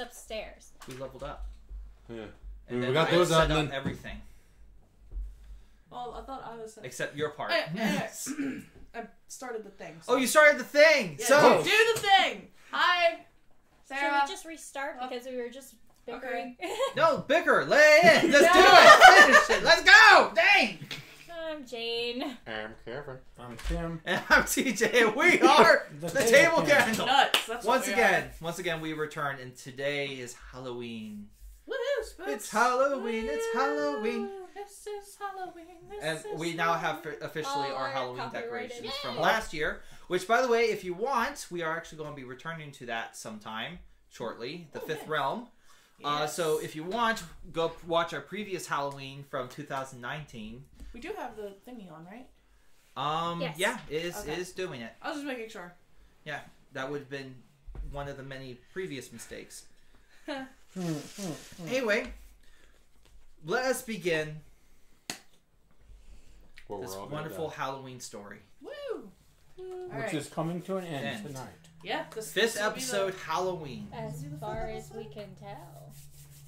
upstairs. We leveled up. Yeah. And We then got I those set out, up and then everything. Well, I thought I was... Except your part. I started the thing. So. Oh, you started the thing! Yeah, So... do the thing! Hi, Sarah. Should we just restart because we were just bickering? Okay. No, bicker! Lay in! Let's do it! Finish it! Let's go! Dang! I'm Jane. I'm Kevin. I'm Tim. And I'm TJ, and we are the Table Candle. Nuts. That's what Once again, we return, and today is Halloween. Woohoo, spooks. It's Halloween, it's Halloween. This is Halloween. And we now have officially Oh, our yeah, Halloween copyrighted. decorations from last year. Which, by the way, if you want, we are actually going to be returning to that sometime shortly. The Fifth Realm. Yes. So if you want, go watch our previous Halloween from 2019. We do have the thingy on, right? Yes. Yeah, it Okay. is doing it. I was just making sure. Yeah, that would have been one of the many previous mistakes. Anyway, let us begin Well, this we're all gonna wonderful die. Halloween story. Woo! Which is coming to an end tonight. Yeah, Fifth this will be episode, Halloween. As far as we can tell.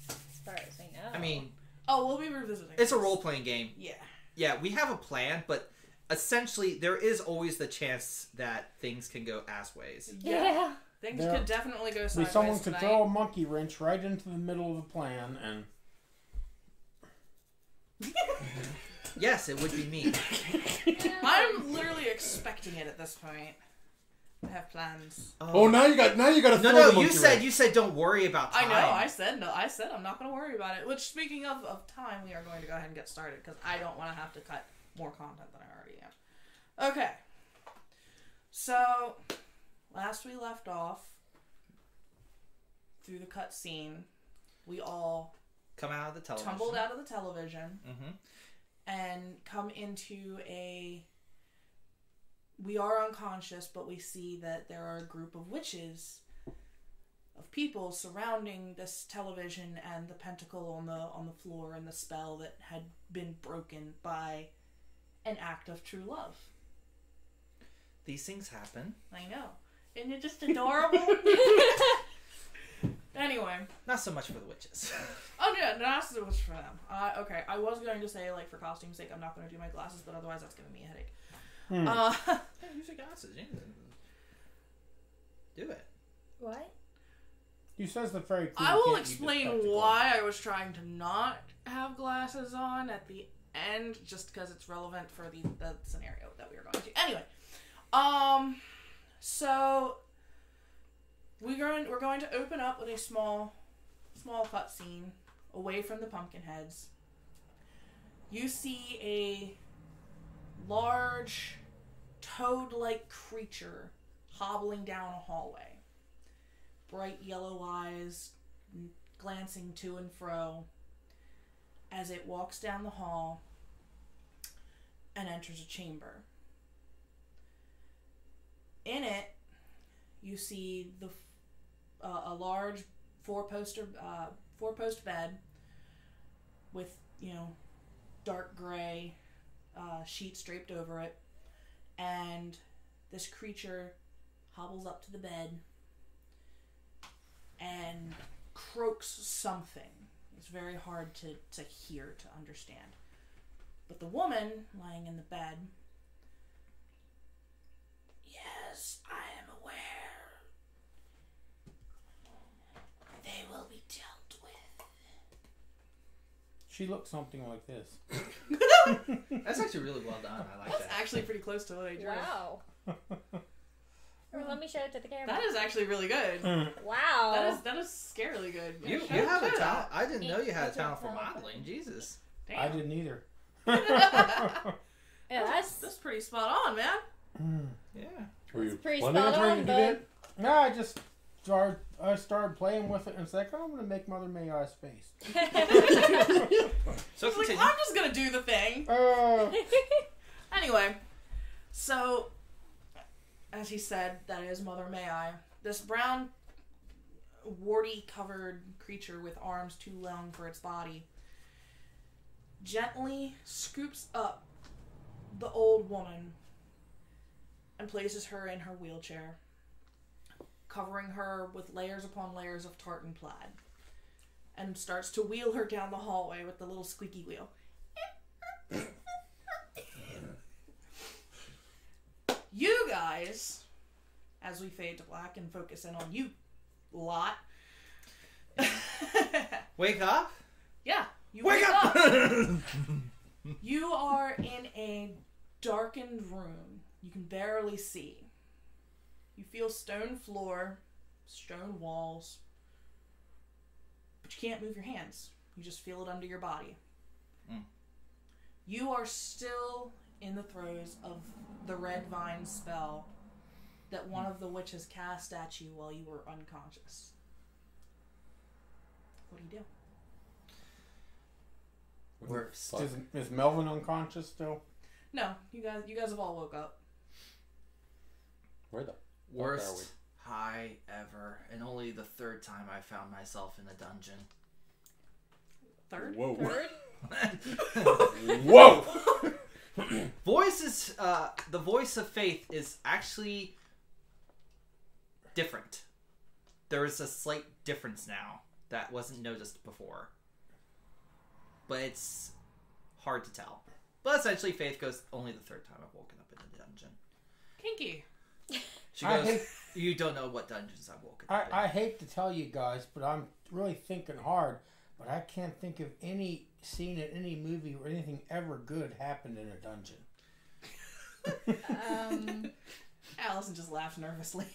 As far as we know. I mean, Oh, we'll be revisiting. it's a role-playing game. Yeah. Yeah, we have a plan, but essentially there is always the chance that things can go ass ways. Yeah. Things could definitely go sideways Someone could tonight. throw a monkey wrench right into the middle of the plan, and Yes, it would be me. I'm literally expecting it at this point. I have plans. Oh, now you got to throw the No, monkey wrench. you said don't worry about time. I know. I said no. I said I'm not going to worry about it. Which, speaking of time, we are going to go ahead and get started because I don't want to have to cut more content than I already am. Okay. So, last we left off, through the cutscene, we all Come out of the television. tumbled out of the television Mm-hmm. and come into a... We are unconscious, but we see that there are a group of witches, of people surrounding this television and the pentacle on the floor and the spell that had been broken by an act of true love. These things happen. I know. Isn't it just adorable? Anyway. Not so much for the witches. Oh yeah, that's so much for them. Okay, I was going to say, like, for costume's sake, I'm not going to do my glasses, but otherwise that's giving me a headache. Yeah, use your glasses. Yeah. Do it. What? he says the fairy queen I will can't use explain spectacles. why I was trying to not have glasses on at the end, just because it's relevant for the scenario that we are going to. Anyway, so we're going to open up with a small cutscene away from the Punkinheadz. You see a large toad-like creature hobbling down a hallway. Bright yellow eyes glancing to and fro as it walks down the hall and enters a chamber. In it, you see a large four-post bed with, dark gray sheets draped over it, and this creature hobbles up to the bed and croaks something. It's very hard to hear, to understand. But the woman lying in the bed, yes, I am aware. They will be dealt with. She looks something like this. That's actually really well done. I like That's that. actually pretty close to what I drew. Wow. Or let me show it to the camera. That is actually really good. Wow. That is scarily good. You Yeah, have a shout talent. out. I didn't know you had a That's talent for a talent. modeling. Jesus. Damn. I didn't either. Yeah, That's pretty spot on, man. Yeah. Were you pretty planning on spot trying on, to do bud. that? No, I started playing with it, and it's like, I'm going to make Mother May I's face. So It's like, continue. I'm just gonna do the thing. Anyway, so, as he said, that is Mother May I. This brown, warty-covered creature with arms too long for its body gently scoops up the old woman and places her in her wheelchair. covering her with layers upon layers of tartan plaid, and starts to wheel her down the hallway with the little squeaky wheel. You guys, as we fade to black and focus in on you lot. Wake up? Yeah, you Wake up! You are in a darkened room. You can barely see. You feel stone floor, stone walls, but you can't move your hands. You just feel it under your body. Mm. You are still in the throes of the red vine spell that one of the witches cast at you while you were unconscious. What do you do? Is Melvin unconscious still? No, you guys have all woke up. Where the Worst high ever, and only the third time I found myself in a dungeon. Third? Whoa. Third? Whoa! The voice of Faith is actually different. There is a slight difference now that wasn't noticed before. But it's hard to tell. But essentially, Faith goes, only the third time I've woken up in a dungeon. Kinky. She goes, you don't know what dungeons I've woken up in. I hate to tell you guys, but I'm really thinking hard. But I can't think of any scene in any movie where anything ever good happened in a dungeon. Allison just laughed nervously.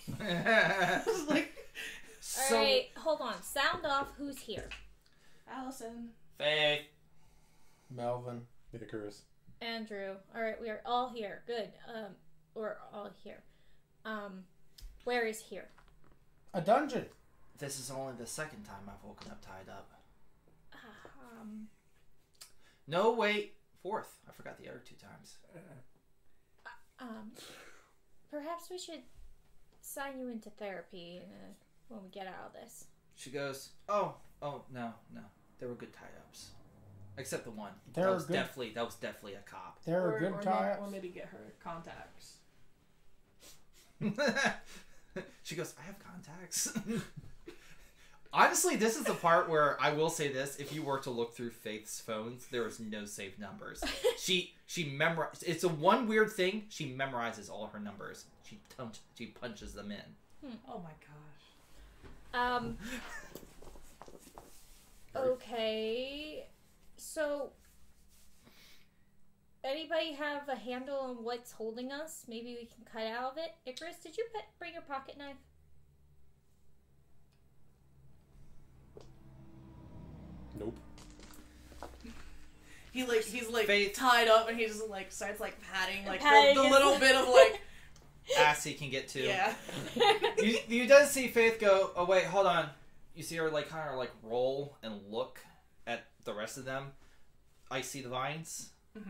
Alright, hold on. Sound off. Who's here? Allison. Faith. Melvin. Icarus. Andrew. Alright, we are all here. Good. We're all here. Where is here? A dungeon. This is only the second time I've woken up tied up. No, wait. Fourth. I forgot the other 2 times. Perhaps we should sign you into therapy when we get out of this. She goes, oh, no. There were good tie-ups. Except the one. That was definitely a cop. There are good tie-ups. Or maybe get her contacts. She goes, I have contacts. Honestly, this is the part where I will say this. If you were to look through Faith's phones, there is no saved numbers. She memorizes. It's a one weird thing. She memorizes all her numbers. She punches them in. Oh my gosh. Okay. So, anybody have a handle on what's holding us? Maybe we can cut out of it. Icarus, did you bring your pocket knife? Nope. He's Faith. tied up, and he just starts patting Patting the his- little bit of Ass he can get to. yeah. You does see Faith go, oh wait, hold on. You see her kind of roll and look at the rest of them. I see the vines. Mm-hmm.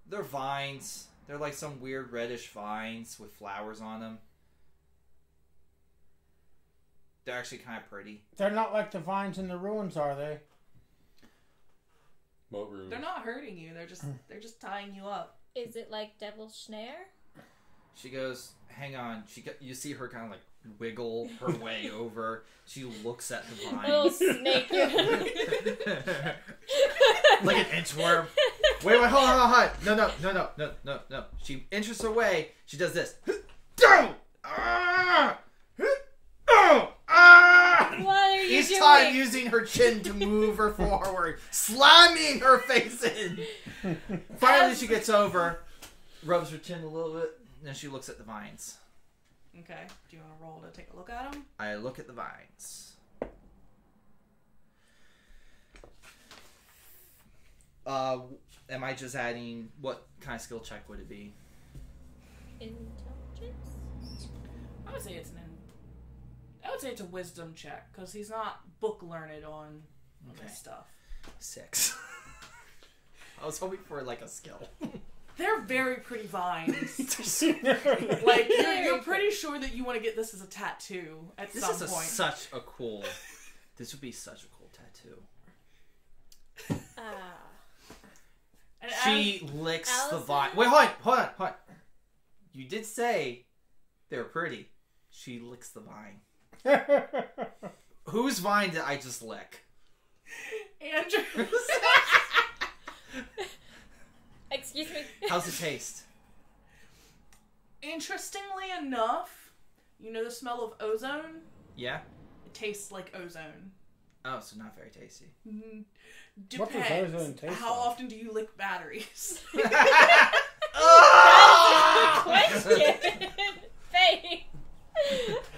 They're vines. They're some weird reddish vines with flowers on them. They're actually kind of pretty. They're not like the vines in the ruins, are they? Moat room. They're not hurting you. They're just tying you up. Is it like Devil's Snare? She goes, hang on. You see her kind of wiggle her way over. She looks at the vine. Little snake. Like an inchworm. Wait, hold on. No. She inches her way. She does this. What are you Each doing? time using her chin to move her forward, slamming her face in. Finally, she gets over, rubs her chin a little bit, and then she looks at the vines. Okay. Do you want to roll to take a look at them? I look at the vines. Am I just adding, what kind of skill check would it be? Intelligence? I would say it's a wisdom check, because he's not book learned on this stuff. 6. I was hoping for a skill. They're very pretty vines. You're pretty sure that you want to get this as a tattoo at some point. This would be such a cool tattoo. And She licks the Allison? vine. Wait, hold on. You did say they were pretty. She licks the vine. Whose vine did I just lick? Andrew. Excuse me. How's it taste? Interestingly enough, you know the smell of ozone? Yeah? It tastes like ozone. Oh, so not very tasty. What does Depends. ozone taste How like? often do you lick batteries? Question. Faith.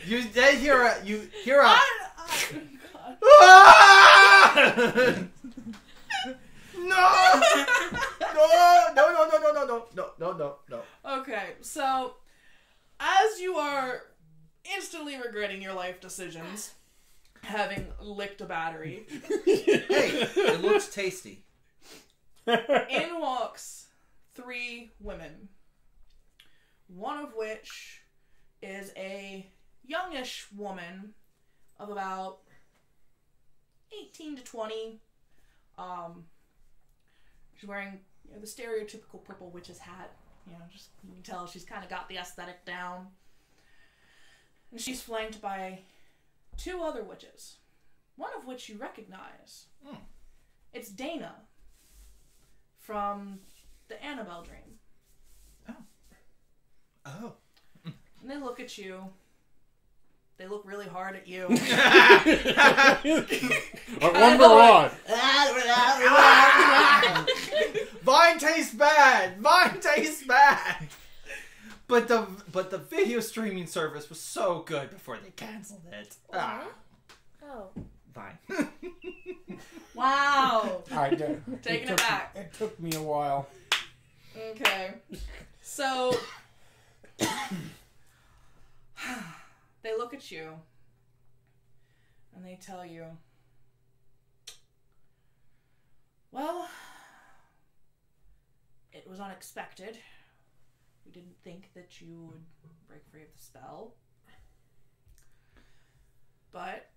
You then hear a God. No. Okay, so as you are instantly regretting your life decisions, having licked a battery, Hey, it looks tasty. in walks 3 women. One of which is a youngish woman of about 18 to 20. She's wearing the stereotypical purple witch's hat. Just you can tell she's kind of got the aesthetic down. And she's flanked by 2 other witches. One of which you recognize. It's Dana from the Annabelle dream. Oh. And they look at you. They look really hard at you. I wonder why. Vine tastes bad. Vine tastes bad. But the video streaming service was so good before they canceled it. Oh. Vine. Wow. Taking it back. It took me a while. Okay. So they look at you and they tell you, well, it was unexpected. We didn't think that you would break free of the spell. But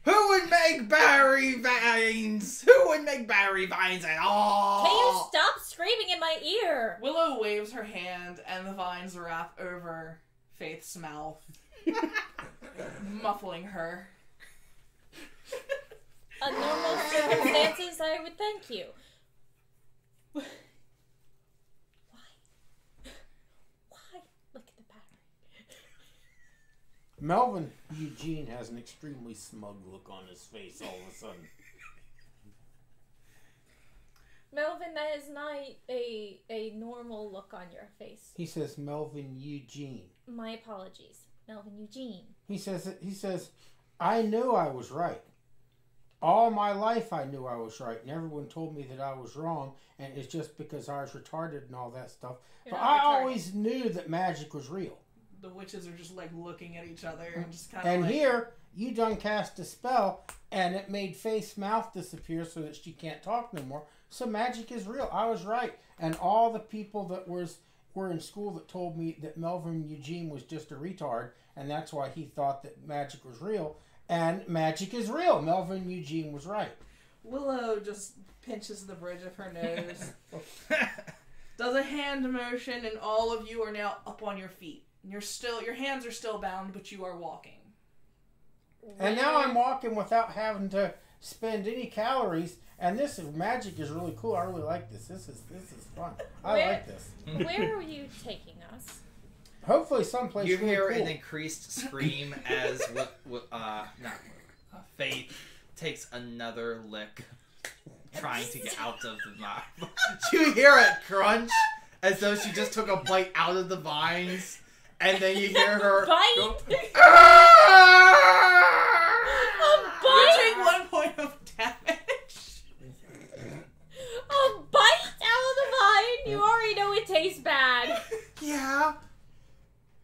Who would make berry vines? Who would make berry vines at all? Can you stop screaming in my ear? Willow waves her hand and the vines wrap over Faith's mouth, muffling her. Under normal circumstances, I would thank you. Why? Look at the battery. Melvin Eugene has an extremely smug look on his face all of a sudden. Melvin, that is not a normal look on your face. He says Melvin Eugene. My apologies. Melvin Eugene. He says, I knew I was right. All my life I knew I was right, and everyone told me that I was wrong, and it's just because I was retarded and all that stuff. You're But not I retarded. always knew that magic was real. The witches are just like looking at each other and just kind of And like, here, you done cast a spell, and it made Faith's mouth disappear so that she can't talk no more. So magic is real. I was right. And all the people that were in school that told me that Melvin Eugene was just a retard, and that's why he thought that magic was real. And magic is real. Melvin Eugene was right. Willow just pinches the bridge of her nose, does a hand motion, and all of you are now up on your feet. Your hands are still bound, but you are walking. And now I'm walking without having to spend any calories. And this magic is really cool. I really like this. This is fun. I like this. Where are you taking us? Hopefully someplace You really hear cool. an increased scream as Faith takes another lick, trying to get out of the vine. You hear it crunch as though she just took a bite out of the vines, and then you hear her Bite? go, A You bite? take 1 point of damage. A bite out of the vine? You already know it tastes bad. yeah,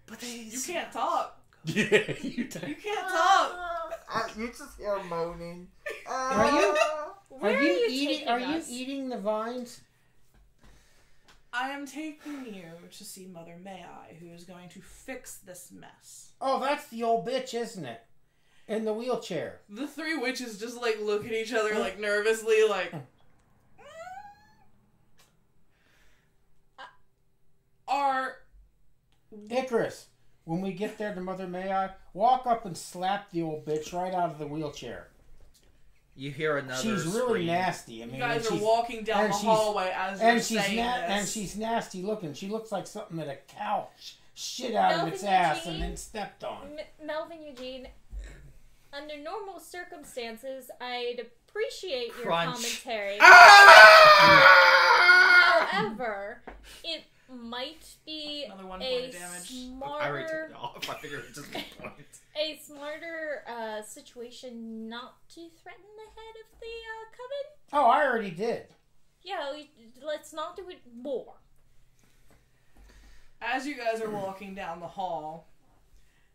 but You can't talk. Yeah, you You can't talk. You just hear moaning. Where are you taking Are us? you eating the vines? I am taking you to see Mother May I, who is going to fix this mess. Oh, that's the old bitch, isn't it? In the wheelchair. The 3 witches just like look at each other like nervously, like. Are Icarus, when we get there to Mother May I, walk up and slap the old bitch right out of the wheelchair. You hear another She's really scream. nasty. I mean, You guys are walking down the hallway as you're saying this. And she's nasty looking. She looks like something that a cow shit out of its ass and then stepped on. Melvin Eugene, under normal circumstances, I'd appreciate your Crunch. commentary. However, it might be Another 1 point a of damage. I already took smarter, it off. I figured it was just 1 point. a smarter situation not to threaten the head of the coven. Oh, I already did. Yeah, let's not do it more. As you guys are walking down the hall,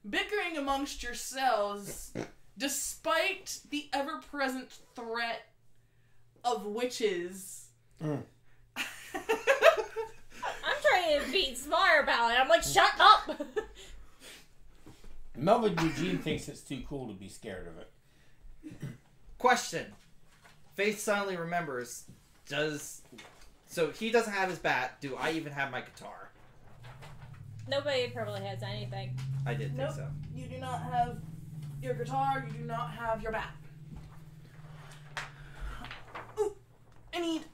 bickering amongst yourselves, despite the ever-present threat of witches. I'm trying to be smart about it. I'm like, shut up! Melvin Eugene thinks it's too cool to be scared of it. Question. Faith suddenly remembers, so he doesn't have his bat. Do I even have my guitar? Nobody probably has anything. I did Nope. think so. You do not have your guitar, you do not have your bat. Ooh, I need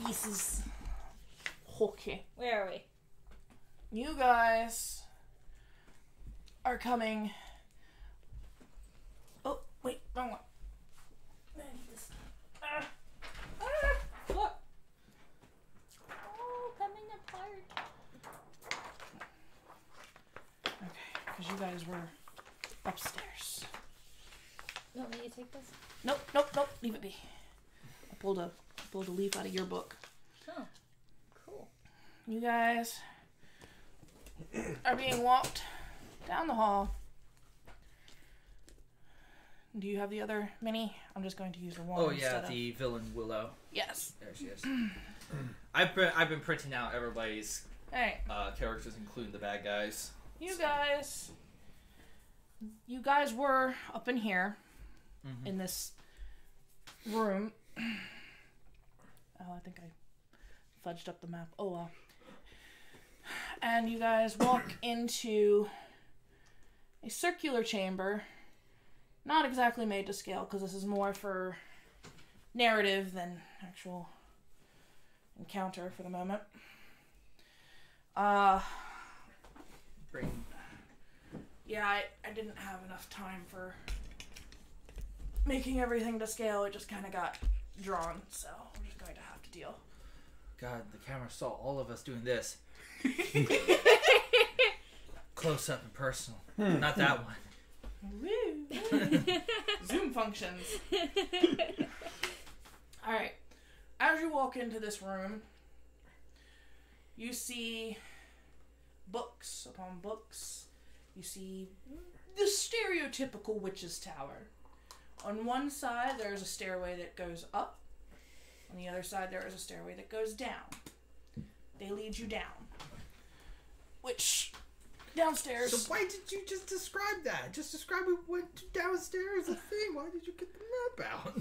pieces. Okay. Where are we? You guys are coming. Oh, wait, wrong one. I need this. What? Oh, coming apart. Okay, because you guys were upstairs. No, will you take this? Nope, leave it be. I pulled a leaf out of your book. Oh, cool. You guys are being walked down the hall. Do you have the other mini? I'm just going to use the one. Oh yeah, instead the villain Willow. Yes. There she is. I've been printing out everybody's Alright. characters, including the bad guys. You guys were up in here, in this room. Oh, I think I fudged up the map. Oh well. And you guys walk into a circular chamber, not exactly made to scale, because this is more for narrative than actual encounter for the moment. Yeah, I didn't have enough time for making everything to scale. It just kind of got drawn, so we're just going to have to deal. God, the camera saw all of us doing this. Close up and personal. Not that one. Woo! Zoom functions. Alright. As you walk into this room, you see books upon books. You see the stereotypical witch's tower. On one side, there is a stairway that goes up. On the other side, there is a stairway that goes down. They lead you down. Which, downstairs... So why did you just describe that? Just describe we went downstairs the thing. Why did you get the map out?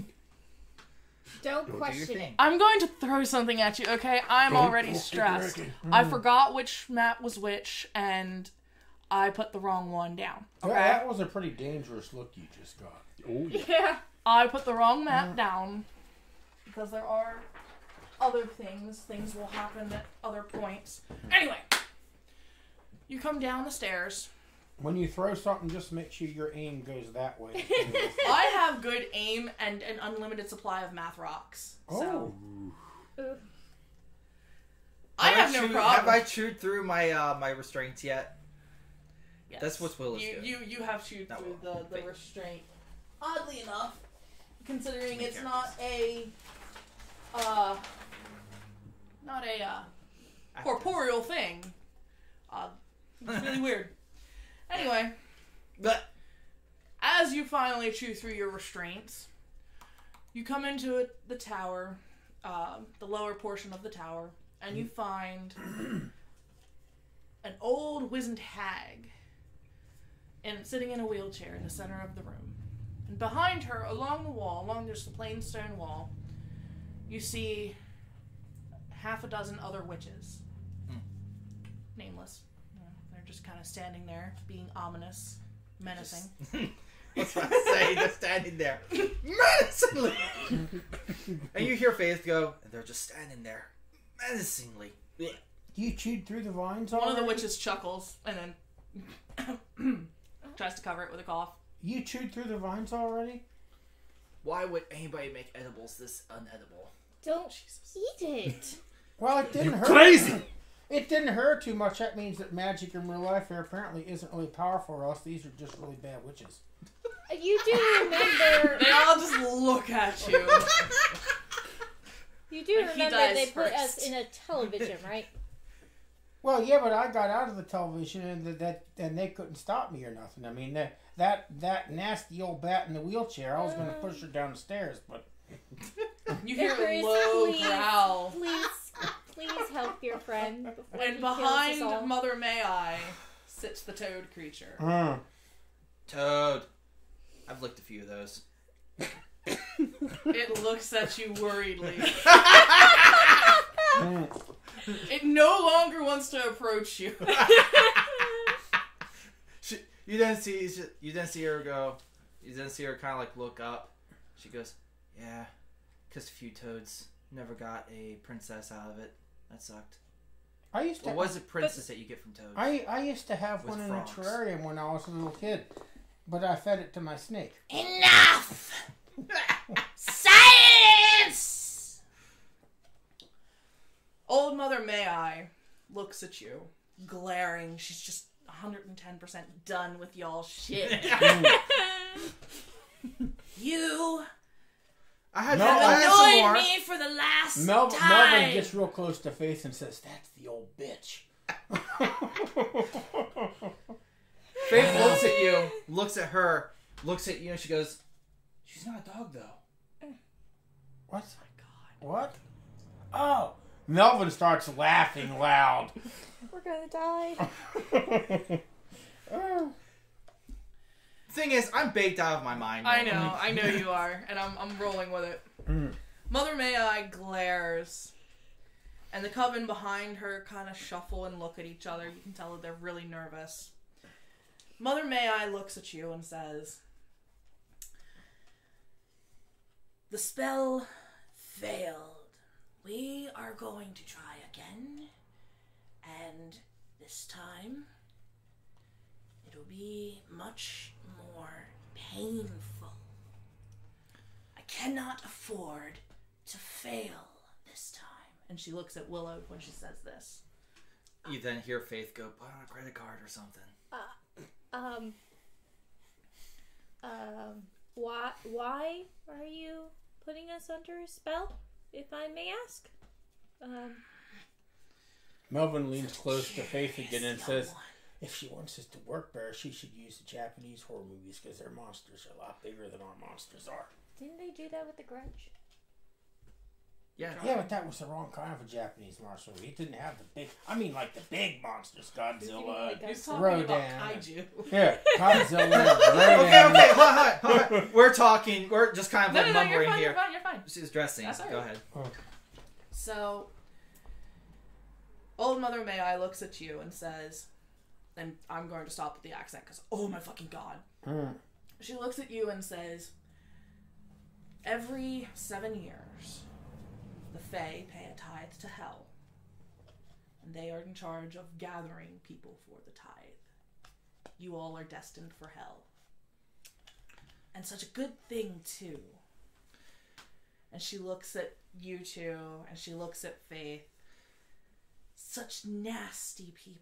Don't Do your question it. thing. I'm going to throw something at you, okay? I'm already stressed. I forgot which map was which, and I put the wrong one down. Okay? Yeah, that was a pretty dangerous look you just got. Oh, yeah. Yeah. I put the wrong map down because there are other things. Things will happen at other points. Anyway, you come down the stairs. When you throw something, just make sure your aim goes that way. I have good aim and an unlimited supply of math rocks. So Ooh. I have no problem. Have I chewed through my my restraints yet? Yes. That's what Will is doing. You have chewed Not through Will. the Fate. restraint. Oddly enough, considering Main it's characters. not a corporeal thing. It's really weird. Anyway, But as you finally chew through your restraints, you come into the tower, the lower portion of the tower, and you find an old wizened hag and sitting in a wheelchair in the center of the room. And behind her, along the wall, along just the plain stone wall, you see half a dozen other witches. Nameless. just kind of standing there, being ominous, menacing. What's I say? They're standing there menacingly, and you hear Faith go, and they're just standing there menacingly. You chewed through the vines One already? of the witches chuckles and then tries to cover it with a cough. You chewed through the vines already? Why would anybody make edibles this unedible? Don't eat it. Well, it didn't hurt. Crazy! It didn't hurt too much. That means that magic in real life here apparently isn't really powerful, or else these are just really bad witches. You do remember. They all just look at you. You do But he remember dies they put first. us in a television, right? Well, yeah, but I got out of the television and they couldn't stop me or nothing. I mean, that nasty old bat in the wheelchair, I was going to push her down the stairs, but... You hear a Icarus, low please, growl. Please help your friend. Before he And kills us behind all. Mother May I sits the toad creature. Toad. I've licked a few of those. It looks at you worriedly. It no longer wants to approach you. You didn't see her go. You didn't see her kind of like look up. She goes, "Yeah, kissed a few toads. Never got a princess out of it. That sucked." I used to... What was a princess that you get from toads? I used to have With one frogs. in a terrarium when I was a little kid, but I fed it to my snake. Enough! Silence! Old Mother May I looks at you, glaring. She's just 110% done with y'all shit. You I had No, I I- had some annoyed more. me for the last Melvin time. gets real close to Faith and says, "That's the old bitch." Faith looks at you, looks at her, looks at you, and she goes, "She's not a dog, though." What? What? Oh. Melvin starts laughing loud. We're gonna die. Thing is, I'm baked out of my mind. I know you are, and I'm rolling with it. Mother May I glares, and the coven behind her kind of shuffle and look at each other. You can tell that they're really nervous. Mother May I looks at you and says, "The spell failed. We are going to try again, and this time it'll be much more painful. I cannot afford to fail this time." And she looks at Willow when she says this. You then hear Faith go, "Put on a credit card or something." Why are you putting us under a spell, if I may ask? Melvin leans close to Faith again and says, "If she wants us to work better, she should use the Japanese horror movies because their monsters are a lot bigger than our monsters are." Didn't they do that with the Grudge? Yeah. Yeah, but that was the wrong kind of a Japanese monster movie. It didn't have the big... I mean, like the big monsters. Godzilla. He's talking Rodan. about kaiju. Yeah, Godzilla. Okay, Rodan. hold on. We're talking. We're just kind of like No, mumbling you're fine, here. you're fine. She's dressing. That's all Go right. ahead. So, Old Mother May I looks at you and says, and I'm going to stop with the accent because, oh my fucking god. She looks at you and says, "Every 7 years, the Fae pay a tithe to hell. And they are in charge of gathering people for the tithe. You all are destined for hell. And such a good thing, too." And she looks at you two, and she looks at Faith. Such nasty people.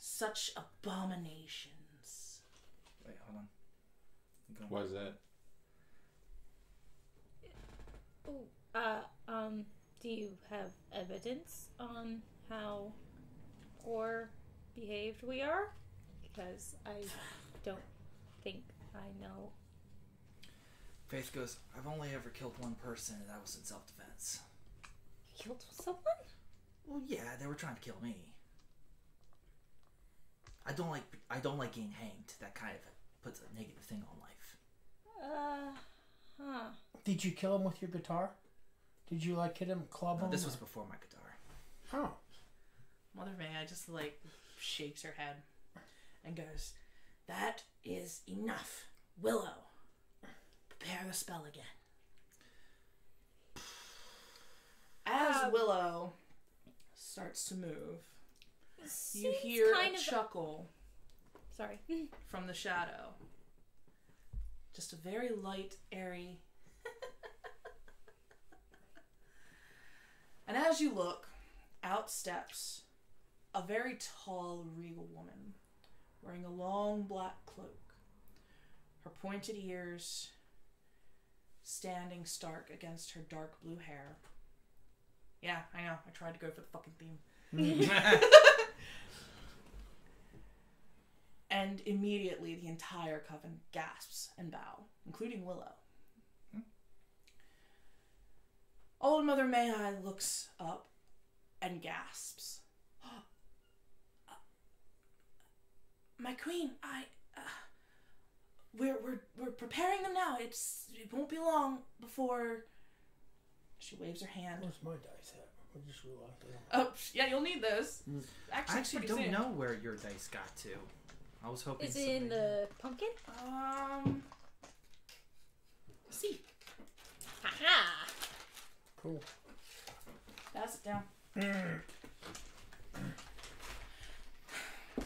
Such abominations. Wait, hold on. What is that? Do you have evidence on how poor behaved we are? Because I don't think I know. Faith goes, "I've only ever killed one person, and that was in self-defense." You killed someone? Well, yeah, they were trying to kill me. I don't like getting hanged. That kind of puts a negative thing on life. Did you kill him with your guitar? Did you hit him, club him? This was before my guitar. Oh. Mother May just like shakes her head and goes, "That is enough. Willow, prepare the spell again." As Willow starts to move, you hear a chuckle. Sorry. From the shadow. Just a very light, airy. And as you look, out steps a very tall, regal woman wearing a long black cloak, her pointed ears standing stark against her dark blue hair. Yeah, I know. I tried to go for the fucking theme. And immediately the entire coven gasps and bow, including Willow. Old Mother May looks up and gasps. "My queen, we're preparing them now. It won't be long before." She waves her hand. Where's my dice at? I just realized that. Oh, yeah, you'll need those. I actually don't know where your dice got to. I was hoping. Is it in the pumpkin? See. Haha. Cool. Pass it down.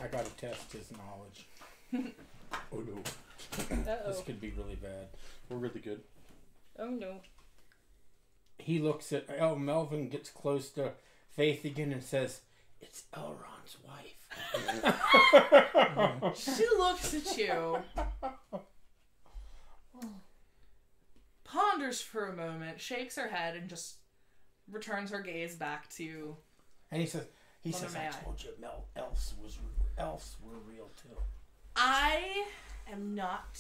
I gotta test his knowledge. Oh no. Uh-oh. This could be really bad. We're really good. Oh no. He looks at Melvin, gets close to Faith again, and says, "It's Elrond's wife." She looks at you, ponders for a moment, shakes her head, and just returns her gaze back to. And he says, Mother May "I told you, elves were real too." I am not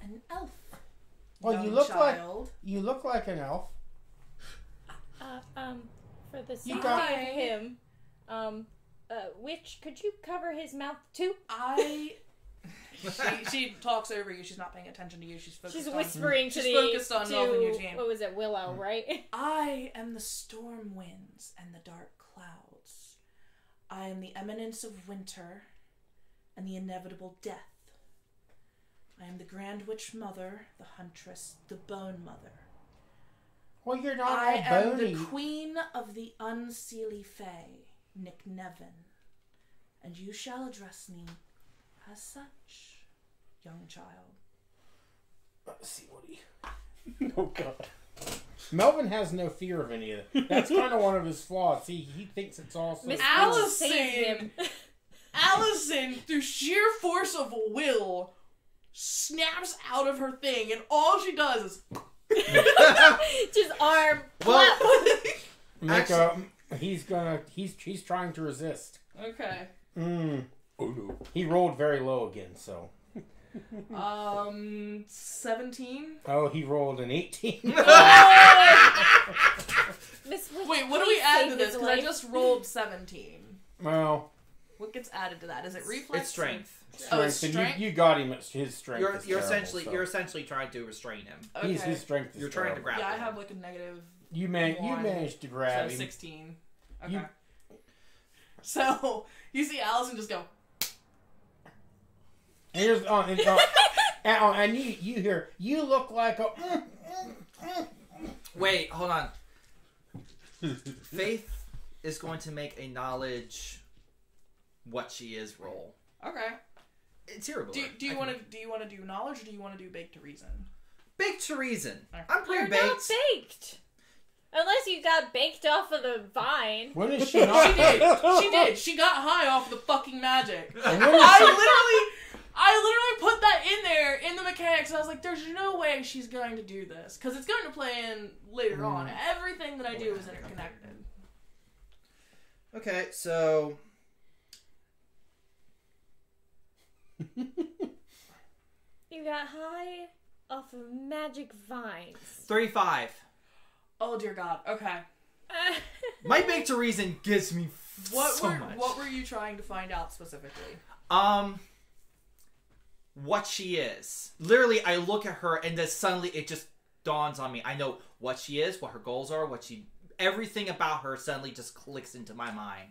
an elf. Well, young you look child. you look like an elf. For the You sake got- of him, Witch, could you cover his mouth too? She talks over you. She's not paying attention to you. She's focused. She's whispering she's to focused on Melvin Eugene. What was it, Willow, right? I am the storm winds and the dark clouds. I am the eminence of winter and the inevitable death. I am the Grand Witch Mother, the Huntress, the Bone Mother. Well, you're not I all am bony. the Queen of the Unseelie Fae, Nick Nevin, and you shall address me as such, young child. Let's see what he. Oh God. Melvin has no fear of any of it. That's kind of one of his flaws. He thinks it's awesome. Miss Allison! Save him. Allison, through sheer force of will, snaps out of her thing, and all she does is Just arm. Well, He's trying to resist. okay. Oh no. He rolled very low again, so. 17. Oh, he rolled an 18. Miss Witch, Wait, what do we please add save to this? his Because I life. just rolled 17. Well, What gets added to that? Is it reflex? It's strength. Oh, it's strength. strength? And you got him at his strength. You're is terrible, essentially so. you're essentially trying to restrain him. Okay. His strength is You're trying to terrible. grab Yeah, I him. have like a negative. You one. managed to So grab him. 16. Okay. You- So you see Allison just go. And you hear, "You look like a." Wait, hold on. Faith is going to make a knowledge what she is roll. Okay. It's terrible. Do you want to do knowledge or do you want to do baked to reason? Baked to reason. Okay. I'm pretty You're baked. not baked. Unless you got baked off of the vine. When is she not? She did. She did. She got high off the fucking magic. And when is I literally put that in there in the mechanics. I was like, "There's no way she's going to do this because it's going to play in later on. Everything that I do is interconnected." Okay, so You got high off of magic vines. 35. Oh dear God. Okay. My baked to reason gives me What much. were you trying to find out specifically? What she is. Literally, I look at her and then suddenly it just dawns on me. I know what she is, what her goals are, everything about her suddenly just clicks into my mind.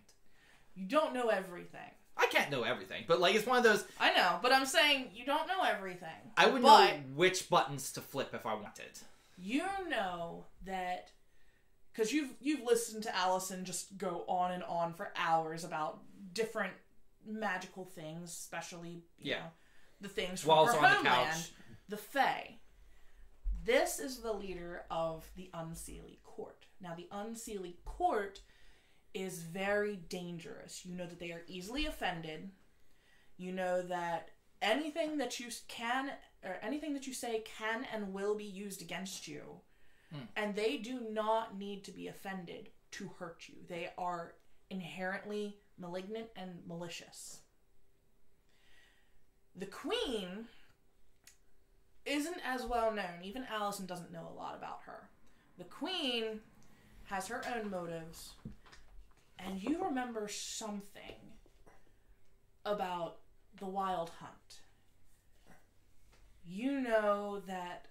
You don't know everything. I can't know everything, but like it's one of those. I know, but I'm saying you don't know everything. I would but know which buttons to flip if I wanted. You know that because you've listened to Allison just go on and on for hours about different magical things, especially you know, the things from While her on the homeland, couch. the Fae. This is the leader of the Unseelie Court. Now, the Unseelie Court is very dangerous. You know that they are easily offended. You know that anything that you can, or anything that you say can and will be used against you. And they do not need to be offended to hurt you. They are inherently malignant and malicious. The Queen isn't as well known. Even Allison doesn't know a lot about her. The Queen has her own motives. And you remember something about the Wild Hunt. You know that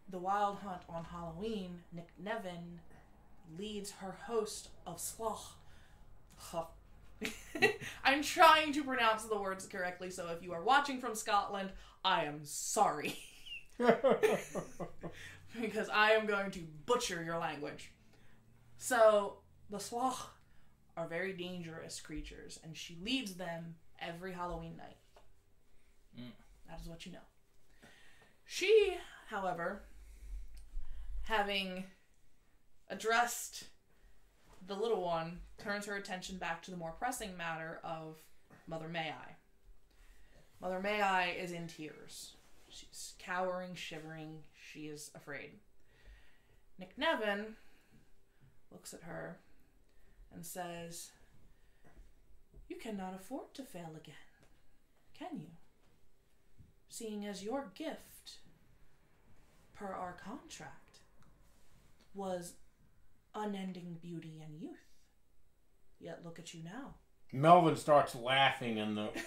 the Wild Hunt on Halloween, Nick Nevin leads her host of Slough. I'm trying to pronounce the words correctly, so if you are watching from Scotland, I am sorry. Because I am going to butcher your language. So, the Slough are very dangerous creatures, and she leads them every Halloween night. That is what you know. She, however, having addressed the little one, turns her attention back to the more pressing matter of Mother May-I. Mother May-I is in tears. She's cowering, shivering. She is afraid. Nick Nevin looks at her and says, "You cannot afford to fail again, can you? Seeing as your gift, per our contract, was unending beauty and youth. Yet look at you now." Melvin starts laughing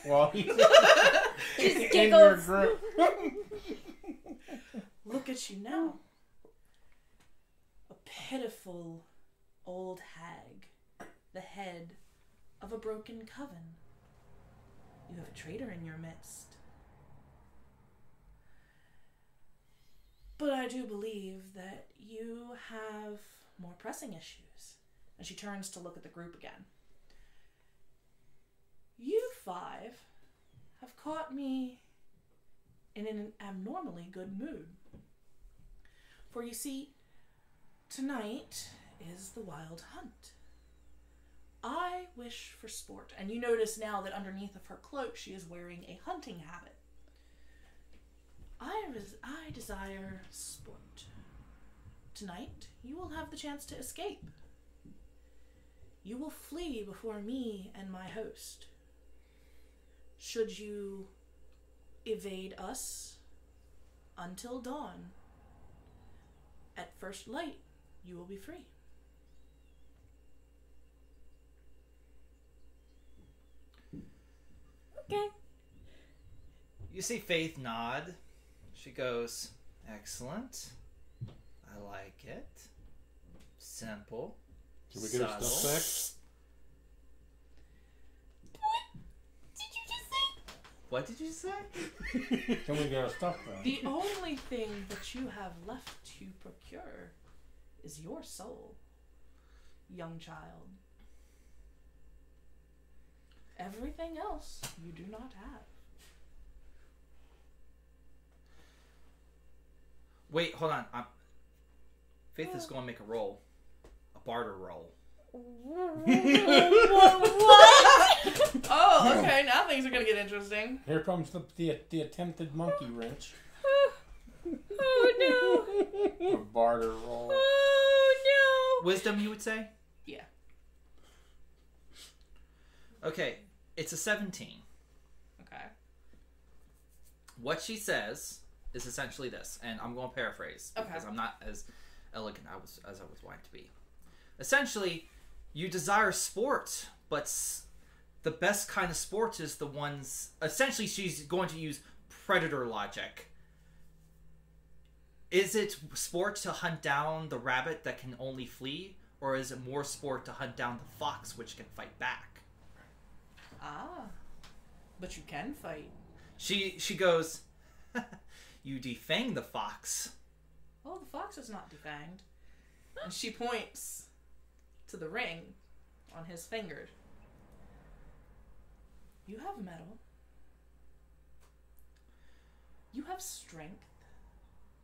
while he's Just in your giggles. grip. Look at you now. A pitiful old hag, the head of a broken coven. You have a traitor in your midst. But I do believe that you have more pressing issues. And she turns to look at the group again. You five have caught me in an abnormally good mood. For you see, tonight is the Wild Hunt. I wish for sport. And you notice now that underneath of her cloak she is wearing a hunting habit. I desire sport. Tonight, you will have the chance to escape. You will flee before me and my host. Should you evade us until dawn, at first light, you will be free. Okay. You see Faith nod. She goes, "Excellent. I like it. Simple. Can we get her subtle." stuff back? What did you say? Can we get our stuff back? The only thing that you have left to procure is your soul, young child. Everything else you do not have. Wait, hold on. Faith is going to make a roll. A barter roll. What? Oh, okay. Now things are going to get interesting. Here comes the attempted monkey wrench. Oh A barter roll. no! Oh Wisdom, you would say? Yeah. Okay, it's a 17. Okay. What she says is essentially this, and I'm going to paraphrase because Okay. I'm not as elegant as I was wanting to be. Essentially, you desire sport, but the best kind of sport is the ones... Essentially, she's going to use predator logic. Is it sport to hunt down the rabbit that can only flee? or is it more sport to hunt down the fox, which can fight back? Ah. But you can fight. She goes, you defang the fox. Oh, the fox is not defanged. And she points to the ring on his finger. You have metal. You have strength.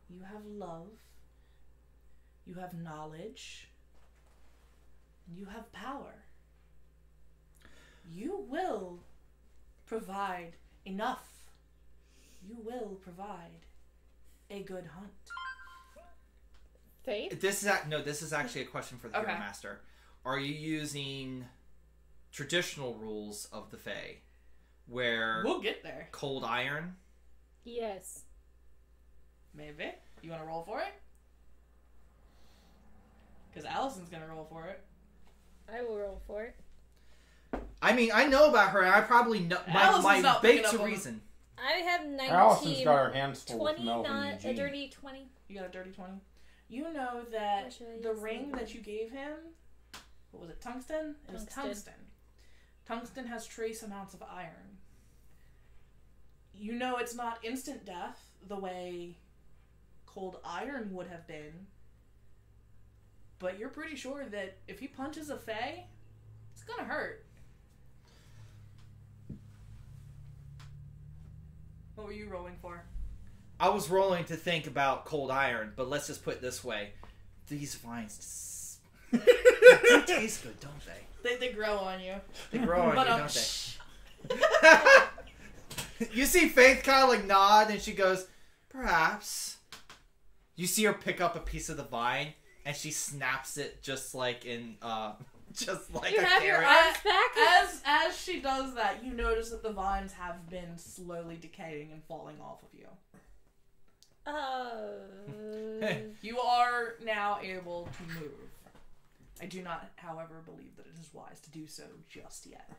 You have love. You have knowledge. And you have power. You will provide enough. You will provide a good hunt. Faith? This is actually a question for the Hero Master. Are you using traditional rules of the Fae, where We'll get there. cold iron? Yes. Maybe. You want to roll for it? Because Allison's going to roll for it. I will roll for it. I mean, I know about her, and I probably know Allison's my not bait picking to up on reason. I have 19. Allison's got her hands full with 20, Melvin not and a Eugene. dirty 20. You got a dirty 20. You know that What should I the use ring then? that you gave him, what was it, tungsten? It was tungsten. Tungsten has trace amounts of iron. You know it's not instant death the way cold iron would have been, but you're pretty sure that if he punches a Fae, it's gonna hurt. What were you rolling for? I was rolling to think about cold iron, but let's just put it this way. These vines they taste good, don't they? They grow on you. They grow on you, But, don't they? You see Faith kind of like nod, and she goes, perhaps. You see her pick up a piece of the vine, and she snaps it just like in, just like You a have your carrot. arms back? As she does that, you notice that the vines have been slowly decaying and falling off of you. You are now able to move. I do not, however, believe that it is wise to do so just yet.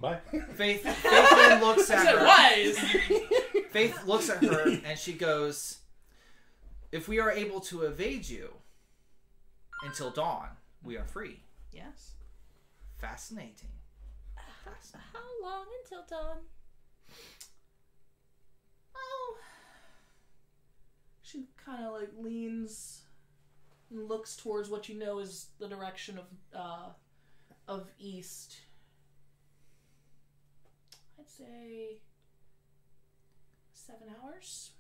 Bye. Faith then looks at her. Wise! Faith looks at her, and she goes, if we are able to evade you until dawn, we are free. Yes. Fascinating. How long until dawn? Oh. She kind of like leans and looks towards what you know is the direction of east. I'd say 7 hours.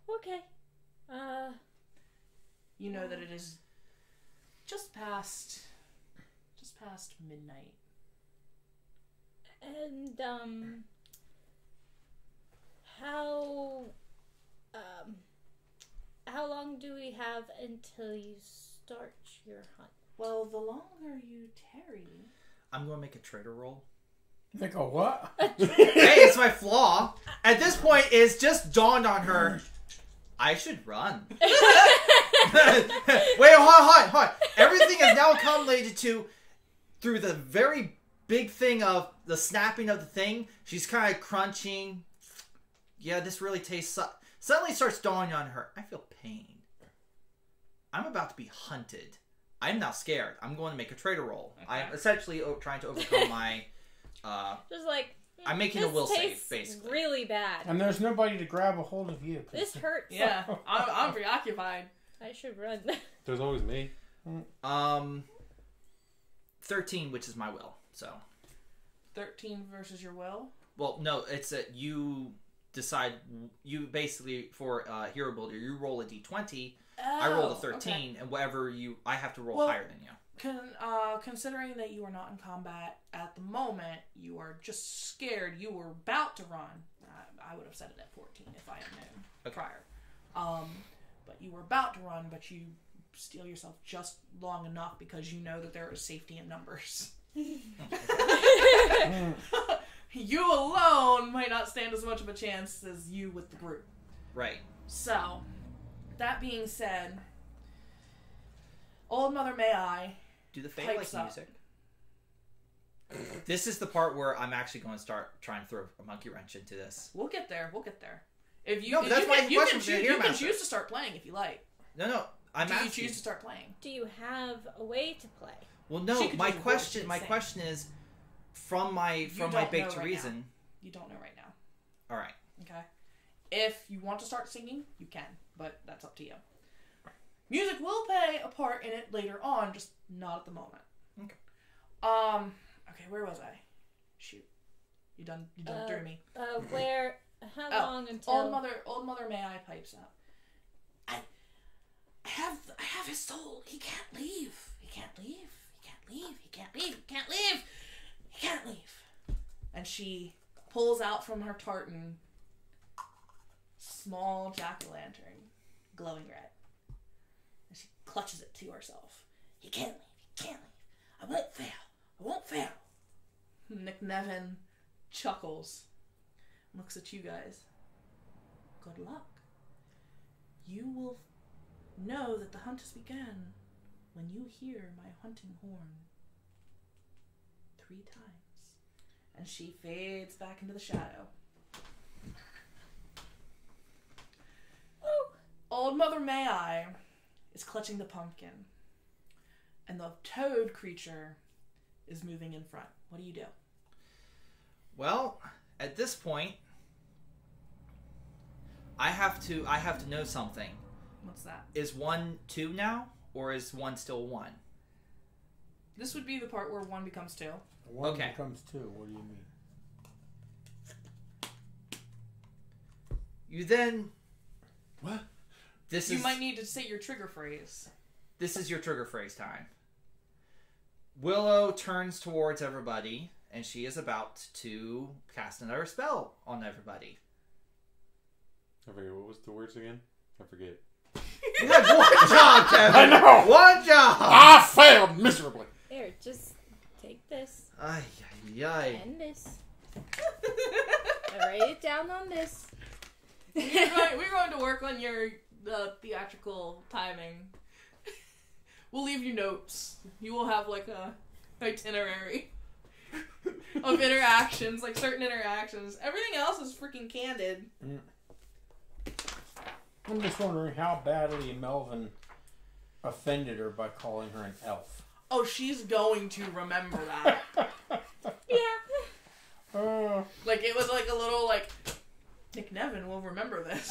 Okay. You know that it is just past midnight. And, how long do we have until you start your hunt? Well, the longer you tarry, I'm going to make a traitor roll. They go, what? Hey, it's my flaw. At this point, it's just dawned on her, I should run. Wait, hold on. Everything is now accumulated to, through the very big thing of the snapping of the thing, she's kind of crunching. Yeah, this really tastes... Suddenly starts dawning on her, I feel pain. I'm about to be hunted. I'm now scared. I'm going to make a traitor roll. Okay. I'm essentially trying to overcome my... Just like... I'm making a this will save, tastes basically. really bad. And there's nobody to grab a hold of you. This hurts. yeah, I'm preoccupied. I should run. There's always me. 13, which is my will, so... 13 versus your will. Well, no, it's that you decide, you basically, for Hero Builder, you roll a d20, I roll a 13, okay. and whatever I have to roll Well, higher than you. Considering that you are not in combat at the moment, you are just scared. You were about to run. I would have set it at 14 if I had known prior. But you were about to run, but you steel yourself just long enough because you know that there is safety in numbers. You alone might not stand as much of a chance as you with the group. Right. So, that being said, Old Mother May I Do the Fae pipes like up. music? This is the part where I'm actually going to start trying to throw a monkey wrench into this. We'll get there. We'll get there. If you, No, if that's you my can, you question can for the choose, Hero you can Master. choose to start playing if you like. No. I'm Do you asking. choose to start playing? Do you have a way to play? Well, no. She could My just question. watch My it question is, from my don't baked know right reason. You don't know right now. All right. Okay. If you want to start singing, you can, but that's up to you. Music will play a part in it later on, just not at the moment. Okay. Okay, where was I? Shoot. You done through me. Where? How long until? Old Mother May I pipes up. I have his soul. He can't leave. He can't leave. He can't leave. He can't leave. He can't leave. He can't leave. And she pulls out from her tartan small jack-o'-lantern, glowing red. And she clutches it to herself. He can't leave. He can't leave. I won't fail. I won't fail. Nick Nevin chuckles. Looks at you guys. Good luck. You will know that the hunt has begun when you hear my hunting horn 3 times. And she fades back into the shadow. Old Mother May I is clutching the pumpkin. And the toad creature is moving in front. What do you do? Well, at this point, I have to know something. What's that? Is 1 2 now, or is 1 still 1? This would be the part where 1 becomes 2. 1 Okay. becomes 2. What do you mean? You then. What? You might need to say your trigger phrase. This is your trigger phrase time. Willow turns towards everybody, and she is about to cast another spell on everybody. I forget, what was the words again? I forget. You had 1 job, Kevin! I know! 1 job! I failed miserably! Here, just take this Ay, ay, ay. and this. I write it down on this. We're going to work on your theatrical timing. We'll leave you notes. You will have like a itinerary of interactions, like certain interactions. Everything else is freaking candid. I'm just wondering how badly Melvin offended her by calling her an elf. Oh, she's going to remember that. Yeah. Like it was like a little like Nick Nevin will remember this.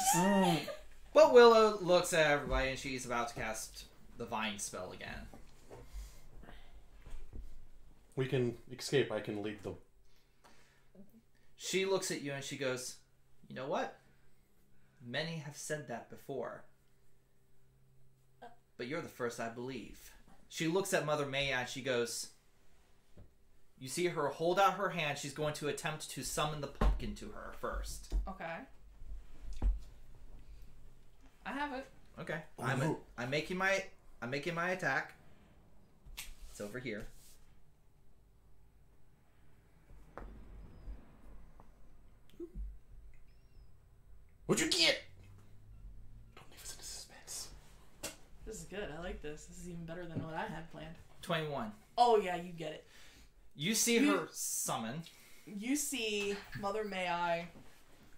But Willow looks at everybody, and she's about to cast the Vine spell again. We can escape. I can lead them. She looks at you and she goes, "You know what? Many have said that before. But you're the first I believe." She looks at Mother Maya and she goes, you see her hold out her hand. She's going to attempt to summon the pumpkin to her first. Okay. I have it. Okay. Oh, I'm making my attack. It's over here. What'd you get? Don't leave us in suspense. This is good. I like this. This is even better than what I had planned. 21. Oh yeah, you get it. You see her summon. You see Mother May I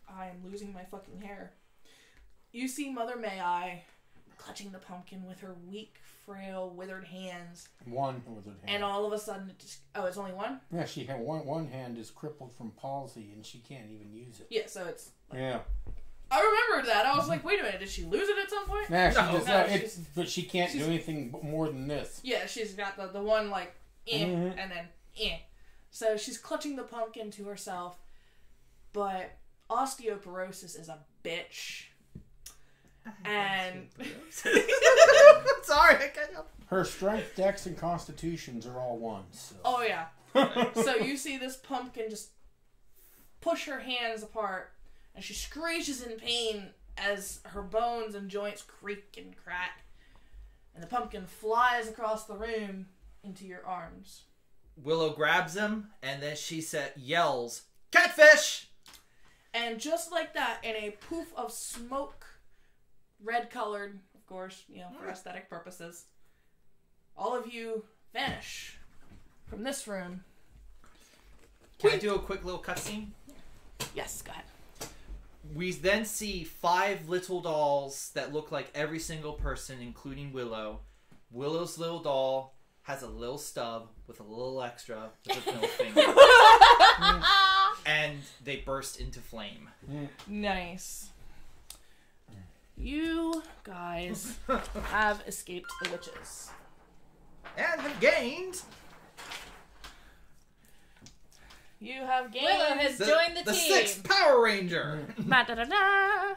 am losing my fucking hair. You see Mother May I clutching the pumpkin with her weak, frail, withered hands. One withered hand. And all of a sudden it just... Oh, it's only one? Yeah, she had one hand is crippled from palsy and she can't even use it. Yeah, so it's... Like, Yeah. I remembered that. I was like, wait a minute, did she lose it at some point? Nah, she No, just, no, it's, but she can't do anything more than this. Yeah, she's got the one like, Mhm. and then, So she's clutching the pumpkin to herself, but osteoporosis is a bitch. And... Sorry, I can't help. Her strength, dex, and constitutions are all ones. So. Oh, yeah. So you see this pumpkin just push her hands apart, and she screeches in pain as her bones and joints creak and crack. And the pumpkin flies across the room into your arms. Willow grabs him, and then she yells, "Catfish!" And just like that, in a poof of smoke, red-colored, of course, for aesthetic purposes, all of you vanish from this room. Can I do a quick little cutscene? Yes, go ahead. We then see 5 little dolls that look like every single person, including Willow. Willow's little doll has a little stub with a little extra with a middle finger. And they burst into flame. Nice. You guys have escaped the witches. And have gained... You have gained... Willow has joined the team. 6th Power Ranger. Da-da-da-da.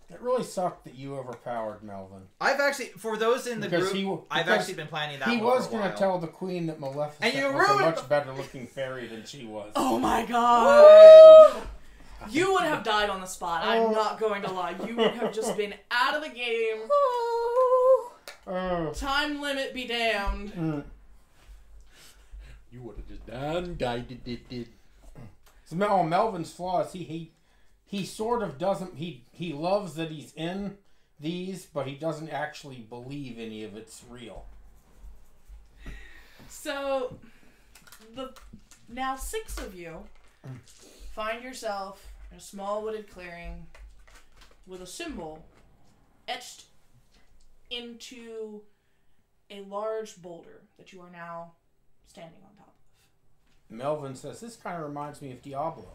It really sucked that you overpowered Melvin. I've actually, for those in the Because group, I've actually been planning that. He one was for a going to while. tell the queen that Maleficent And you was a ruined- much better looking fairy than she was. Oh my god! You would have died on the spot. I'm not going to lie. You would have just been out of the game. Time limit be damned. You would have just died. So Melvin's flaw is he sort of doesn't he loves that he's in these, but he doesn't actually believe any of it's real. So, now 6 of you find yourself in a small wooded clearing with a symbol etched into a large boulder that you are now standing on top of. Melvin says, this kind of reminds me of Diablo.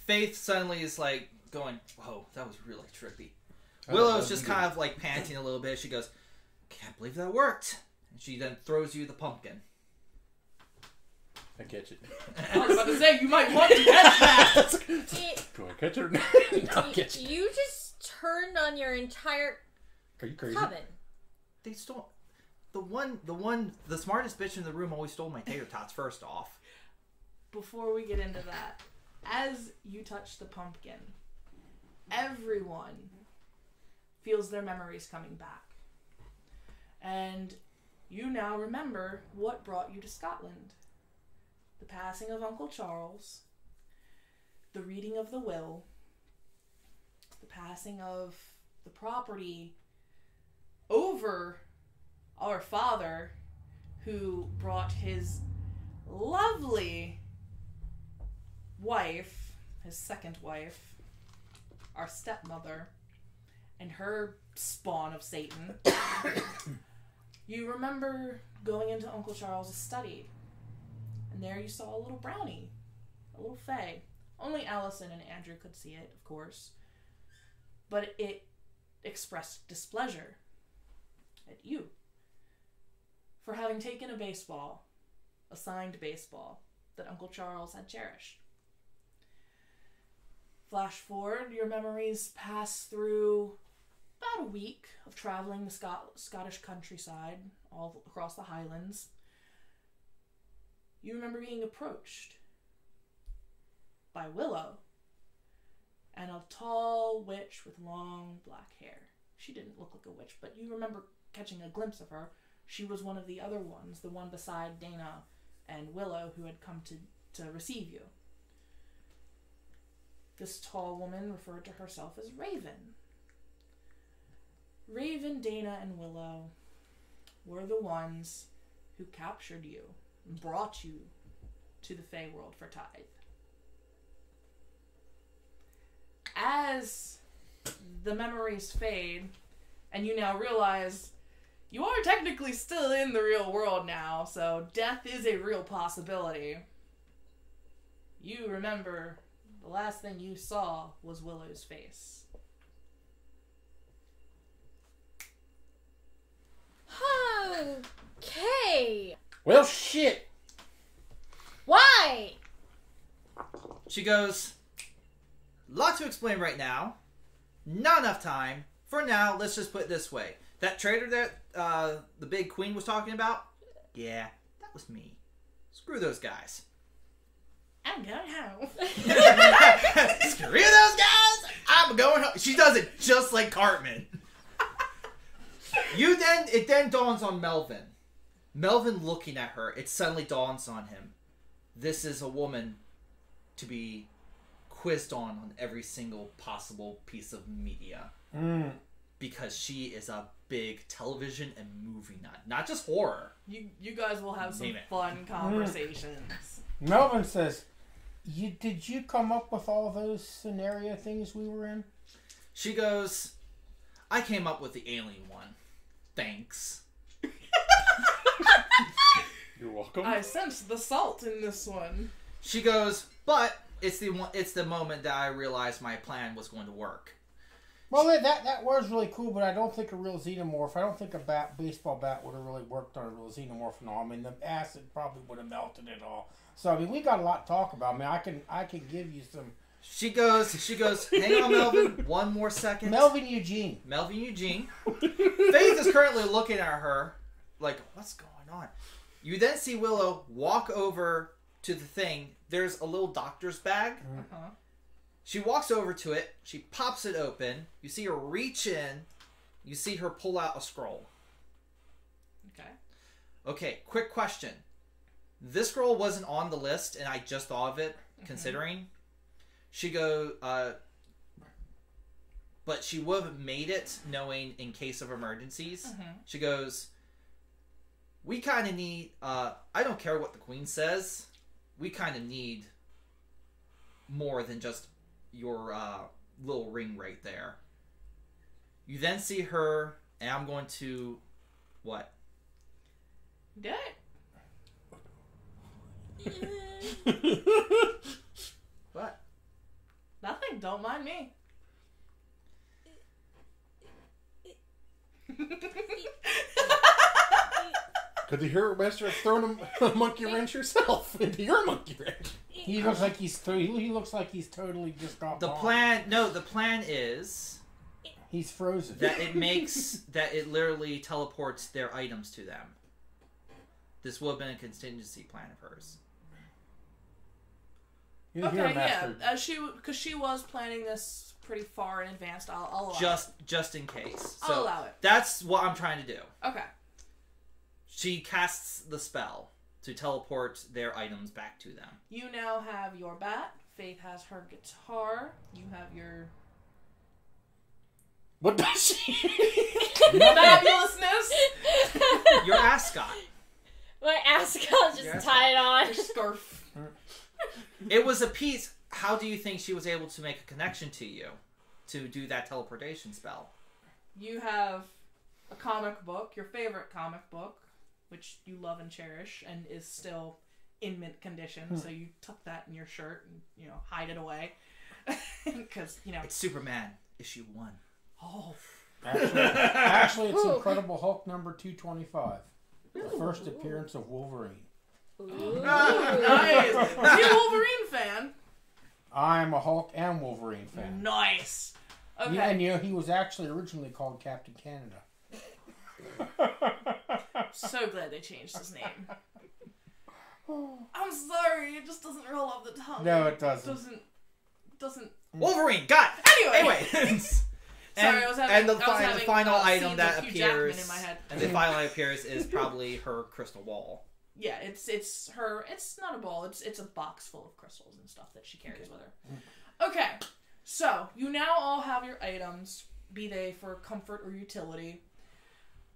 Faith suddenly is like going, whoa, that was really trippy. Willow's just kind of like panting a little bit. She goes, can't believe that worked. And she then throws you the pumpkin. I catch it. I was about to say, you might want to catch that! Do I catch it or not? Not catch it. You just turned on your entire Are you crazy? coven. They stole... The smartest bitch in the room always stole my tater tots first off. Before we get into that, as you touch the pumpkin, everyone feels their memories coming back. And you now remember what brought you to Scotland. The passing of Uncle Charles, the reading of the will, the passing of the property over our father, who brought his lovely wife, his second wife, our stepmother, and her spawn of Satan. You remember going into Uncle Charles's study, and there you saw a little brownie, a little fae. Only Allison and Andrew could see it, of course, but it expressed displeasure at you for having taken a baseball, a signed baseball, that Uncle Charles had cherished. Flash forward, your memories pass through about a week of traveling the Scottish countryside, all across the Highlands. You remember being approached by Willow and a tall witch with long black hair. She didn't look like a witch, but you remember catching a glimpse of her. She was one of the other ones, the one beside Dana and Willow, who had come to receive you. This tall woman referred to herself as Raven. Raven, Dana, and Willow were the ones who captured you and brought you to the Fey world for tithe. As the memories fade, and you now realize you are technically still in the real world now, so death is a real possibility. You remember the last thing you saw was Willow's face. Okay. Well, shit. Why? She goes, lot to explain right now. Not enough time. For now, let's just put it this way. That traitor that the big queen was talking about, yeah, that was me. Screw those guys. I'm going home. Screw those guys! I'm going home. She does it just like Cartman. It then dawns on Melvin. Melvin looking at her, it suddenly dawns on him. This is a woman to be quizzed on every single possible piece of media. Because she is a big television and movie nut. Not just horror. You guys will have some Name it. fun conversations. Melvin says, Did you come up with all those scenario things we were in? She goes, I came up with the alien one. Thanks. You're welcome. I sense the salt in this one. She goes, but it's the moment that I realized my plan was going to work. Well, that was really cool, but I don't think a real xenomorph. I don't think a baseball bat would have really worked on a real xenomorph and all. I mean, the acid probably would have melted it all. So I mean, we got a lot to talk about. I mean, I can give you some. She goes. Hang on, Melvin. One more second. Melvin Eugene. Faith is currently looking at her, like, what's going on? You then see Willow walk over to the thing. There's a little doctor's bag. Uh-huh. She walks over to it. She pops it open. You see her reach in. You see her pull out a scroll. Okay, quick question. This scroll wasn't on the list, and I just thought of it, considering. She goes, but she would have made it knowing in case of emergencies. She goes, we kind of need, I don't care what the queen says. We kind of need more than just your little ring right there. You then see her, and I'm going to, what? Do it. What? Nothing. Don't mind me. Could the hero master have thrown a monkey wrench yourself into your monkey wrench? He looks like he's totally just got the bombed. plan. No, the plan is he's frozen. That it literally teleports their items to them. This would have been a contingency plan of hers. Okay, yeah, because she was planning this pretty far in advance. I'll allow it. Just in case. I'll allow it. That's what I'm trying to do. Okay. She casts the spell to teleport their items back to them. You now have your bat. Faith has her guitar. You have your... What does she? Fabulousness. Your ascot. My ascot just tied on. Your scarf. It was a piece. How do you think she was able to make a connection to you to do that teleportation spell? You have a comic book, your favorite comic book, which you love and cherish, and is still in mint condition. So you tuck that in your shirt and hide it away, because it's Superman issue 1. Oh, actually, it's Incredible Hulk number 225, the first appearance of Wolverine. Ooh. Nice. Is he a Wolverine fan? I'm a Hulk and Wolverine fan. Nice. Okay. Yeah, and he was actually originally called Captain Canada. So glad they changed his name. I'm sorry, it just doesn't roll off the tongue. No, it doesn't. Doesn't. Wolverine, got it. Anyway. Sorry, I was having the final item scenes that of Hugh Jackman appears, in my head. and the final item appears is probably her crystal ball. Yeah, it's her. It's not a ball. It's a box full of crystals and stuff that she carries with her. Okay, so you now all have your items, be they for comfort or utility,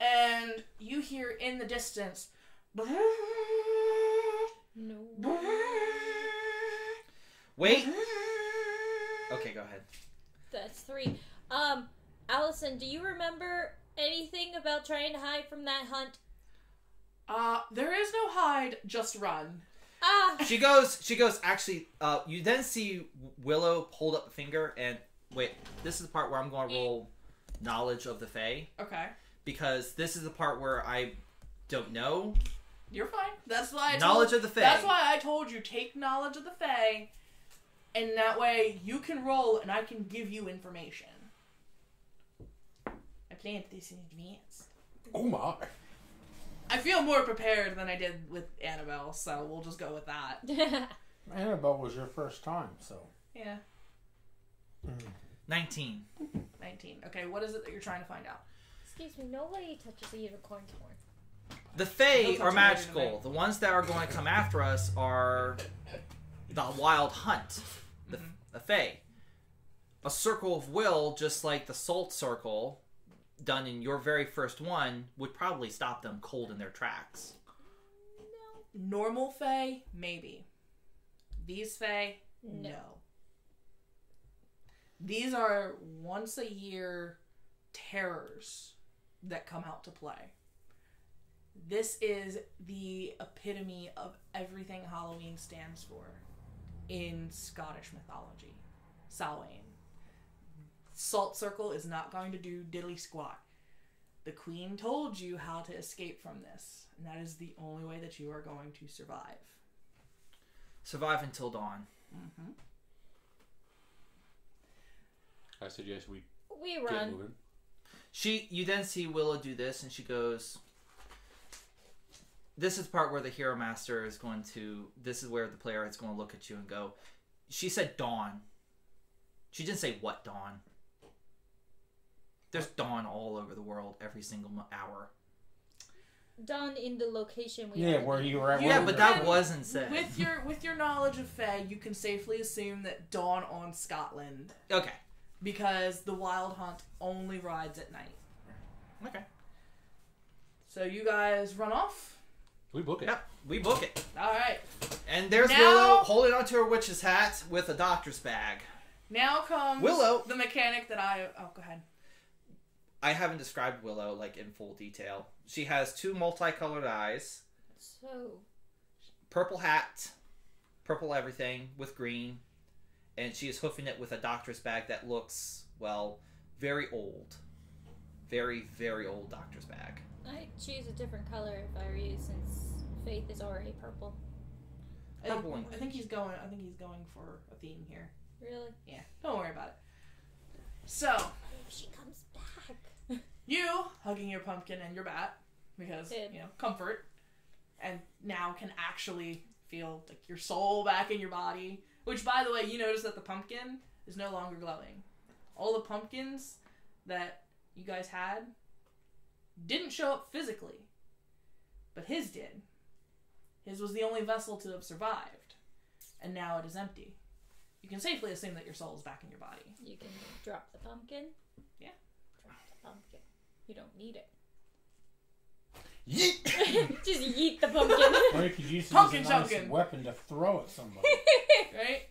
and you hear in the distance. No. Wait. Okay, go ahead. That's 3. Allison, do you remember anything about trying to hide from that hunt? There is no hide, just run. She goes, actually, you then see Willow hold up a finger and, wait, this is the part where I'm going to roll knowledge of the Fae. Okay. Because this is the part where I don't know. You're fine. That's why Knowledge of the Fae. That's why I told you, take knowledge of the Fae, and that way you can roll and I can give you information. I planned this in advance. Oh my. I feel more prepared than I did with Annabelle, so we'll just go with that. Annabelle was your first time, so. Yeah. 19. 19. Okay, what is it that you're trying to find out? Excuse me, nobody touches a unicorn's horn. The Fae Those are are magical. The ones that are going to come after us are the wild hunt. The Fae. A circle of will, just like the salt circle, done in your very first one, would probably stop them cold in their tracks. Normal Fae, maybe. These Fae, No. no. These are once a year terrors that come out to play. This is the epitome of everything Halloween stands for in Scottish mythology. Samhain. Salt Circle is not going to do diddly squat. The Queen told you how to escape from this, and that is the only way that you are going to survive. Survive until dawn. Mm-hmm. I suggest we We get run. moving. You then see Willow do this, and she goes, this is the part where the Hero Master is going to, this is where the player is going to look at you and go, she said dawn. She didn't say what dawn. There's dawn all over the world every single hour. Dawn in the location we Yeah, are. where you were at. Yeah, where but we that were. wasn't said. With your knowledge of Fae, you can safely assume that dawn on Scotland, Okay. because the Wild Hunt only rides at night. Okay. So you guys run off. We book it. Yep, we book it. All right. And there's Now- Willow holding onto her witch's hat with a doctor's bag. Now comes Willow. the mechanic that I... Oh, go ahead. I haven't described Willow like in full detail. She has 2 multicolored eyes, So, purple hat, purple everything with green, and she is hoofing it with a doctor's bag that looks, well, very old. Very, very old doctor's bag. I'd choose a different color if I were you, since Faith is already purple. Purple and I think he's going for a theme here. Really? Yeah. Don't worry about it. So, What if she comes back? you hugging your pumpkin and your bat, because, Good. comfort, and now can actually feel like your soul back in your body. Which, by the way, you notice that the pumpkin is no longer glowing. All the pumpkins that you guys had didn't show up physically, but his did. His was the only vessel to have survived, and now it is empty. You can safely assume that your soul is back in your body. You can drop the pumpkin. Yeah. Drop the pumpkin. You don't need it. Yeet! Just yeet the pumpkin. Or you could use it Pumpkin as a nice chunkin'. weapon to throw at somebody. Right?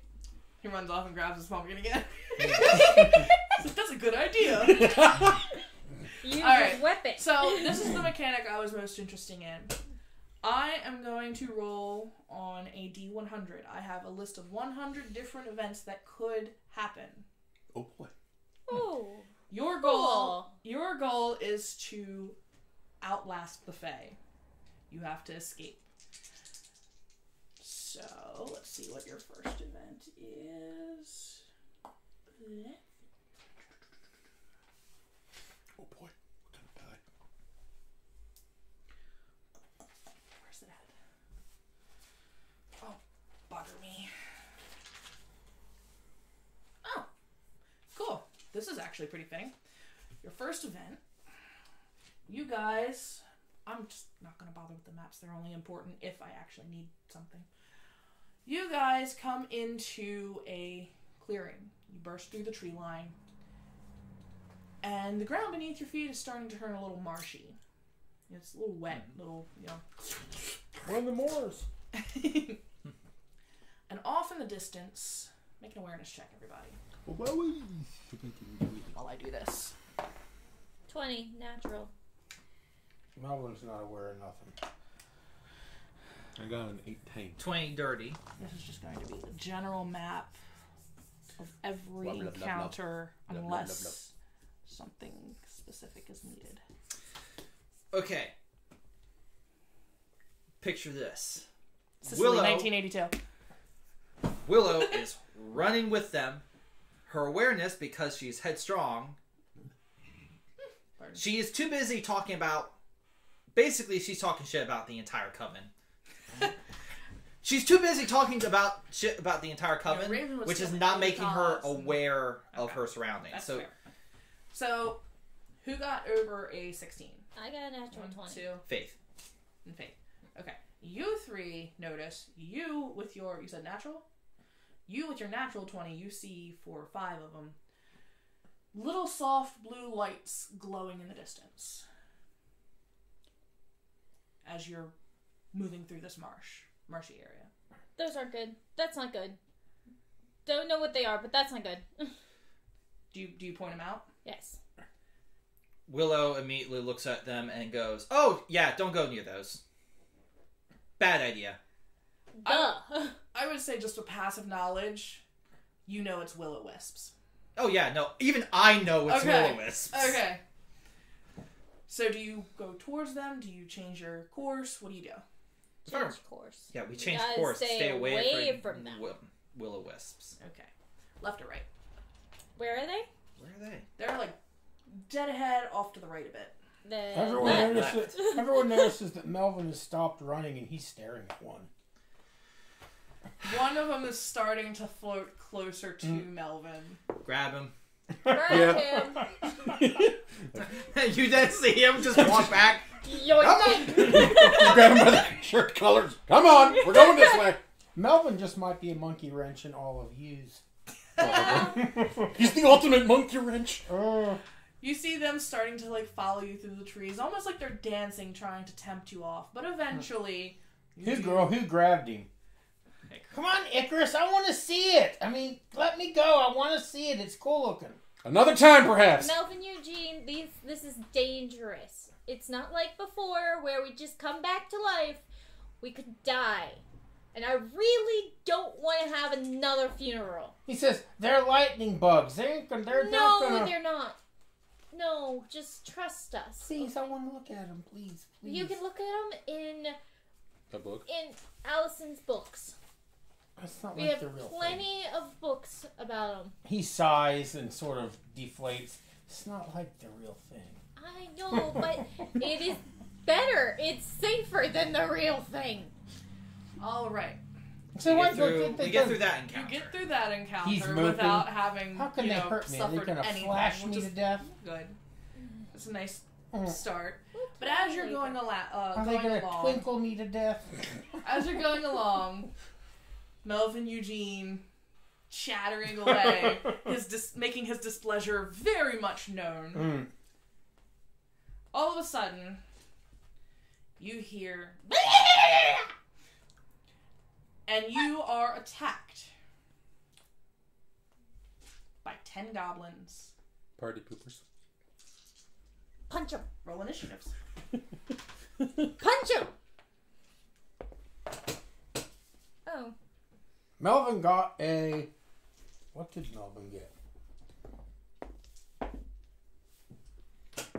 He runs off and grabs his pumpkin again. So that's a good idea. Use All right. his weapon. So this is the mechanic I was most interested in. I am going to roll on a D100. I have a list of 100 different events that could happen. Oh boy. Oh. Your Cool. goal is to outlast the Fae. You have to escape. So let's see what your first event is. Oh boy. What kind of die? Where's it at? Oh, bugger me. Oh, cool. This is actually pretty fitting. Your first event, you guys, I'm just not going to bother with the maps. They're only important if I actually need something. You guys come into a clearing. You burst through the tree line. And the ground beneath your feet is starting to turn a little marshy. It's a little wet, We're in the moors. And off in the distance, make an awareness check, everybody, while I do this. 20, natural. Melvin's not aware of nothing. I got an 18. 20 dirty. This is just going to be the general map of every Blah, blah, blah, blah. encounter, Blah, blah, unless blah, something specific is needed. Okay. Picture this. Sicily, Willow. 1982. Willow is running with them. Her awareness, because she's headstrong, Pardon. she is too busy talking about... Basically, she's talking shit about the entire coven. She's too busy talking about shit about the entire coven, Raven was which is still not in making her cause. aware of Okay. her surroundings. That's So, fair. So, who got over a 16? I got a natural 1, 20. 2, Faith. and Faith. Okay. You three notice, you with your, you said natural? You with your natural 20, you see 4 or 5 of them. Little soft blue lights glowing in the distance. As you're moving through this marshy area. Those aren't good. That's not good. Don't know what they are, but that's not good. Do you point them out? Yes. Willow immediately looks at them and goes, "Oh, yeah, don't go near those. Bad idea." Duh. I would say just with passive knowledge, you know it's will-o-wisps. Oh, yeah, no, even I know it's Okay. will-o-wisps. Okay. So do you go towards them? Do you change your course? What do you do? Change course. Yeah, we changed gotta course. stay Stay away from them. will-o-wisps. Okay. Left or right? Where are they? Where are they? They're like dead ahead, off to the right a bit. The Everyone left. everyone notices that Melvin has stopped running and he's staring at one. One of them is starting to float closer to Melvin. Grab him. Grab him. You then see him just walk back. Yoink. Grab him by the shirt collars. Come on, we're going this way. Melvin just might be a monkey wrench in all of yous. He's the ultimate monkey wrench. You see them starting to like follow you through the trees, almost like they're dancing, trying to tempt you off. But eventually, Who grabbed him? Come on, Icarus, I want to see it. I mean, let me go. I want to see it. It's cool looking. Another time, perhaps. Melvin Eugene, this is dangerous. It's not like before where we just come back to life. We could die. And I really don't want to have another funeral. He says, they're lightning bugs. They ain't gonna, they're No, not gonna... they're not. No, just trust us. Please, I want to look at them. Please, please. You can look at them in A book. Allison's books. That's not We like have the real thing. plenty of books about them. He sighs and sort of deflates. It's not like the real thing. I know, but it is better. It's safer than the real thing. all right, So We what? get through that you encounter. get through that encounter He's moping. without having How can you they know, hurt me? Are they suffered gonna anything, flash which me is to death? good. It's a nice Mm. start. But as you're going, Are they going gonna along, twinkle me to death? as you're going along, Melvin Eugene chattering away, making his displeasure very much known. Mm. All of a sudden, you hear, and you are attacked by 10 goblins. Party poopers. Punch him. Roll initiatives. Punch him. Oh. Melvin got a... What did Melvin get?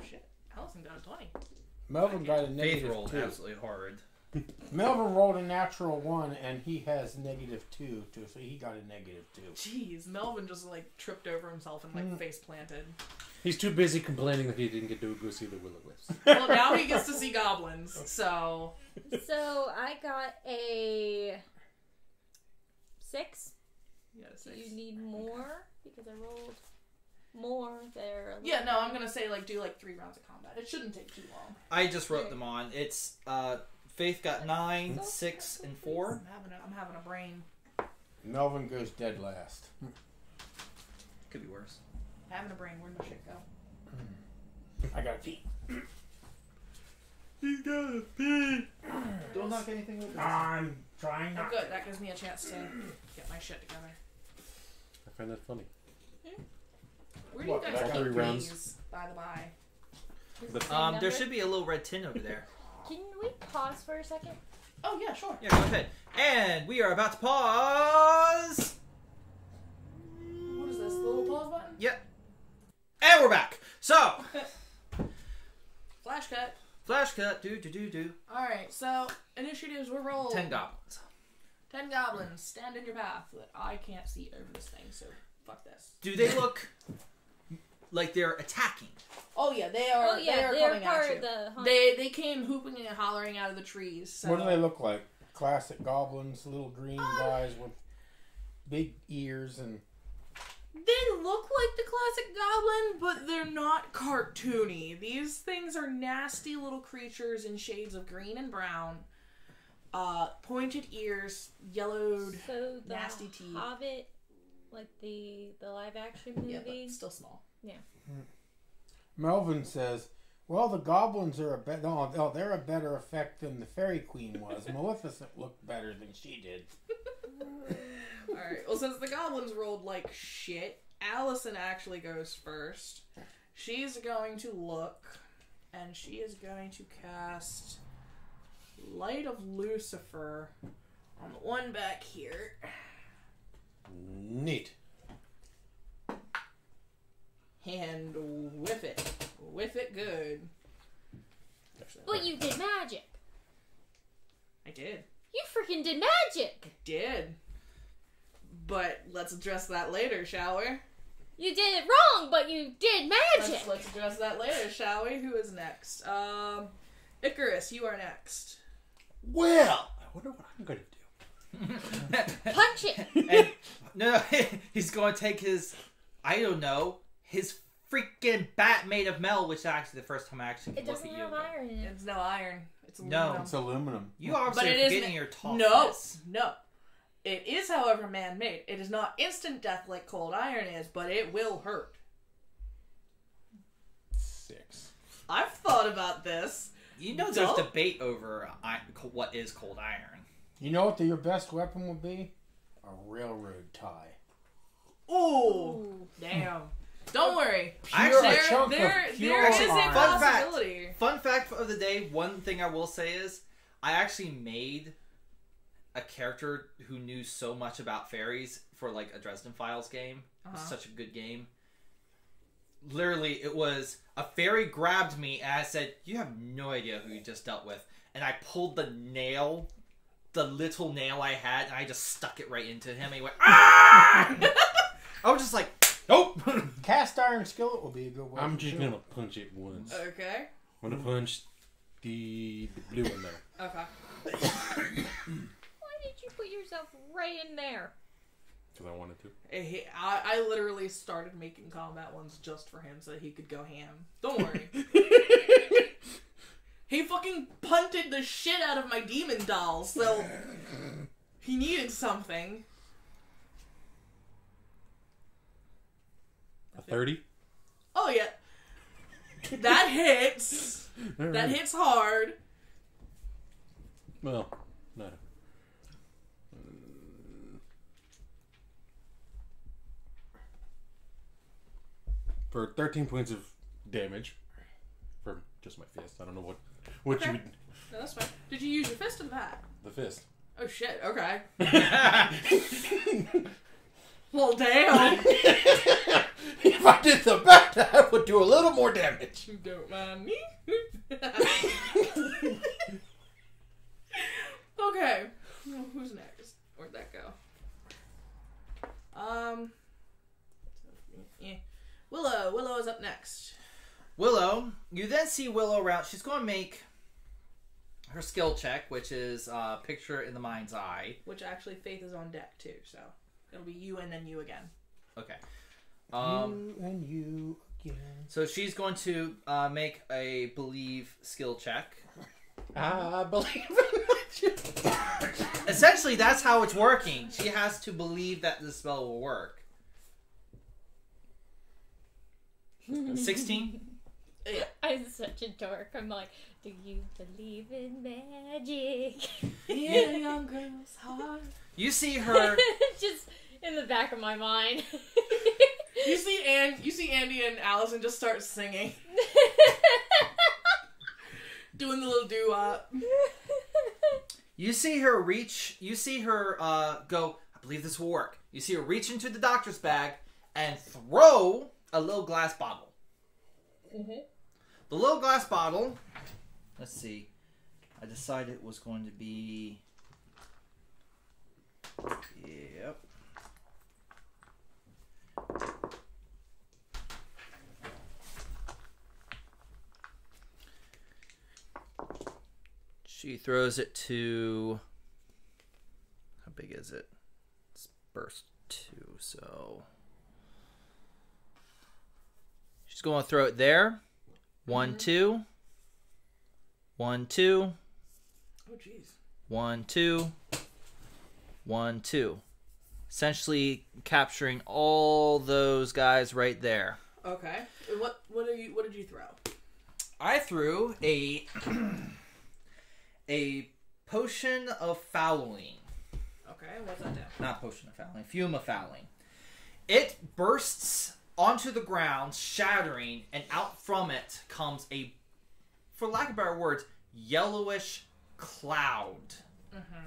Shit, Allison got a 20. Melvin got a Faith negative rolled 2. absolutely horrid. Melvin rolled a natural 1 and he has negative 2 too, so he got a negative 2. Jeez, Melvin just like tripped over himself and like face planted. He's too busy complaining that he didn't get to go see the Will-O-Wisps. Well, now he gets to see goblins, so So I got a 6. you got a Do 6. you need more? Because I rolled more there. Yeah, no, I'm gonna say like do like 3 rounds of combat. It shouldn't take too long. I just wrote them on. It's Faith got 9, 6, and 4. I'm having a brain. Melvin goes dead last. Could be worse. Having a brain. Where'd my shit go? I got a pee. He's got a pee. Don't knock anything over. I'm trying Oh, not good. That gives me a chance to get my shit together. I find that funny. Where do you What, guys all keep 3 rounds? these, by the by? But There should be a little red tin over there. Can we pause for a second? Oh yeah, sure. Yeah, go ahead. And we are about to pause. What is this? The little pause button? Yep. And we're back. So, Flash cut. flash cut. Do. All right. So initiatives were rolled. 10 goblins. 10 goblins stand in your path that I can't see over this thing. So fuck this. Do they look like they're attacking? Oh yeah, they are. Oh yeah, they are they're coming part at of you. the hunt. They came hooping and hollering out of the trees. So. What do they look like? Classic goblins, little green guys with big ears and... They look like the classic goblin, but they're not cartoony. These things are nasty little creatures in shades of green and brown. Pointed ears, yellowed, So the nasty teeth. Hobbit, like the live action Yeah, movie. but still small. Yeah. Melvin says, Well, the goblins are they're a better effect than the Fairy Queen was. Maleficent looked better than she did. Alright, well, since the goblins rolled like shit, Allison actually goes first. She's going to look, and she is going to cast Light of Lucifer on the one back here. Neat. And whiff it. Whiff it good. But you did magic. I did. You freaking did magic. Did. But let's address that later, shall we? You did it wrong, but you did magic. Let's address that later, shall we? Who is next? Icarus, you are next. Well, I wonder what I'm going to do. Punch it. And, no, he's going to take his, I don't know, his freaking bat made of metal, which is actually the first time I actually It look doesn't at you. have iron in it. It's no iron. It's No. aluminum. It's aluminum. You obviously But are it isn't- forgetting your toughness. No. It is, however, man-made. It is not instant death like cold iron is, but it will hurt. 6. I've thought about this. You know there's debate over what is cold iron. You know what your best weapon would be? A railroad tie. Ooh. Damn. Don't worry. Actually, a chunk of There pure is a iron. possibility. Fun fact of the day, one thing I will say is, I actually made a character who knew so much about fairies for like a Dresden Files game. Such a good game. Literally, it was a fairy grabbed me and I said, "You have no idea who you just dealt with." And I pulled the little nail I had, and I just stuck it right into him. And he went, "Ah!" I was just like, "Nope." Cast iron skillet will be a good weapon. I'm just going to punch it once. Okay. I'm going to punch the blue one there. Okay. Why did you put yourself right in there? Because I wanted to. I literally started making combat ones just for him so that he could go ham. Don't worry. He fucking punted the shit out of my demon doll, so he needed something. A 30? Oh yeah. That hits. That hits hard. Well, not. For 13 points of damage. For just my fist. I don't know what Okay. you would. No, that's fine. Did you use your fist or the bat? The fist. Oh shit, okay. Well, damn. If I did the bat, I would do a little more damage. You don't mind me? Okay. Well, who's next? Where'd that go? Yeah. Willow is up next. Willow, you then see Willow around. She's going to make her skill check, which is picture in the mind's eye. Which actually Faith is on deck too, so it'll be you and then you again. Okay. You and you again. So she's going to make a believe skill check. I believe in Essentially, that's how it's working. She has to believe that the spell will work. 16? Yeah. I'm such a dork. I'm like, do you believe in magic? Yeah, young girl's heart. You see her... Just in the back of my mind. You see Andy and Allison just start singing, doing the little doo-wop. You see her reach... You see her go, I believe this will work. You see her reach into the doctor's bag and throw a little glass bottle. Mm-hmm. The little glass bottle... Let's see. I decided it was going to be... Yep. She throws it to... How big is it? It's burst 2, so... She's going to throw it there. 1, 2. 1, 2. Oh, jeez. 1, 2. 1, 2. Essentially capturing all those guys right there. Okay. What did you throw? I threw a potion of fouling. Okay, what's that do? Not potion of fouling, fume of fouling. It bursts onto the ground, shattering, and out from it comes a, for lack of better words, yellowish cloud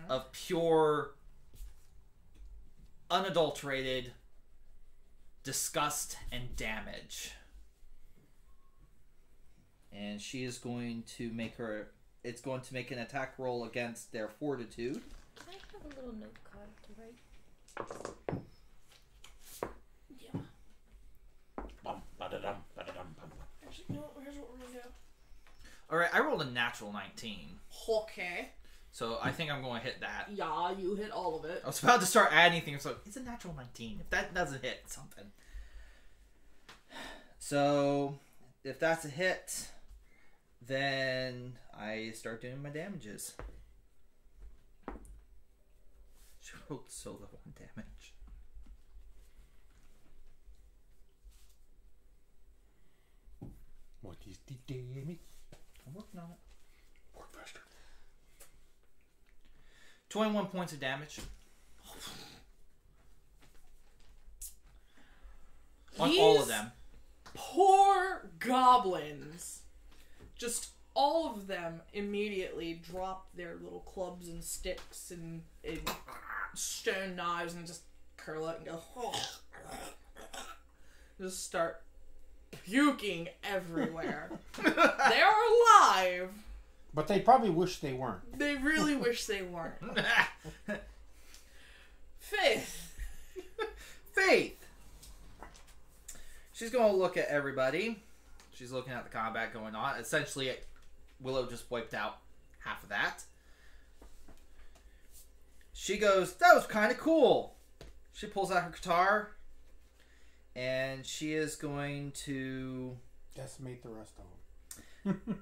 of pure, unadulterated disgust and damage. And she is going to make her... It's going to make an attack roll against their fortitude. Can I have a little note card to write? Yeah. Bum, ba-da-dum, ba-da-dum, bum. Actually, no, here's what we're gonna do. Alright, I rolled a natural 19. Okay. So I think I'm going to hit that. Yeah, you hit all of it. I was about to start adding things, so it's a natural 19. If that doesn't hit something. So, if that's a hit, then I start doing my damages. She rolled so low on damage. What is the damage? I'm working on it. Work faster. 21 points of damage. On all of them. Poor goblins. Just all of them immediately drop their little clubs and sticks and stone knives and just curl up and go. Just start puking everywhere. They're alive. But they probably wish they weren't. They really wish they weren't. Faith. Faith! She's going to look at everybody. She's looking at the combat going on. Essentially, Willow just wiped out half of that. She goes, that was kind of cool. She pulls out her guitar. And she is going to... Decimate the rest of them.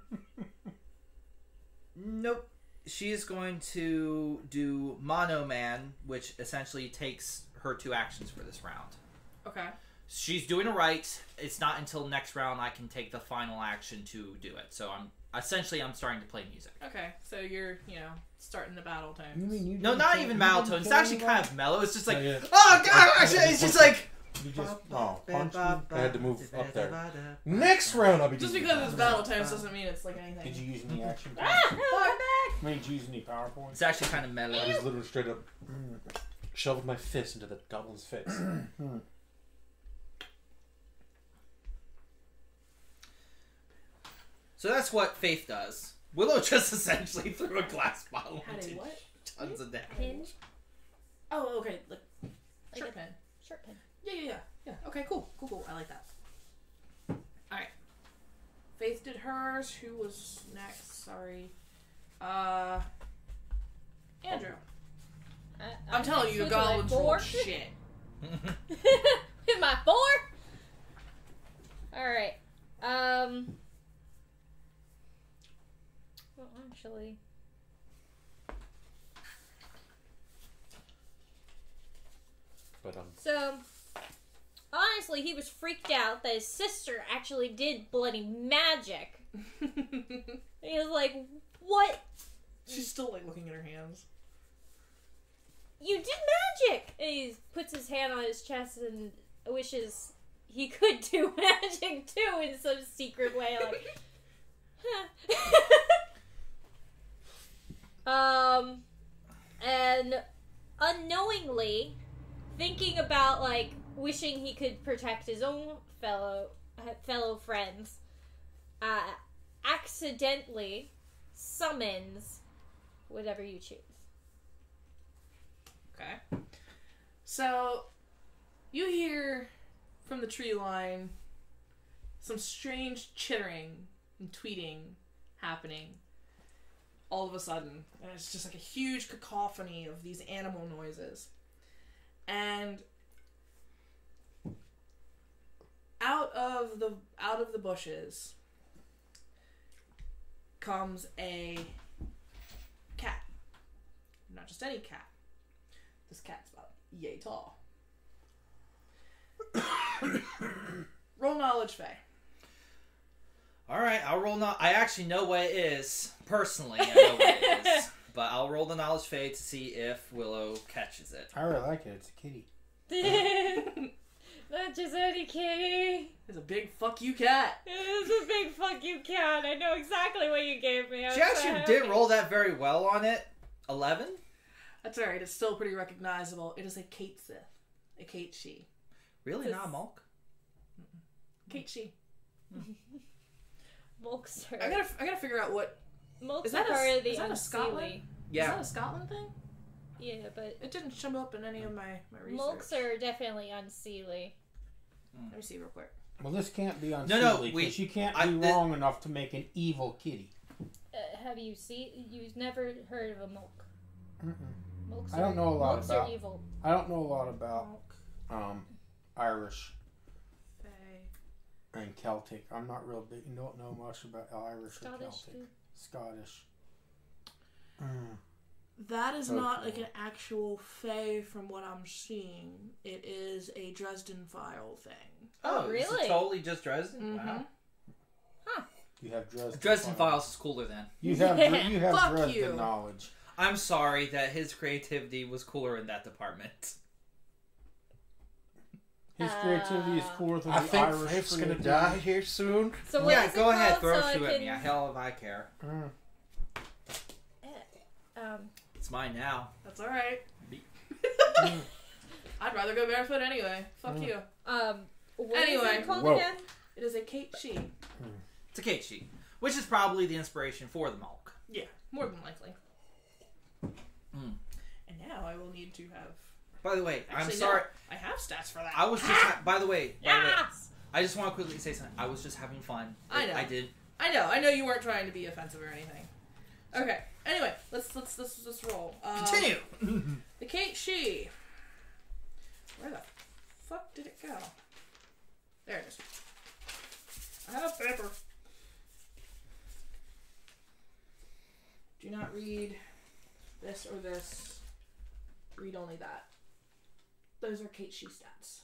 Nope. She is going to do Mono Man, which essentially takes her 2 actions for this round. Okay. She's doing it right. It's not until next round I can take the final action to do it. So I'm starting to play music. Okay, so you're, starting the battle You tones. mean you No, didn't not kill- even you battle didn't tone. It's kill actually anybody? kind of mellow. It's just like, Yeah. oh gosh! It's just like... You just punch me. I had to move up there. Next round, I'll be Just doing because that. it's battle tones doesn't mean it's like anything. Did you use any action? Ah! No, come back! Did you use any power points? It's actually kind of mellow. I just literally straight up shoveled my fist into the goblin's face. So that's what Faith does. Willow just essentially threw a glass bottle Had a into what? tons of damage. Pin? Oh, okay. Like Like shirt a pin. shirt pin. Yeah. Okay, cool. I like that. Alright. Faith did hers. Who was next? Sorry. Andrew. I'm telling you, the goblins rolled shit. Am I 4? Alright. Well, actually... But So, honestly, he was freaked out that his sister actually did bloody magic. He was like, what? She's still like looking at her hands. You did magic! And he puts his hand on his chest and wishes he could do magic too in some secret way. Like, and unknowingly, thinking about like wishing he could protect his own fellow friends, accidentally summons whatever you choose. Okay. So, you hear from the tree line some strange chittering and tweeting happening all of a sudden. And it's just like a huge cacophony of these animal noises. And out of the bushes comes a cat. Not just any cat. This cat's about yay tall. Roll knowledge, Faye. All right, I'll roll. I actually know what it is. Personally, I know what it is. But I'll roll the knowledge fade to see if Willow catches it. I really like it. It's a kitty. Not just any kitty. It's a big fuck you cat. It is a big fuck you cat. I know exactly what you gave me. She actually did roll that very well on it. 11? That's alright. It's still pretty recognizable. It is a Kate Sith. A Kate She. Really? Not a Mulk? Kate She. Mulks are... I gotta figure out what... Mulks Is that are part of the is that a Scotland? unseelie. Yeah. Is that a Scotland thing? Yeah, but... It didn't show up in any of my research. Mulks are definitely unseelie. Let me see real quick. Well, this can't be on No, because you can't be wrong enough to make an evil kitty. Have you seen... You've never heard of a Mulk? Mulks I don't know a lot Mulks about... are evil. I don't know a lot about Irish Fae. and Celtic. I'm not real big. Don't know much about Irish or Scottish, Celtic. too. Scottish. That is Okay. not like an actual Fae from what I'm seeing. It is a Dresden File thing. Oh, Is really? it totally just Dresden? Mm-hmm. Wow. You have Dresden. Dresden Files is cooler then. You have Fuck Dresden you. knowledge. I'm sorry that his creativity was cooler in that department. His creativity is cooler than I the think Irish Faith's gonna creativity. die here soon. So what Yeah, is it go ahead, called throw so a shoe I at can... me. Hell if I care. It's mine now. That's alright. I'd rather go barefoot anyway. Fuck you. What Anyway. is it called Whoa. again? It is a Kate She. It's a Kate sheet, which is probably the inspiration for the Mulk. Yeah, more than likely. Mm. And now I will need to have... By the way, I'm Actually, sorry. no, I have stats for that. I was just. By the way, Yes! I just want to quickly say something. I was just having fun. I know. I did. I know you weren't trying to be offensive or anything. Okay. Anyway, let's roll. Continue. The Kate She. Where the fuck did it go? There it is. I have paper. Do not read this or this. Read only that. Those are Kate She stats.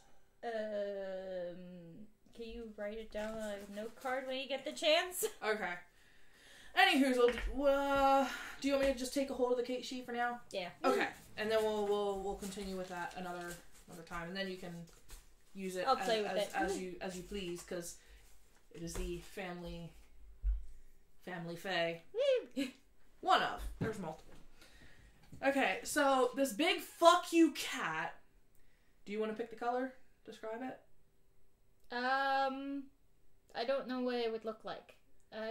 Can you write it down on a note card when you get the chance? Okay. Anywho, do you want me to just take a hold of the Kate She for now? Yeah. Okay, and then we'll continue with that another time, and then you can use it I'll play with it. as you please, because it is the family Fae. One of. There's multiple. Okay, so this big fuck you cat. Do you want to pick the color? Describe it. I don't know what it would look like.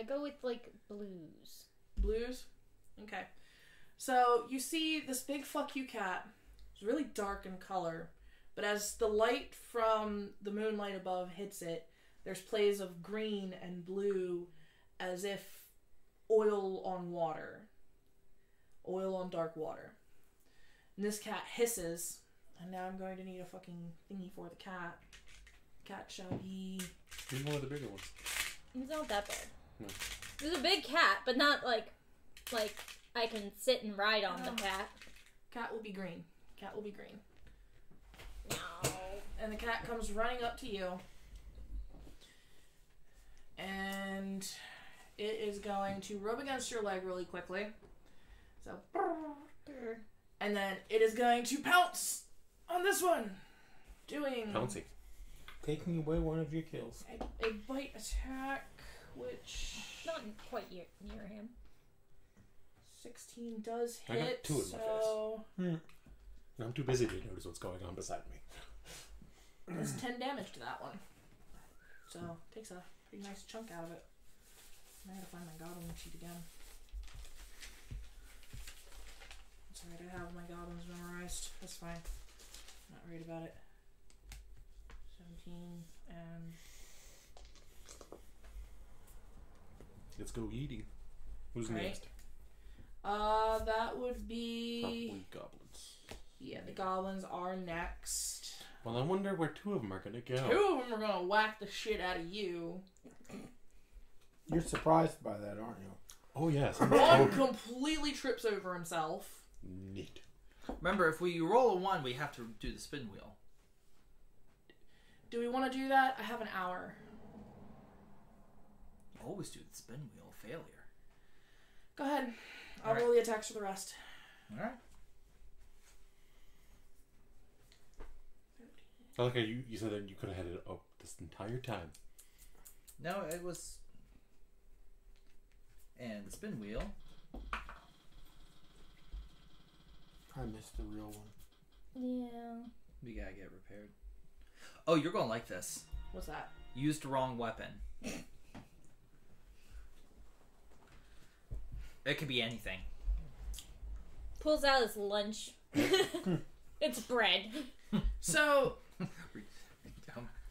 Go with like blues. Blues? Okay. So you see this big fuck you cat. It's really dark in color, but as the light from the moonlight above hits it, there's plays of green and blue as if oil on water. Oil on dark water. And this cat hisses, and now I'm going to need a fucking thingy for the cat. Cat shall be... Maybe one of the bigger ones. It's not that big. No. It's a big cat, but not like I can sit and ride on the cat. Cat will be green. Cat will be green. No. And the cat comes running up to you. And it is going to rub against your leg really quickly. So, and then it is going to pounce on this one. Doing Pouncy. Taking away one of your kills. a bite attack, which Not quite near him. 16 does I hit. got two in my So I'm too busy to notice what's going on beside me. that's 10 damage to that one. So takes a pretty nice chunk out of it. I gotta find my goblin sheet again. That's alright, I have my goblins memorized. That's fine. Not worried about it. 17 and Let's go eating. Who's Right. next? that would be Probably goblins. yeah, the goblins are next. Well, I wonder where two of them are gonna go. Two of them are gonna whack the shit out of you. You're surprised by that, aren't you? Oh yes. One completely trips over himself. Neat. Remember, if we roll a 1, we have to do the spin wheel. Do we want to do that? I have an hour. always do the spin wheel failure. Go ahead. I'll Alright. roll the attacks for the rest. Alright. I like how you said that you could have had it up this entire time. No, it was... And the spin wheel. I missed the real one. Yeah. We gotta get repaired. Oh, you're gonna like this. What's that? Used the wrong weapon. It could be anything. Pulls out his lunch. It's bread. So,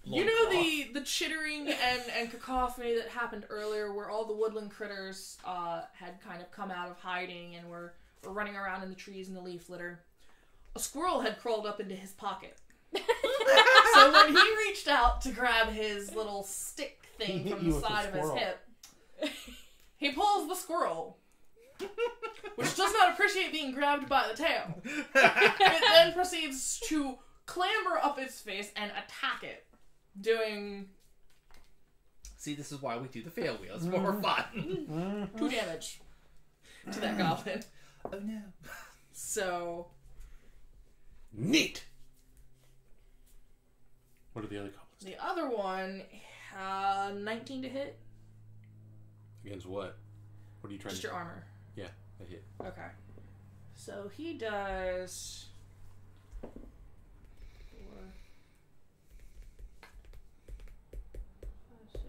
you know the chittering and cacophony that happened earlier where all the woodland critters had kind of come out of hiding and were running around in the trees and the leaf litter? A squirrel had crawled up into his pocket. So when he reached out to grab his little stick thing from the side of his hip, he pulls the squirrel, which does not appreciate being grabbed by the tail. It then proceeds to clamber up its face and attack it, doing See, this is why we do the fail wheel. It's more fun. 2 damage to that goblin. Oh no. So, Neat! What are the other goblins? the other one, 19 to hit. Against what? What are you trying Just to your armor. Yeah, I hit. Okay. So he does 4, 5, 6,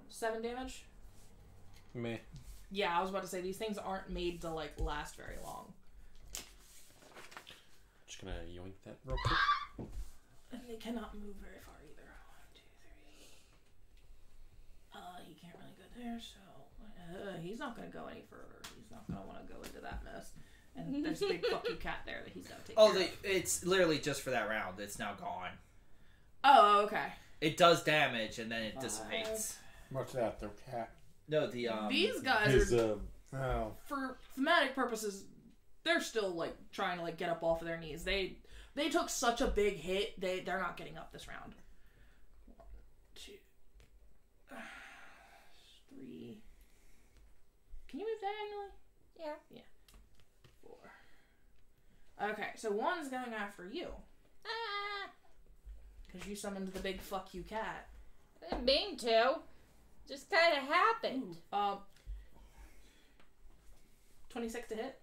7 damage. Meh. Yeah, I was about to say these things aren't made to like last very long, Just gonna yoink that real quick. and they cannot move very far either. 1, 2, 3. He can't really go there, so he's not gonna go any further. He's not gonna want to go into that mess. And there's a big fuck you cat there that he's gotta take care of. It's literally just for that round. It's now gone. Oh, okay. It does damage and then it dissipates. What's that, their cat? No, the These guys His, are, Oh. for thematic purposes, they're still like trying to like get up off of their knees. They took such a big hit. They're not getting up this round. 1, 2, 3. Can you move diagonally? Yeah. 4. Okay, so one's going after you Ah, because you summoned the big fuck you cat. I didn't mean to. Just kind of happened. 26 to hit.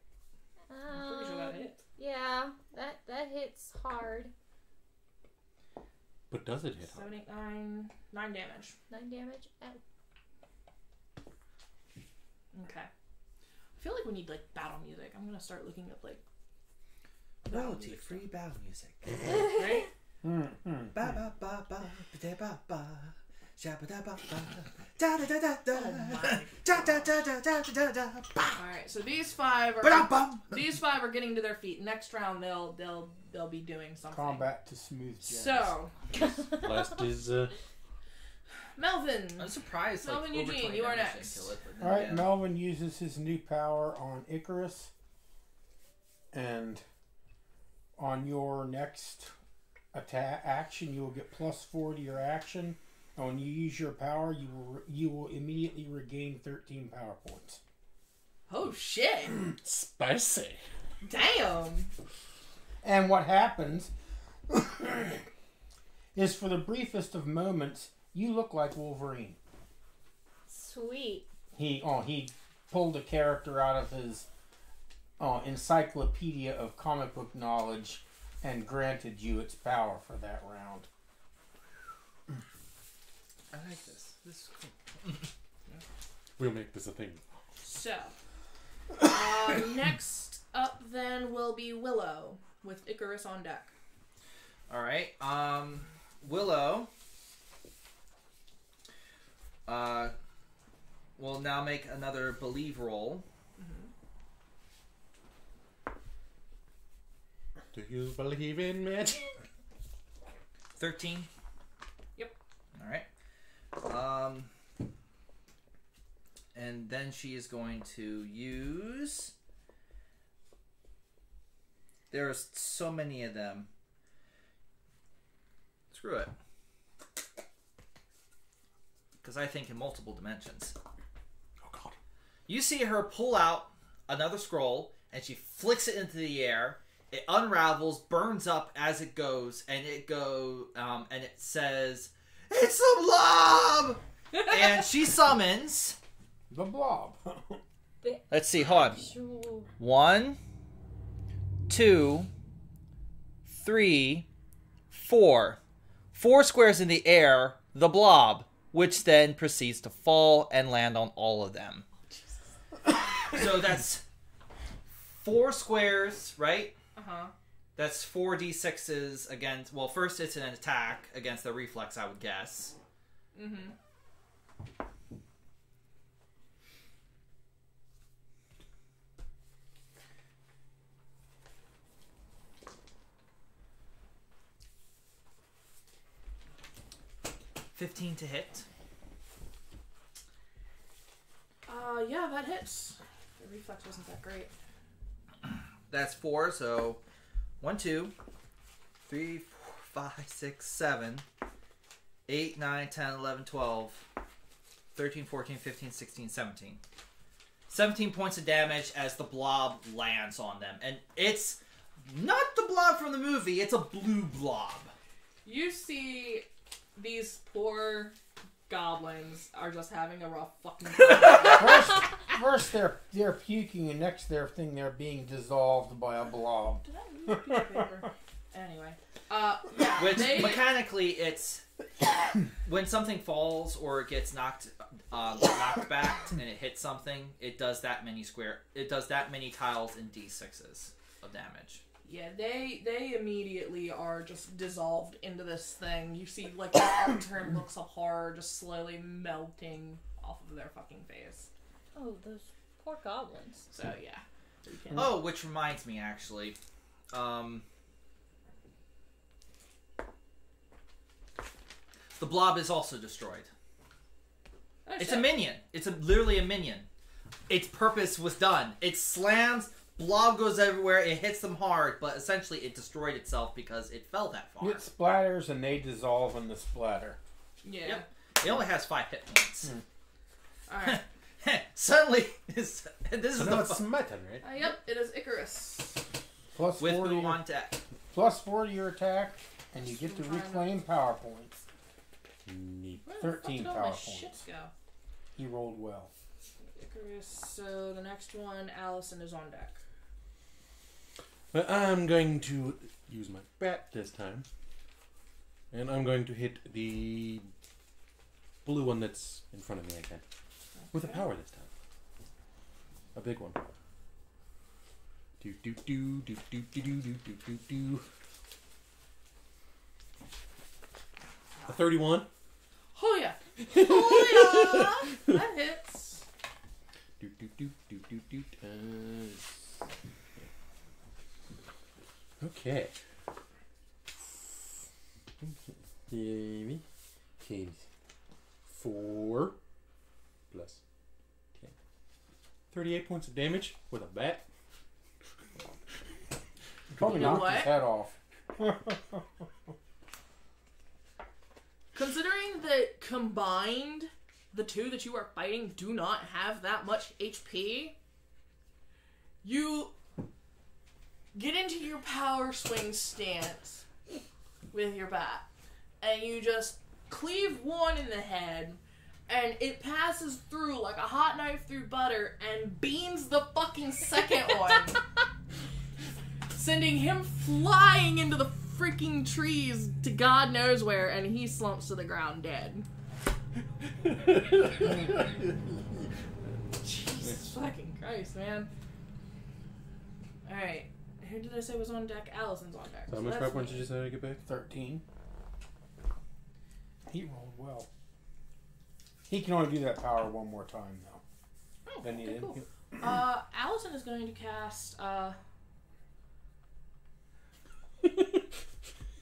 I'm pretty sure that hit. Yeah, that hits hard. but does it hit hard? 7, 8, 9 damage. 9 damage. Ow. Okay. I feel like we need like battle music. I'm gonna start looking up like royalty free battle music. right? Mm-hmm. Ba ba ba ba ba ba ba. Shabba da ba ba. Da da da da da. Da da da da da da da. All right, so these 5 are Ba-dum-bum. these 5 are getting to their feet. Next round, they'll be doing something. Combat to smooth jazz. So, Last is, Melvin. I'm surprised. Like, Melvin over Eugene, 20 you are damage next. didn't kill it, but then Alright, again- Melvin uses his new power on Icarus. And on your next action, you will get +4 to your action. And when you use your power, you will immediately regain 13 power points. Oh shit! spicy. Damn. And what happens is, for the briefest of moments, you look like Wolverine. Sweet. He pulled a character out of his encyclopedia of comic book knowledge and granted you its power for that round. I like this. This is cool. We'll make this a thing. So, next up then will be Willow with Icarus on deck. All right. Willow. Will now make another believe roll. Do you believe in magic? 13. Yep. All right. And then she is going to use. There's so many of them. Screw it. because I think in multiple dimensions. Oh god. You see her pull out another scroll, and she flicks it into the air. It unravels, burns up as it goes, and it says, "It's the blob!" And she summons The blob. Let's see, hold on. Sure. 1, 2, 3, 4. 4 squares in the air, the blob, which then proceeds to fall and land on all of them. So that's 4 squares, right? Uh-huh. That's 4d6s against... Well, first it's an attack against the reflex, I would guess. Mm-hmm. $15 to hit. Yeah, that hits. The reflex wasn't that great. That's 4, so 1, 2, 3, 4, 5, 6, 7, 8, 9, 10, 11, 12, 13, 14, 15, 16, 17. 17 points of damage as the blob lands on them. And it's not the blob from the movie, it's a blue blob. You see these poor goblins are just having a rough fucking time. First they're puking, and next they're being dissolved by a blob. Did I lose a piece of paper? Anyway. Yeah, Which, mechanically, it's... when something falls or it gets knocked back and it hits something, it does that many tiles in d6s of damage. Yeah, they immediately are just dissolved into this thing. You see, like, the upturned looks of horror just slowly melting off of their fucking face. Oh, those poor goblins. So, yeah. You can- Oh, which reminds me, actually. The blob is also destroyed. Oh, It's shit. a minion. It's literally a minion. Its purpose was done. It slams, blob goes everywhere, it hits them hard, but essentially it destroyed itself because it fell that far. It splatters, and they dissolve in the splatter. Yeah. Yep. It only has 5 hit points. Alright. Suddenly, this is So the now it's Smitten, right? Yep, it is Icarus. Plus with 4 who to your, on deck. plus 4 to your attack, and you get to reclaim power points. Neat. Where the fuck 13 did all power my shit points. go? He rolled well. Icarus, so the next one, Allison is on deck. But I'm going to use my bat this time. And I'm going to hit the blue one that's in front of me again. With a power this time. A big one. Do do do do do do do do do do do. A 31. Oh yeah! Oh yeah! That hits. Do do do do do do. Okay. Baby. Okay. 4 plus 10. 38 points of damage with a bat. Probably You know knocked what? his head off. Considering that combined, the two that you are fighting do not have that much HP, you get into your power swing stance with your bat, and you just cleave one in the head, and it passes through like a hot knife through butter and beans the fucking second one, sending him flying into the freaking trees to God knows where, and he slumps to the ground dead. Jesus fucking Christ, man. Alright, who did I say was on deck? Allison's on deck. So how much that's power points me. did you say I get back? 13. He rolled well. He can only do that power one more time, though. Oh, Then he okay, didn't. cool. Allison is going to cast,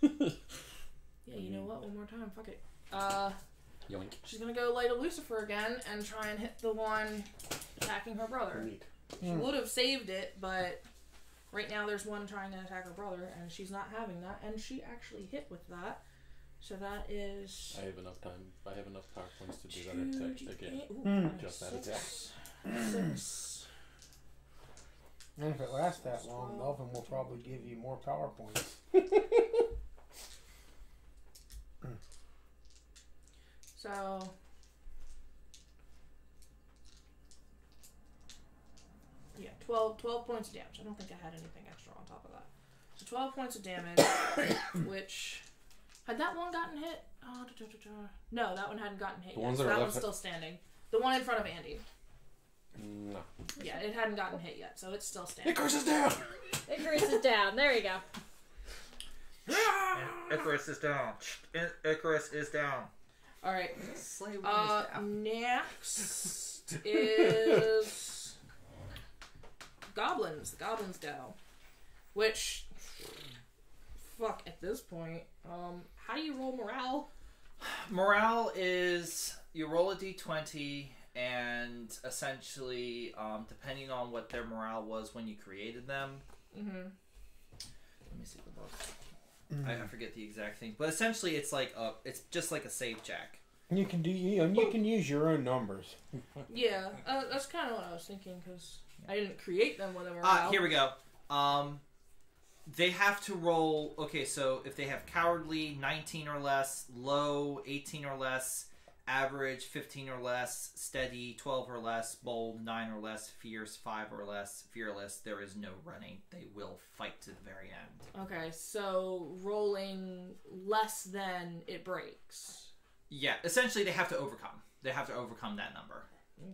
yeah, you know what? One more time. Fuck it. Yoink. She's gonna go Light of Lucifer again and try and hit the one attacking her brother. Neat. She would have saved it, but right now there's one trying to attack her brother, and she's not having that, and she actually hit with that. So that is... I have enough time. I have enough power points to do that attack again. Ooh, Just that attack. 6. And if it lasts that long, Elphame will probably give you more power points. So... Yeah, 12 points of damage. I don't think I had anything extra on top of that. So 12 points of damage, which... Had that one gotten hit? Oh, no, that one hadn't gotten hit The yet. ones So that are that left one's still standing. The one in front of Andy. No. Yeah, it hadn't gotten hit yet, so it's still standing. Icarus is down! Icarus is down. There you go. Icarus is down. Icarus is down. Alright. Slay one is down. Next is... Goblins. The goblins go. Which... Fuck, at this point. How do you roll morale? Morale is you roll a d20 and essentially, depending on what their morale was when you created them. Mm-hmm. Let me see the book. I forget the exact thing, but essentially it's like it's just like a save check. You can do, you can use your own numbers. Yeah, that's kind of what I was thinking because I didn't create them with a morale. Here we go. They have to roll. Okay, so if they have cowardly 19 or less, low 18 or less, average 15 or less, steady 12 or less, bold 9 or less, fierce 5 or less, fearless, there is no running. They will fight to the very end. Okay, so rolling less than it breaks. Yeah, essentially they have to overcome. They have to overcome that number.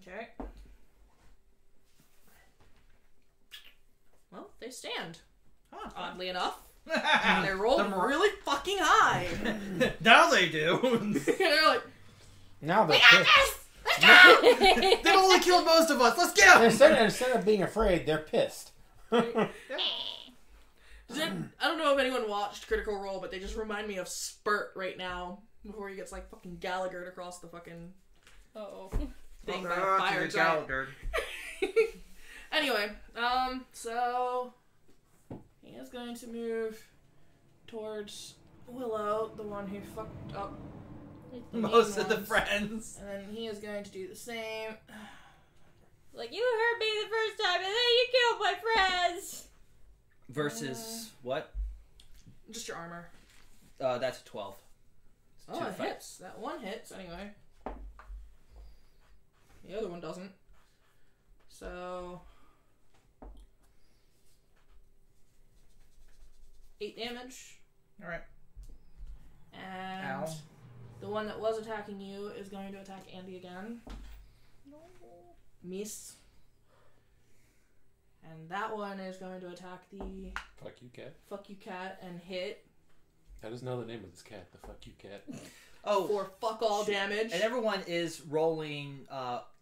Okay. Well, they stand. Huh. Oddly enough. They rolled really fucking high. Now they do. They're like, Now they're Let's go! They've only killed most of us. Let's go. instead of being afraid, they're pissed. I don't know if anyone watched Critical Role, but they just remind me of Spurt right now. Before he gets like fucking Gallaghered across the fucking thing by a fire giant. Anyway, so he is going to move towards Willow, the one who fucked up Most of the friends. and then he is going to do the same. Like, you hurt me the first time, and then you killed my friends! Versus what? Just your armor. That's a 12. Oh, Two it fight. hits. That one hits anyway. The other one doesn't. So 8 damage. Alright. And Ow. the one that was attacking you is going to attack Andy again. No. Miss. And that one is going to attack the Fuck you, cat. fuck you cat and hit That is now the name of this cat. The fuck you, cat. Oh, for fuck all damage. and everyone is rolling,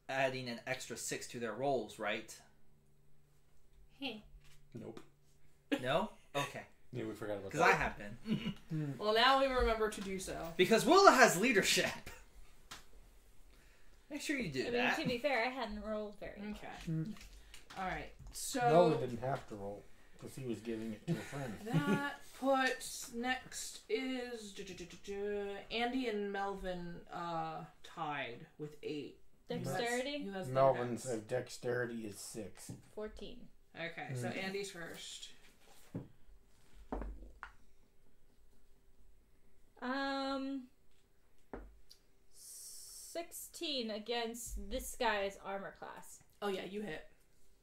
adding an extra 6 to their rolls, right? Nope. No? Okay. Yeah, we forgot about Because that. I have been. Well, now we remember to do so. Because Willa has leadership. Make sure you do I mean, that. to be fair, I hadn't rolled very well. Okay. Alright, so Noah didn't have to roll because he was giving it to a friend. that puts next is Andy and Melvin tied with 8. Dexterity? Who has the Melvin's dex? dexterity is 6. 14. Okay, so Andy's first. 16 against this guy's armor class. Oh yeah, you hit.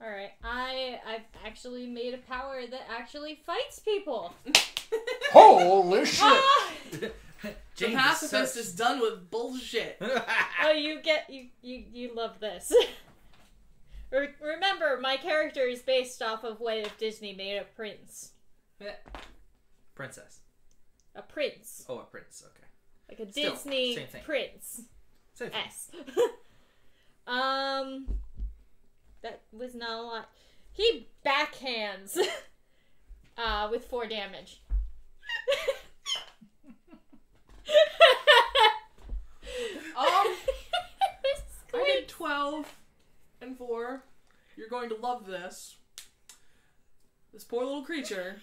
Alright, I've actually made a power that actually fights people. Holy shit! Ah! The James pacifist is done with bullshit. Oh, you love this. Remember, my character is based off of what if Disney made a prince. Princess. A prince. Oh, a prince. Okay. Like a Still, Disney same thing. prince. Same thing. S. That was not a lot. He backhands with 4 damage. I did 12 and 4. You're going to love this. This poor little creature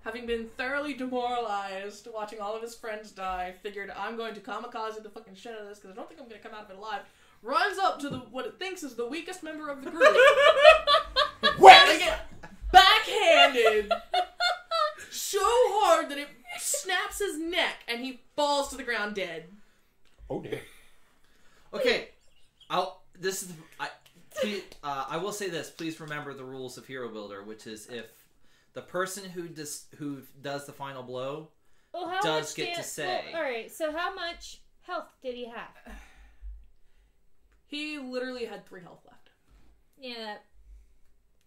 having been thoroughly demoralized, watching all of his friends die, figured I'm going to kamikaze the fucking shit out of this because I don't think I'm going to come out of it alive. Runs up to what it thinks is the weakest member of the group. Whack! Get backhanded so hard that it snaps his neck and he falls to the ground dead. Oh dear. Okay, I will say this. Please remember the rules of Hero Builder, which is if the person who does the final blow does get to say. Well, all right. So how much health did he have? He literally had 3 health left. Yeah,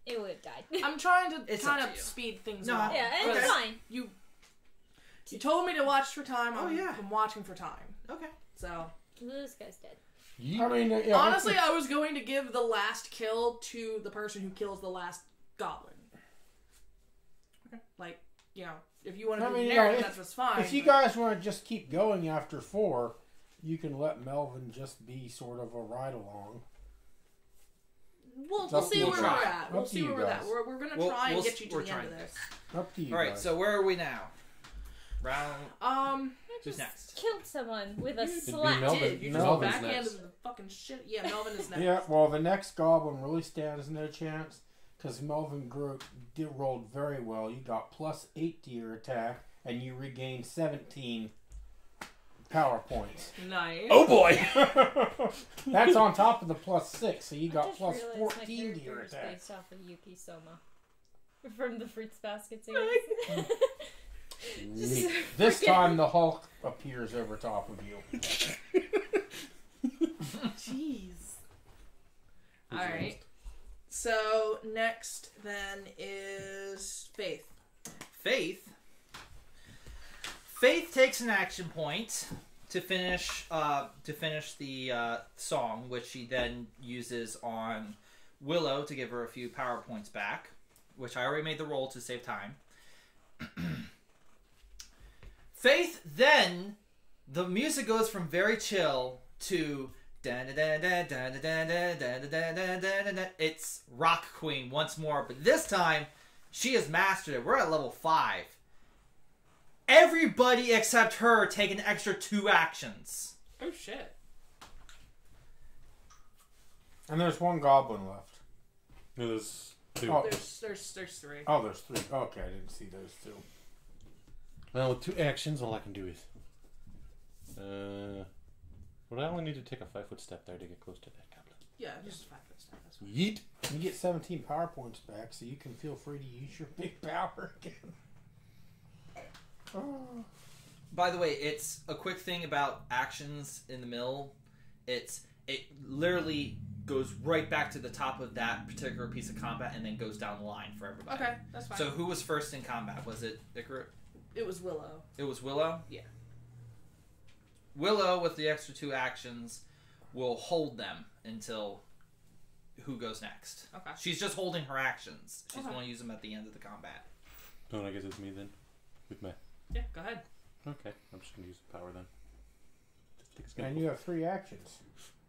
it would have died. I'm trying to It's kind up of to you. speed things No, up. Yeah, it's Okay. fine. You told me to watch for time. Oh, yeah. I'm watching for time. Okay. So This guy's dead. I mean, yeah, honestly, I was going to give the last kill to the person who kills the last goblin. Okay. Like, if you want to I do mean, narrative, if- that's fine. if you guys want to just keep going after 4, you can let Melvin just be sort of a ride along. We'll Up see to where you we're guys. at. We'll Up to see you where we're at. guys. We're going to We'll- try and we'll- get you to we're the end of trying. this. Up to you All right. guys. So where are we now? Round. I Who's just next? killed someone with a It'd be slap. Melvin. Did you just Melvin's backhanded next. the fucking shit? Yeah, Melvin is next. Yeah, well, the next goblin really stands no chance because Melvin rolled very well. You got +8 to your attack, and you regained 17 power points. Nice. Oh boy. That's on top of the +6, so you I got just realized my +14 to your character is attack. based off of Yuki Soma from the Fruits Basket series. Neat. This time the Hulk appears over top of you. Jeez. Alright. So, next then is Faith. Faith. Faith takes an action point to finish the song, which she then uses on Willow to give her a few power points back, which I already made the roll to save time. Faith then, the music goes from very chill to it's Rock Queen once more, but this time she has mastered it. We're at level 5. Everybody except her take an extra 2 actions. Oh shit. And there's 1 goblin left. No, there's 2. Oh. There's 3. Oh, there's 3. Okay, I didn't see those 2. Well, with 2 actions, all I can do is... But I only need to take a 5-foot step there to get close to that goblin. Yeah, just 5 foot step. That's fine. Yeet. You get 17 power points back, so you can feel free to use your big power again. Oh. By the way, it's a quick thing about actions in the mill. It literally goes right back to the top of that particular piece of combat and then goes down the line for everybody. Okay, that's fine. So who was first in combat? Was it Icarus? It was Willow. It was Willow? Yeah. Willow, with the extra 2 actions, will hold them until who goes next. Okay. She's just holding her actions. She's Okay. going to use them at the end of the combat. Oh, I guess it's me then. With my... Yeah, go ahead. Okay, I'm just gonna use the power then. And you have 3 actions.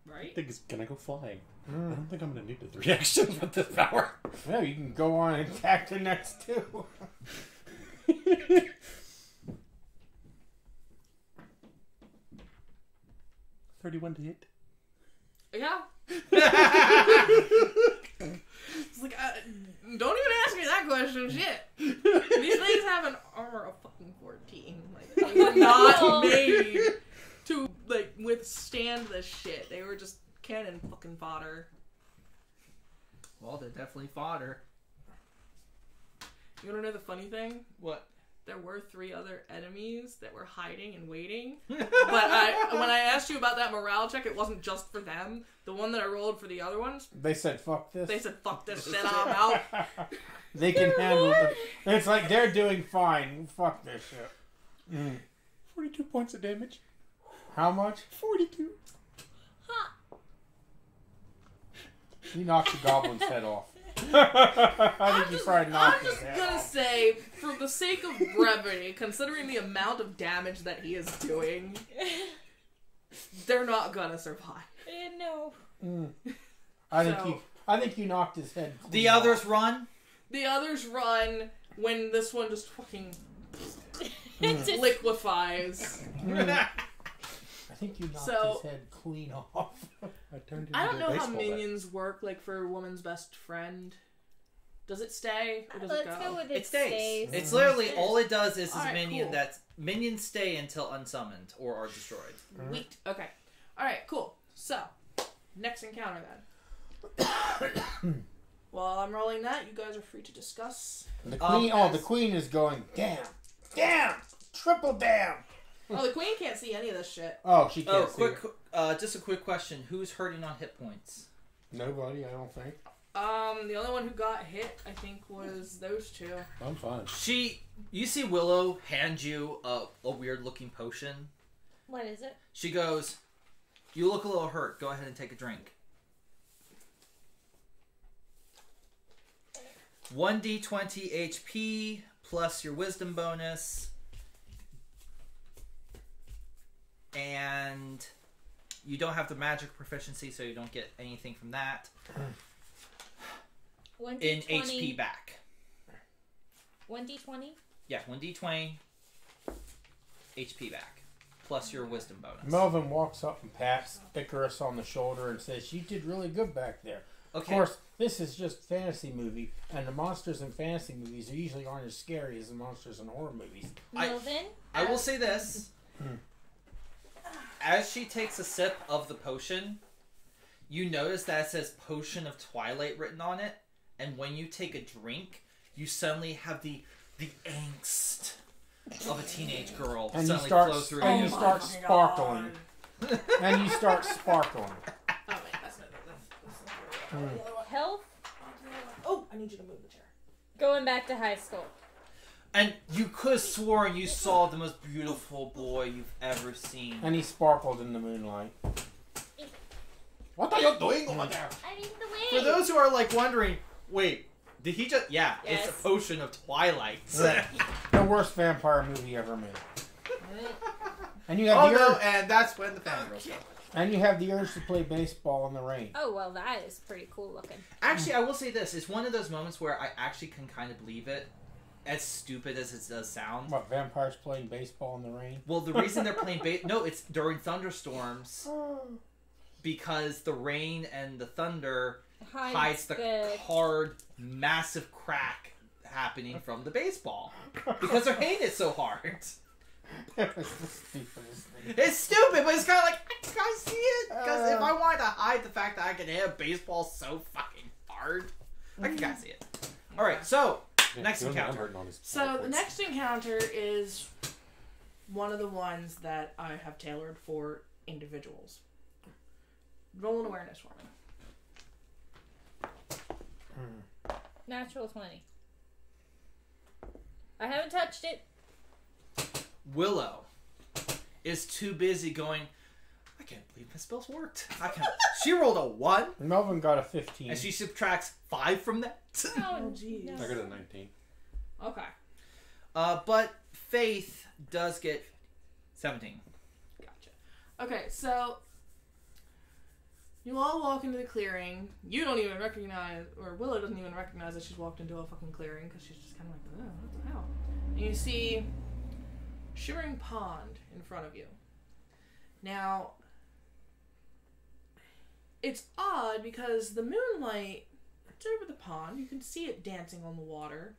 Right? Can I go flying? I don't think I'm gonna need the 3 actions with this power. Yeah, you can go on and attack the next 2. 31 to hit. Yeah. It's like, don't even ask me that question. Shit. These things have an armor of fucking 14. Like, they were not made to, like, withstand this shit. They were just cannon fucking fodder. Well, they definitely fought her. You wanna know the funny thing? What? There were 3 other enemies that were hiding and waiting. But when I asked you about that morale check, it wasn't just for them. The one that I rolled for the other ones, They said, fuck this. they said, fuck this shit, I'm out. They can handle it. It's like they're doing fine. Fuck this shit. 42 points of damage. How much? 42. You knocked the goblin's head off. I think you probably I'm knocked his just head gonna off. say, for the sake of brevity, considering the amount of damage that he is doing, they're not gonna survive. No. I think you knocked his head. The clean others off. run? The others run. when this one just fucking Just- liquefies. I think you knocked So- his head clean off. I turned I don't into a know how baseball bat. minions work, like for Woman's Best Friend. Does it stay or does Let's it go with It stays. stays. It's literally all it does is Alright, minion cool. that minions stay until unsummoned or are destroyed. Wheat. Okay. Alright, cool. So, next encounter then. While I'm rolling that, you guys are free to discuss. The queen. Yes. The queen is going. Damn, triple damn. Oh, the queen can't see any of this shit. Oh, she can't Oh, see quick, it. just a quick question: who's hurting on hit points? Nobody, I don't think. The only one who got hit, I think, was those two. I'm fine. You see Willow hand you a weird looking potion. What is it? She goes, "You look a little hurt. Go ahead and take a drink." 1d20 HP plus your wisdom bonus. And you don't have the magic proficiency, so you don't get anything from that. 1d20. In HP back. 1d20? Yeah, 1d20 HP back. Plus your wisdom bonus. Melvin walks up and pats Icarus on the shoulder and says, "You did really good back there." Okay. Of course, this is just fantasy movie, and the monsters in fantasy movies usually aren't as scary as the monsters in horror movies. Melvin? I will say this. As she takes a sip of the potion, you notice that it says Potion of Twilight written on it, and when you take a drink, you suddenly have the angst of a teenage girl And you suddenly start, flow through and you. you start sparkling. And you start sparkling. Oh, wait, that's not that's Health? Oh, I need you to move the chair. Going back to high school. And you could have sworn you saw the most beautiful boy you've ever seen. And he sparkled in the moonlight. What are you doing over there? I'm in the way. For those who are like wondering, wait, did he just... Yeah, Yes. it's a Potion of Twilight. The worst vampire movie ever made. And you have Oh the no, urge, and that's when the fangirls go. and you have the urge to play baseball in the rain. Oh, well, that is pretty cool looking. Actually, I will say this. It's one of those moments where I actually can kind of believe it. As stupid as it does sound. What, vampires playing baseball in the rain? Well, the reason they're playing no, it's during thunderstorms because the rain and the thunder hides the hard, massive crack happening from the baseball because they're hitting it so hard. It was the stupidest thing. It's stupid, but it's kind of like I can kind of see it because if I wanted to hide the fact that I can hit a baseball so fucking hard, I can kind of see it. All right, so. Next Yeah, encounter. I'm hurting on his So, the points. next encounter is one of the ones that I have tailored for individuals. Roll an awareness for me. Natural 20. I haven't touched it. Willow is too busy going, I can't believe my spells worked. She rolled a 1, Melvin got a 15. and she subtracts 5 from that. Oh, jeez. no. I got a 19. Okay. But Faith does get 17. Gotcha. Okay, so you all walk into the clearing. You don't even recognize, or Willow doesn't even recognize that she's walked into a fucking clearing because she's just kind of like, oh, what the hell? And you see shimmering pond in front of you. Now, it's odd because the moonlight, it's over the pond. You can see it dancing on the water.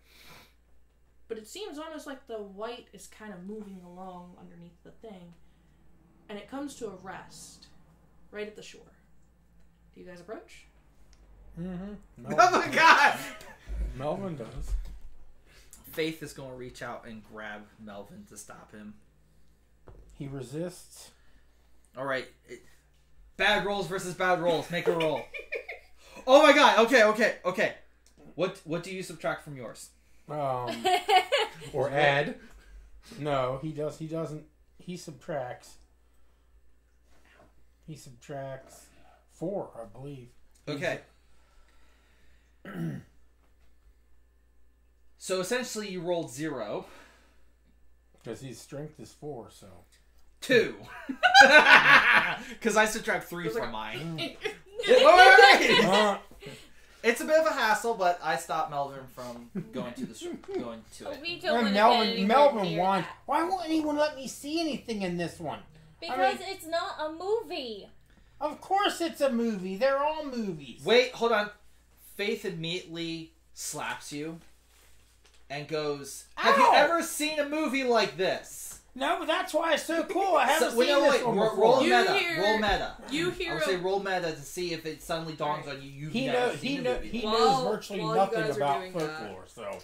But it seems almost like the white is kind of moving along underneath the thing. And it comes to a rest right at the shore. Do you guys approach? Mm-hmm. Oh my god! Melvin does. Faith is going to reach out and grab Melvin to stop him. He resists. Alright. Bad rolls versus bad rolls. Make a roll. Oh my god. Okay. What do you subtract from yours? Or add. No, he doesn't. He subtracts. He subtracts 4, I believe. Okay. So essentially you rolled 0. Because his strength is 4, so. 2. Because I subtract 3 from mine. Mm. Wait. It's a bit of a hassle, but I stopped Melvin from going to We it. don't want to Melvin, Melvin near wants. that. Why won't anyone let me see anything in this one? Because it's not a movie. Of course it's a movie. They're all movies. Wait, hold on. Faith immediately slaps you and goes, "Have you Ow! ever seen a movie like this?" No, but that's why it's so cool. I haven't seen wait, this one roll before. You meta. hear- Roll meta. You I hear would say roll meta to see if it suddenly dawns on you. You've never seen a movie. He While- knows virtually while you nothing guys are about doing that- folklore. So,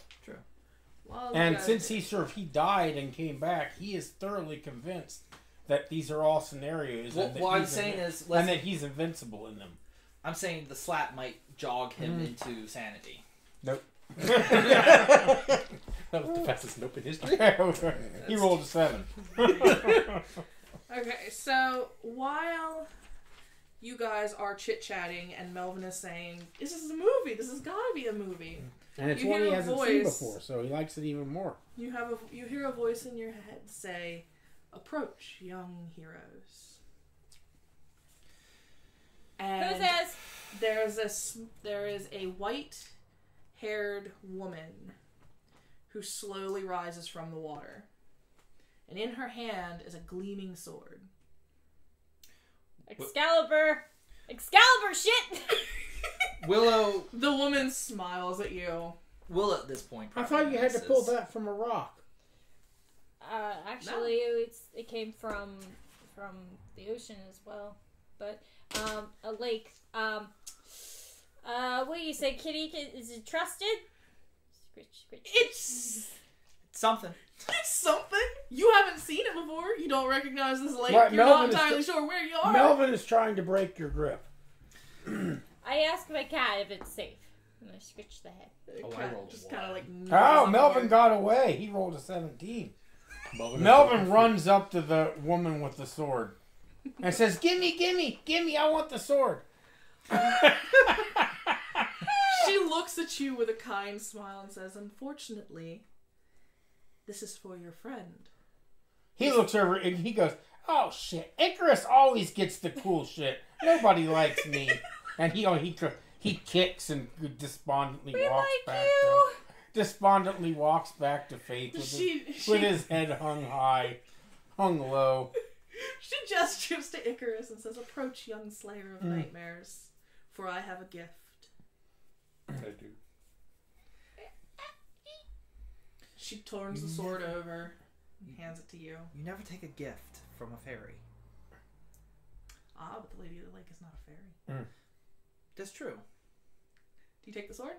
While you and guys since are- he died and came back, he is thoroughly convinced that these are all scenarios. Well, and that what I'm he's saying is, and that he's invincible in them. I'm saying the slap might jog him into sanity. Nope. That was the fastest nope in history. He rolled a 7. Okay, so while you guys are chit-chatting and Melvin is saying, this is a movie, this has got to be a movie. And it's You one he hear a hasn't seen voice. before, so he likes it even more. You hear a voice in your head say, approach, young heroes. Who And says? there is a white-haired woman who slowly rises from the water. And in her hand is a gleaming sword. Excalibur! Excalibur shit! Willow The woman smiles at you. will at this point. I probably thought you had to pull notices- that from a rock. Actually, it came from the ocean as well, but a lake. What do you say, Kitty? Is it trusted? It's something. something. You haven't seen it before. You don't recognize this lake. Right, You're Melvin not is entirely sure where you are. Melvin is trying to break your grip. I asked my cat if it's safe, and I scratched the head. Oh, I rolled just one. kind of like. Oh, Melvin got away. He rolled a 17. Melvin runs up to the woman with the sword and says, gimme, gimme, gimme, I want the sword. She looks at you with a kind smile and says, "Unfortunately, this is for your friend." He looks over and he goes, oh shit, Icarus always gets the cool shit. Nobody likes me. And he kicks and despondently walks back to Faith with his head hung low. She gestures to Icarus and says, "Approach, young slayer of nightmares, for I have a gift." I do. She turns the sword over and hands it to you. You never take a gift from a fairy. Ah, but the Lady of the Lake is not a fairy. That's true. Do you take the sword?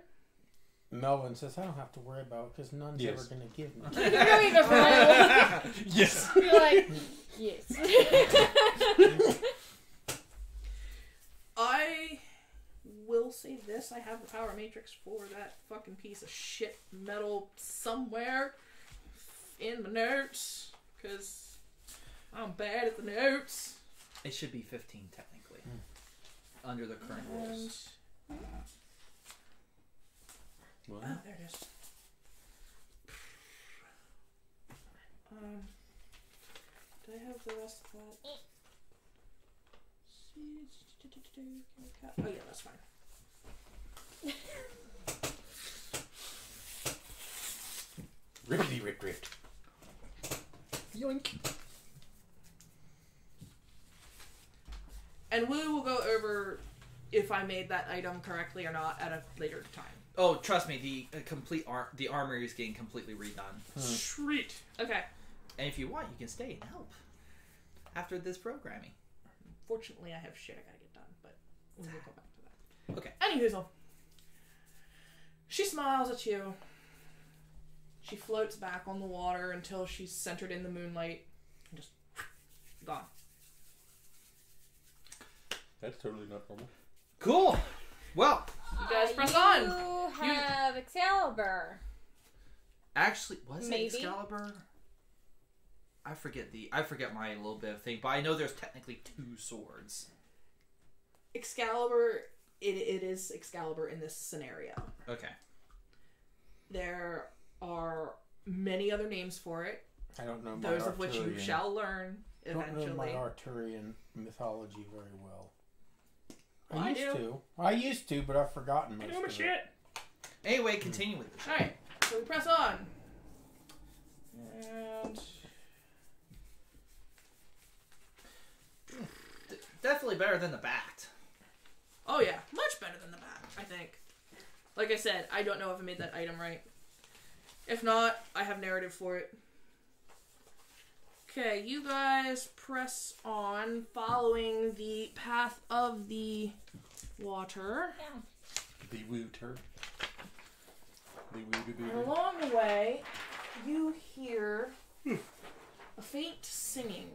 Melvin says, I don't have to worry about it because none's Yes. ever going to give me. You're really the final. Yes. You're like, yes. I will say this. I have the power matrix for that fucking piece of shit metal somewhere in my notes. Because I'm bad at the notes. It should be 15 technically. Under the current rules. What? Oh, there it is. Do I have the rest of that? Oh yeah, that's fine. Rippity rip ripped. Yoink. And we will go over if I made that item correctly or not at a later time. Oh, trust me, the armor is getting completely redone. Sweet. Okay. And if you want, you can stay and help after this programming. Fortunately, I have shit I gotta get done, but we'll go back to that. Okay. Anywho, she smiles at you. She floats back on the water until she's centered in the moonlight and just gone. That's totally not normal. Cool. Well, You guys press on. You have Excalibur. actually, was Maybe. it Excalibur? I forget my little bit of thing, but I know there's technically 2 swords. Excalibur, it is Excalibur in this scenario. Okay. There are many other names for it, I don't know my those of which you Arturian. shall learn I don't know my eventually. Arturian mythology very well. I used to, but I've forgotten most I know my of it. shit. Anyway, continue with the show. Alright, so we press on. And... Definitely better than the bat. Oh yeah, much better than the bat, I think. Like I said, I don't know if I made that item right. If not, I have narrative for it. Okay, you guys press on, following the path of the water. Yeah. The wooter. The And woo. along the way, you hear a faint singing.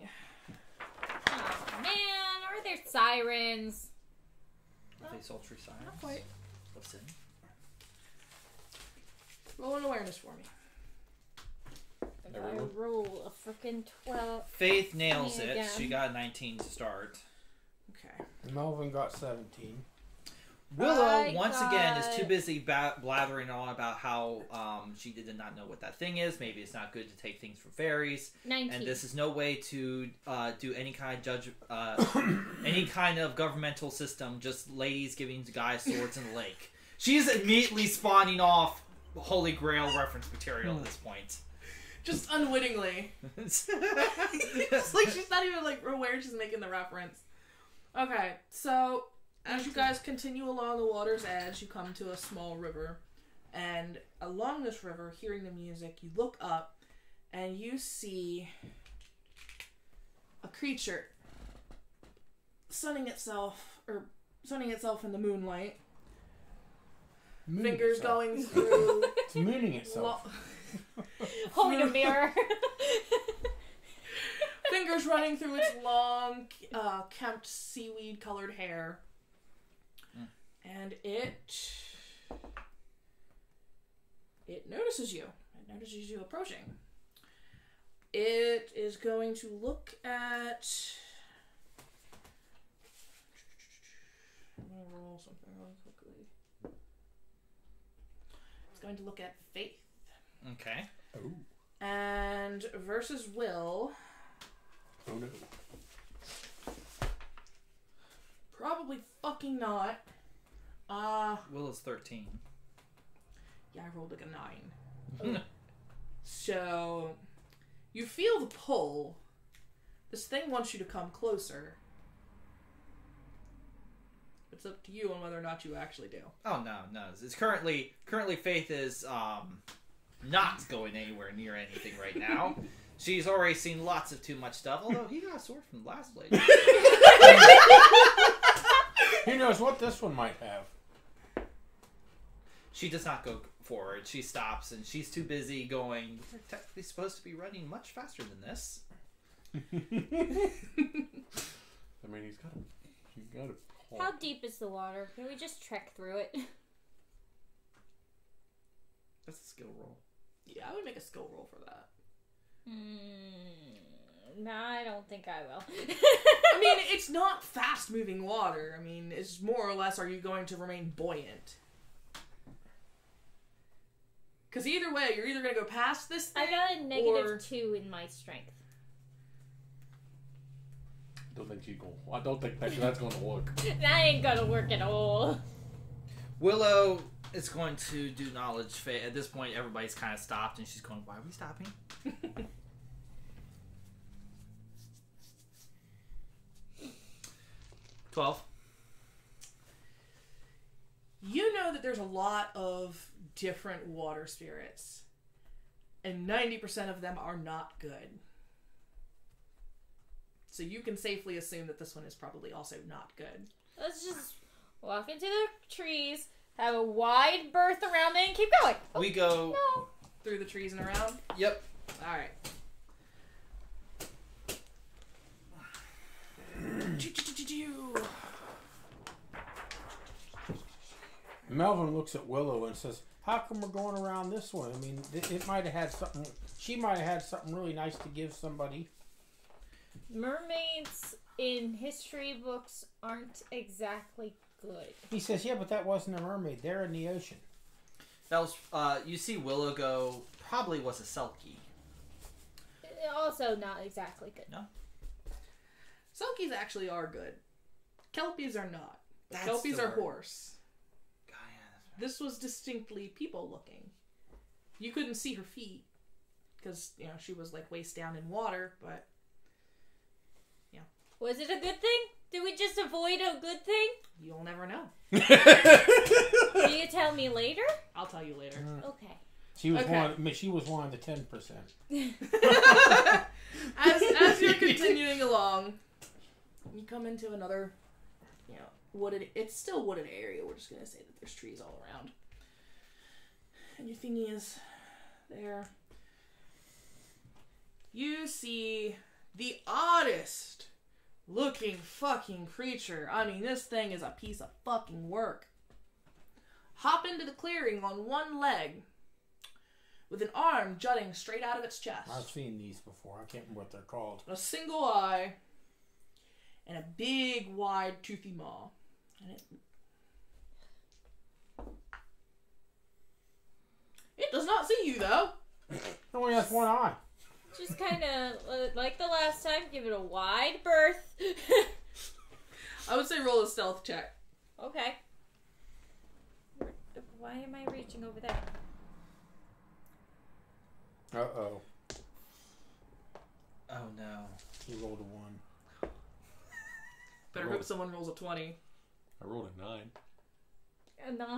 Oh man, are there sirens? Are they sultry sirens? Not quite. What's in? Roll an awareness for me. If Everyone? I roll a frickin' 12. Faith nails Me it. again. She got a 19 to start. Okay. Melvin got 17. Willow, I once again, is got- too busy blathering on about how she did not know what that thing is. Maybe it's not good to take things from fairies. 19. And this is no way to do any kind of any kind of governmental system. Just ladies giving guys swords in the lake. She's immediately spawning off Holy Grail reference material at this point. Just unwittingly. It's like she's not even like aware she's making the reference. Okay, so as you guys continue along the water's edge, you come to a small river. And along this river, hearing the music, you look up and you see a creature sunning itself in the moonlight. Mooning Fingers itself. going through It's mooning itself. Holding a mirror. fingers running through its long, kempt seaweed-colored hair. And it notices you. It notices you approaching. It is going to look at... I'm going to roll something really quickly. It's going to look at Faith. Okay. Oh. And versus Will... Oh no. Probably fucking not. Willow's 13. Yeah, I rolled like a 9. So, you feel the pull. This thing wants you to come closer. It's up to you on whether or not you actually do. Oh no. It's currently Faith is not going anywhere near anything right now. She's already seen lots of too much stuff. Although he got a sword from the last lady. Who knows what this one might have? She does not go forward. She stops, and she's too busy going. We're technically supposed to be running much faster than this. I mean, he's got a pole. How deep is the water? Can we just trek through it? That's a skill roll. Yeah, I would make a skill roll for that. No, I don't think I will. I mean, it's not fast-moving water. I mean, it's more or less, are you going to remain buoyant? Because either way, you're either going to go past this thing, I got a -2 in my strength. I don't think that's going to work. That ain't gonna work at all. Willow is going to do knowledge. At this point, everybody's kind of stopped, and she's going, "Why are we stopping?" 12. You know that there's a lot of different water spirits, and 90% of them are not good. So you can safely assume that this one is probably also not good. Let's just walk into the trees, have a wide berth around it, and keep going. Oh, We go. no. Through the trees and around? Yep. Alright. Melvin looks at Willow and says, "How come we're going around this one? I mean, it might have had something. She might have had something really nice to give somebody." Mermaids in history books aren't exactly good. He says, "Yeah, but that wasn't a mermaid. They're in the ocean." That was. You see, Willow go. Probably was a Selkie. Also not exactly good. No. Selkies actually are good. Kelpies are not. Kelpies the are word. horse. God, yeah, that's right. This was distinctly people-looking. You couldn't see her feet because she was like waist down in water, but Was it a good thing? Did we just avoid a good thing? you'll never know. Will you tell me later? I'll tell you later. Okay. She was Okay. She was one of the 10%. As you're continuing along, you come into another, wooded. It's still wooded area. We're just gonna say that there's trees all around, and your thingy is there. You see the oddest looking fucking creature. I mean, this thing is a piece of fucking work. Hop into the clearing on one leg, with an arm jutting straight out of its chest. I've seen these before. I can't remember what they're called. A single eye, and a big, wide, toothy maw. And it does not see you, though. It only has one eye. Just kind of like the last time, give it a wide berth. I would say roll a stealth check. Okay. Why am I reaching over there? Uh-oh. Oh no. He rolled a 1. Better hope someone rolls a 20. I rolled a 9. A 9?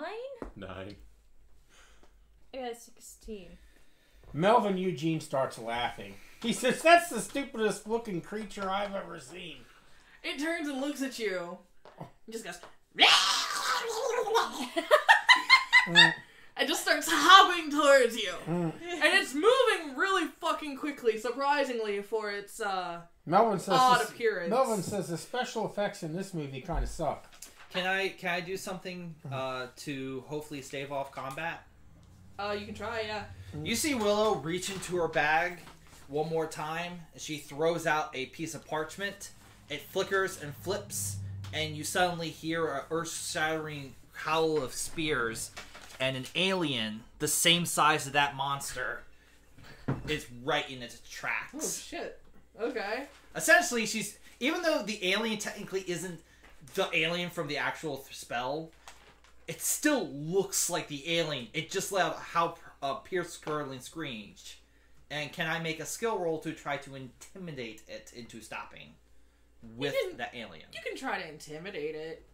9. I got a 16. Melvin Eugene starts laughing. He says, "That's the stupidest looking creature I've ever seen." It turns and looks at you. And just goes... and just starts hopping towards you. And it's moving really fucking quickly, surprisingly, for its Melvin says odd appearance. Melvin says the special effects in this movie kind of suck. Can I do something to hopefully stave off combat? You can try, yeah. You see Willow reach into her bag one more time. She throws out a piece of parchment. It flickers and flips, and you suddenly hear a earth-shattering howl of spears, and an alien the same size as that monster is right in its Oh, tracks. shit. Okay. Essentially, even though the alien technically isn't the alien from the actual spell, it still looks like the alien. It just let out a pierce-curdling screech. And can I make a skill roll to try to intimidate it into stopping with that alien? You can try to intimidate it.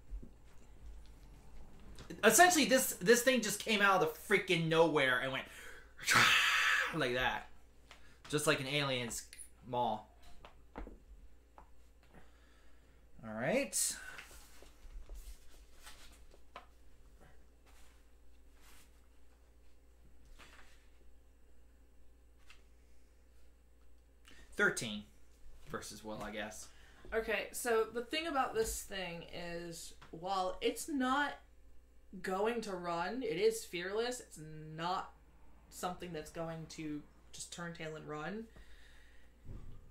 Essentially, this thing just came out of the freaking nowhere and went like that. Just like an alien's maw. Alright. $13 versus Will, I guess. Okay, so the thing about this thing is, while it's not going to run, it is fearless. It's not something that's going to just turn tail and run.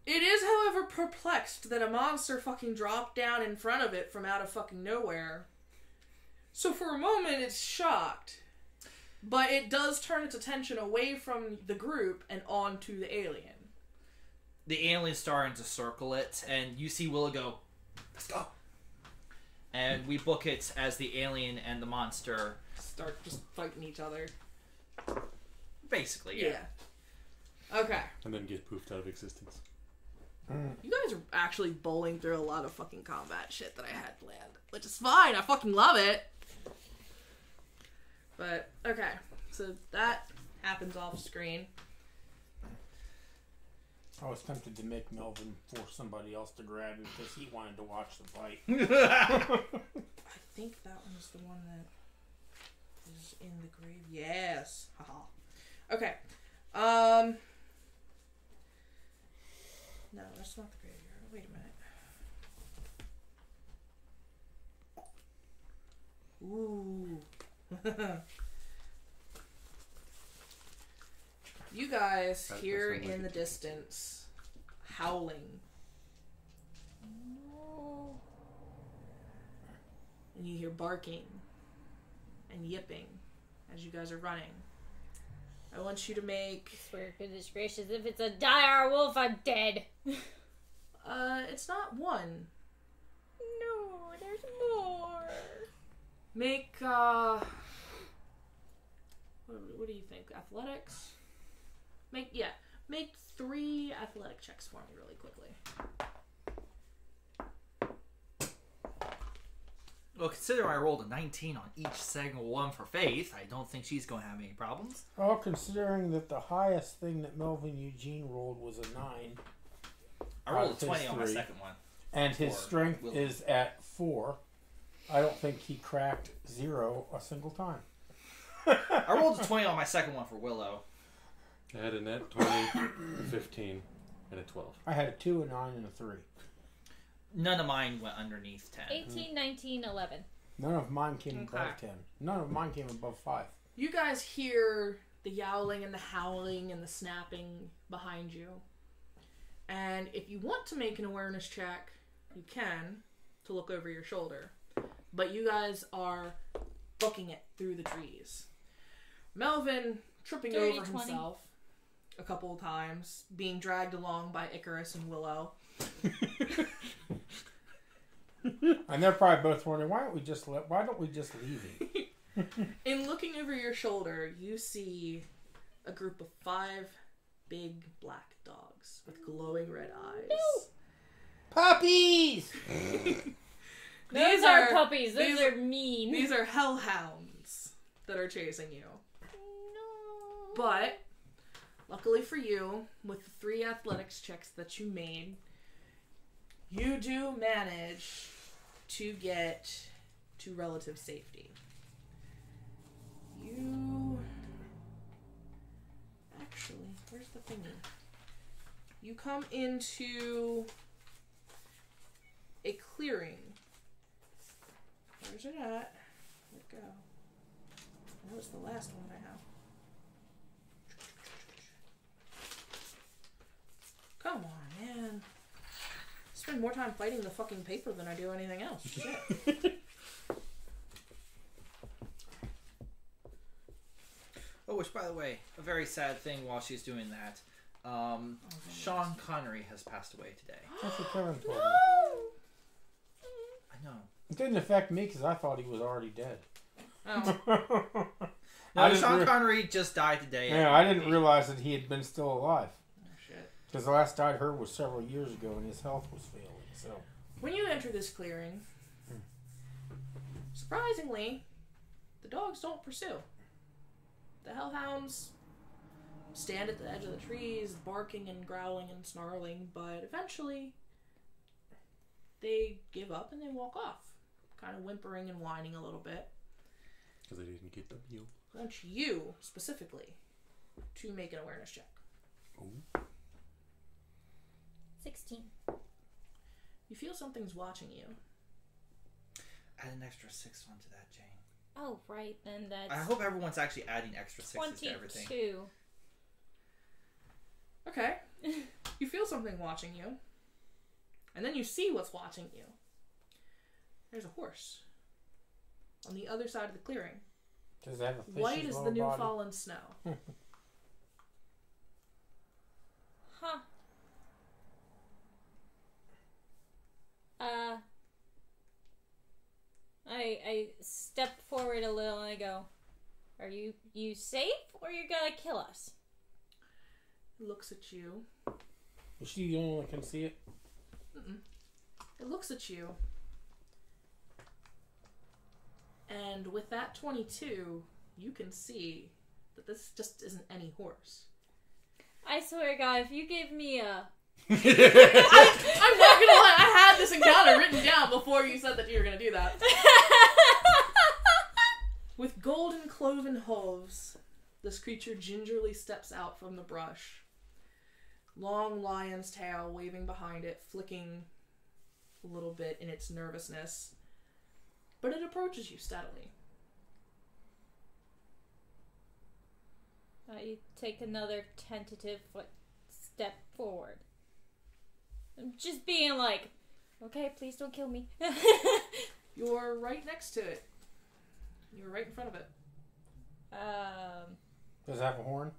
It is, however, perplexed that a monster fucking dropped down in front of it from out of fucking nowhere. So for a moment, it's shocked. But it does turn its attention away from the group and onto the alien. The alien's starting to circle it, and you see Willow go, "Let's go." And we book it as the alien and the monster. Start just fighting each other. Basically, yeah. Okay. And then get poofed out of existence. You guys are actually bowling through a lot of fucking combat shit that I had planned. Which is fine, I fucking love it. But, okay. So that happens off screen. I was tempted to make Melvin force somebody else to grab him because he wanted to watch the fight. I think that one's the one that is in the grave. Yes. Haha. Okay. No, that's not the graveyard. Wait a minute. Ooh. You guys That hear sounds like in the it. distance howling. No. And you hear barking and yipping as you guys are running. I want you to make... Swear goodness gracious, if it's a dire wolf, I'm dead. It's not one. No, there's more. Make, what do you think? Athletics? Make 3 athletic checks for me really quickly. Well, considering I rolled a 19 on each single one for Faith, I don't think she's going to have any problems. Well, considering that the highest thing that Melvin Eugene rolled was a 9. I rolled a 20 on my second one. And his strength is at 4. I don't think he cracked 0 a single time. I rolled a 20 on my second one for Willow. I had a net 20, a 15, and a 12. I had a 2, a 9, and a 3. None of mine went underneath 10. 18, 19, 11. None of mine came above 10. None of mine came above 5. You guys hear the yowling and the howling and the snapping behind you. And if you want to make an awareness check, you can, to look over your shoulder. But you guys are booking it through the trees. Melvin tripping 30, over 20. himself a couple of times, being dragged along by Icarus and Willow. And they're probably both wondering, why don't we just leave him? In looking over your shoulder, you see a group of 5 big black dogs with glowing red eyes. No. Puppies! Those are puppies. Those are mean. These are hellhounds that are chasing you. No. But, luckily for you, with the 3 athletics checks that you made, you do manage to get to relative safety. You... Actually, where's the thingy? You come into a clearing. Where's it at? Where'd it go? That was the last one I have. Come on, man. I spend more time fighting the fucking paper than I do anything else. Shit. Oh, which, by the way, a very sad thing while she's doing that. Sean Connery has passed away today. That's what Kevin told me. I know. It didn't affect me because I thought he was already dead. Oh. No, Sean Connery just died today. Yeah, I didn't realize that he had been still alive. Oh, shit. Because the last I heard was several years ago and his health was failing. So When you enter this clearing, surprisingly, the dogs don't pursue. The hellhounds stand at the edge of the trees, barking and growling and snarling, but eventually they give up and they walk off, kind of whimpering and whining a little bit. Because they didn't get the meal. I want you, specifically, to make an awareness check. Oh. 16. You feel something's watching you. Add an extra 6 onto that, Jane. Oh, right. Then that's I hope everyone's actually adding extra 6s to everything. 22. Okay. You feel something watching you. And then you see what's watching you. There's a horse on the other side of the clearing. does it have a fish's White as the little new body? fallen snow. Huh. I step forward a little and I go, are you safe or you're gonna kill us? It looks at you. Is she the only one that can see it? Mm-mm. It looks at you. And with that 22, you can see that this just isn't any horse. I swear to God, if you give me a... I'm not gonna lie, I had this encounter written down before you said that you were gonna do that. With golden cloven hooves, this creature gingerly steps out from the brush. Long lion's tail waving behind it, flicking a little bit in its nervousness. But it approaches you steadily. I take another tentative step forward. I'm just being like, okay, please don't kill me. You're right next to it. You're right in front of it. Does it have a horn?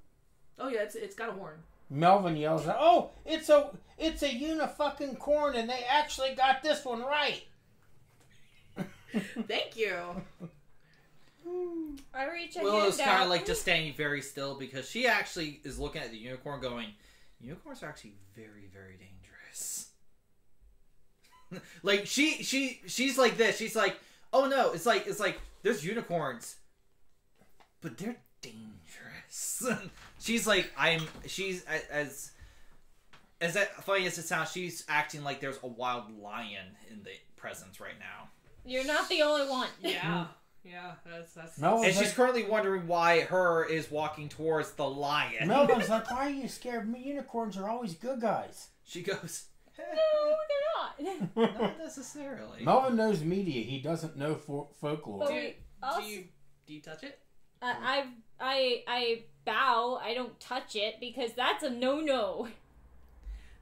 Oh yeah, it's got a horn. Melvin yells out, "Oh, it's a unifucking corn, and they actually got this one right." Thank you. I reach a Willow's hand kind out. of like just standing very still because she actually is looking at the unicorn going, unicorns are actually very, very dangerous. Like she's like this. She's like, oh no, it's like there's unicorns, but they're dangerous. She's like, she's as that funny as it sounds, she's acting like there's a wild lion in the presence right now. You're not the only one. Yeah. Yeah, that's Melvin's And she's like, currently wondering why her is walking towards the lion. Melvin's like, why are you scared? Unicorns are always good guys. She goes, No, they're not. not necessarily. Melvin knows media. He doesn't know folklore. But Do we also, you touch it? I bow. I don't touch it because that's a no-no.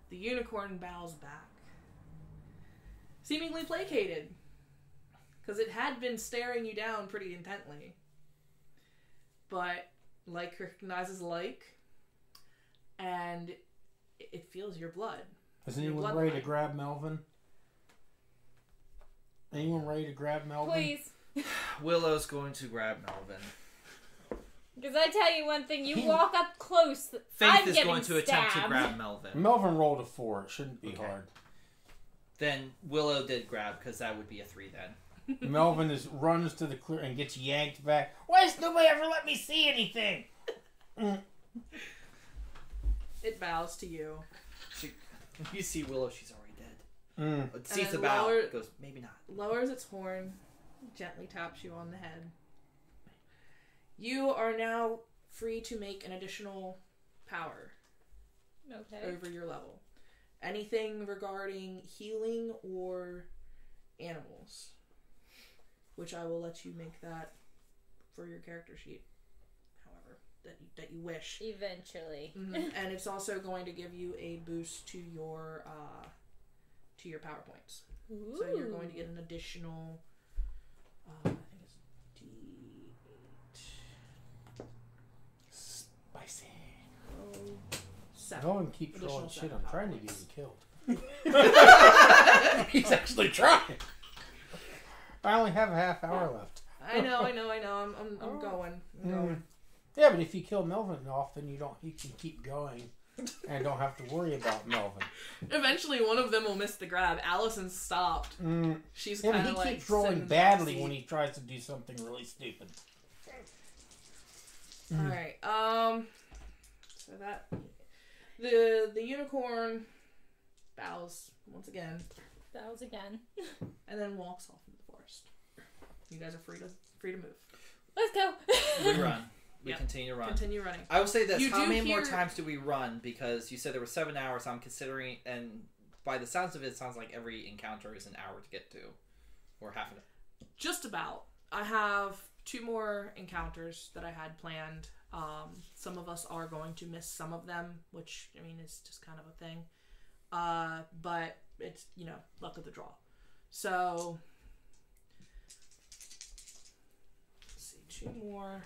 The unicorn bows back, seemingly placated, because it had been staring you down pretty intently. But like recognizes like, and it feels your blood. Is Your anyone bloodline. ready to grab Melvin? Anyone ready to grab Melvin? Please. Willow's going to grab Melvin. Because I tell you one thing, you walk up close, Faith I'm is getting going to attempt to stabbed. grab Melvin. Melvin rolled a 4. It shouldn't be Okay. hard. Then Willow did grab because that would be a 3 then. Melvin runs to the clear and gets yanked back. Why has nobody ever let me see anything? It bows to you. You see Willow, she's already dead. It sees then the bow, lower- goes, maybe not. Lowers its horn, gently taps you on the head. You are now free to make an additional power Okay. over your level. Anything regarding healing or animals, which I will let you make that for your character sheet, however, that you wish. Eventually. And it's also going to give you a boost to your power points. Ooh. So you're going to get an additional, I think it's D8. Spicy. Oh, 7. Melvin keeps Additional rolling shit. 7 I'm power trying to get points. him killed. He's actually trying. I only have a half hour left. I know. I'm going. I'm going. Yeah, but if you kill Melvin off, then you can keep going and don't have to worry about Melvin. Eventually, one of them will miss the grab. Allison stopped. She's Yeah, kind but of he like keeps rolling sitting in the badly backseat. when he tries to do something really stupid. All right. So that the unicorn bows once again That was again. and then walks off into the forest. You guys are free to move. Let's go. We run. We Yep. continue to run. Continue running. I will say this: You how do many more hear- times do we run? Because you said there were 7 hours. I'm considering, and by the sounds of it, it sounds like every encounter is an hour to get to, or half an hour. Just about. I have 2 more encounters that I had planned. Some of us are going to miss some of them, which, I mean, is just kind of a thing. But it's, luck of the draw. So, let's see, 2 more.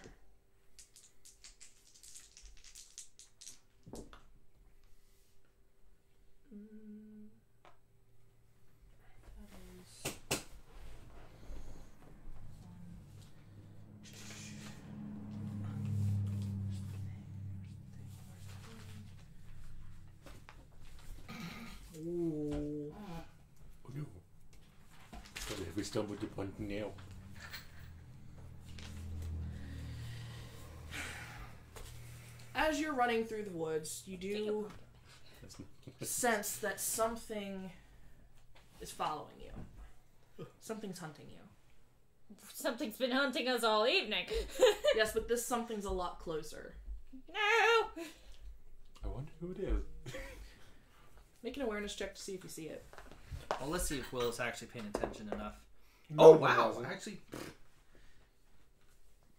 That is... Ooh. Oh no. But have we stumbled upon nail? As you're running through the woods, you do sense that something is following you. Something's hunting you. Something's been hunting us all evening. Yes, but this something's a lot closer. No. I wonder who it is. Make an awareness check to see if you see it. Well, let's see if Willow's actually paying attention enough. Melvin wow! wasn't. Actually,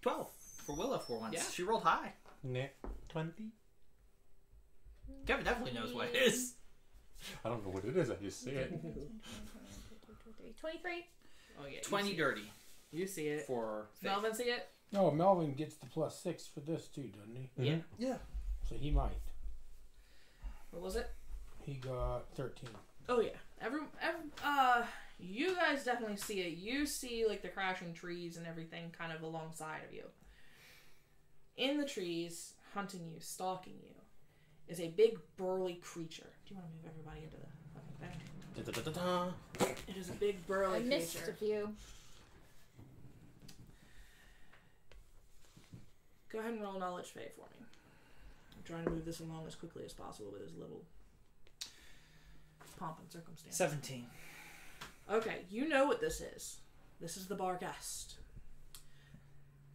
12 for Willow for once. Yeah. She rolled high. Net 20? Kevin definitely knows what it is. I don't know what it is, I just say it. 23. Oh yeah. 20 dirty You see it. for Faith. Melvin see it? No, Melvin gets the +6 for this too, doesn't he? Yeah. Yeah. So he might. What was it? He got 13. Oh yeah. You guys definitely see it. You see, like, the crashing trees and everything kind of alongside of you. In the trees, hunting you, stalking you, is a big, burly creature. Do you want to move everybody into the fucking thing? It is a big, burly I missed creature. a few. Go ahead and roll knowledge Fae for me. I'm trying to move this along as quickly as possible with as little pomp and circumstance. 17. Okay, you know what this is. This is the Barghest.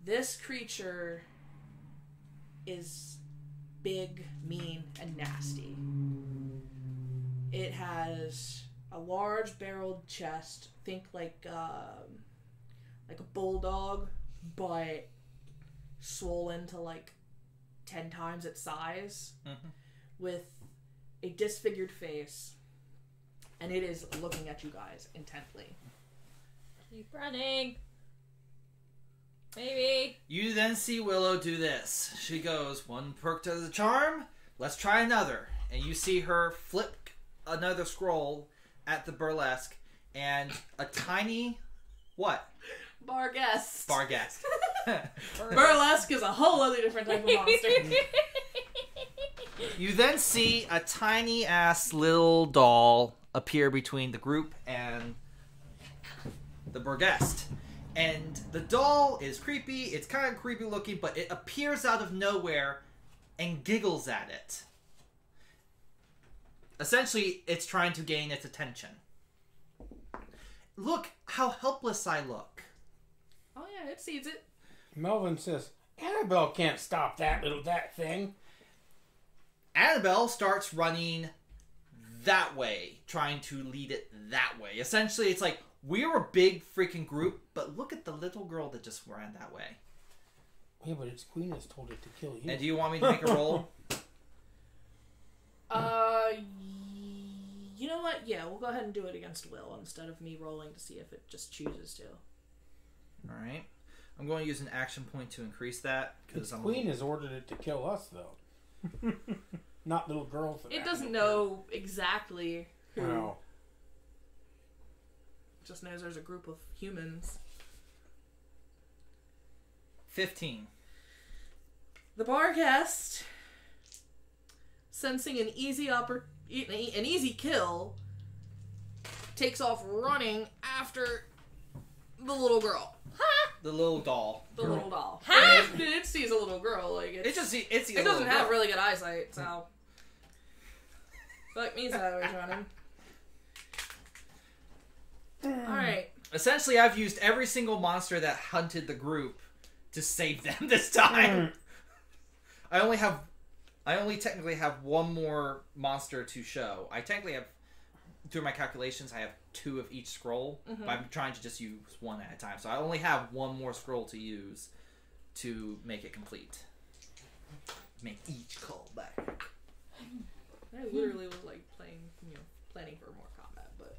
This creature is big, mean, and nasty. It has a large barreled chest. Think like a bulldog, but swollen to like 10 times its size, with a disfigured face, and it is looking at you guys intently. Keep running. Maybe. You then see Willow do this. She goes, one perk to the charm, let's try another. And you see her flip another scroll at the burlesque, and a tiny, what? Barghest. Barghest. Burlesque is a whole other different type of monster. You then see a tiny ass little doll appear between the group and the Burghest. And the doll is creepy, it's kind of creepy looking, but it appears out of nowhere and giggles at it. Essentially, it's trying to gain its attention. Look how helpless I look. Oh yeah, it sees it. Melvin says, Annabelle can't stop that thing. Annabelle starts running that way, trying to lead it that way. Essentially, it's like, we're a big freaking group, but look at the little girl that just ran that way. Yeah, but its queen has told it to kill you. And do you want me to make a roll? You know what? Yeah, we'll go ahead and do it against Will instead of me rolling to see if it just chooses to. Alright. I'm going to use an action point to increase that. Its queen has ordered it to kill us, though. Not little girls. It doesn't know exactly who. Wow. Just knows there's a group of humans. 15. The Barghest, sensing an easy kill, takes off running after the little girl. The little doll. The little doll. Huh? It sees a little girl. Like It it doesn't have really good eyesight, so fuck me sideways running. Alright. Essentially, I've used every single monster that hunted the group to save them this time. I only technically have one more monster to show. I technically have, through my calculations, I have 2 of each scroll, but I'm trying to just use one at a time. So I only have one more scroll to use to make it complete. Make each call back. I literally was like planning for more combat, but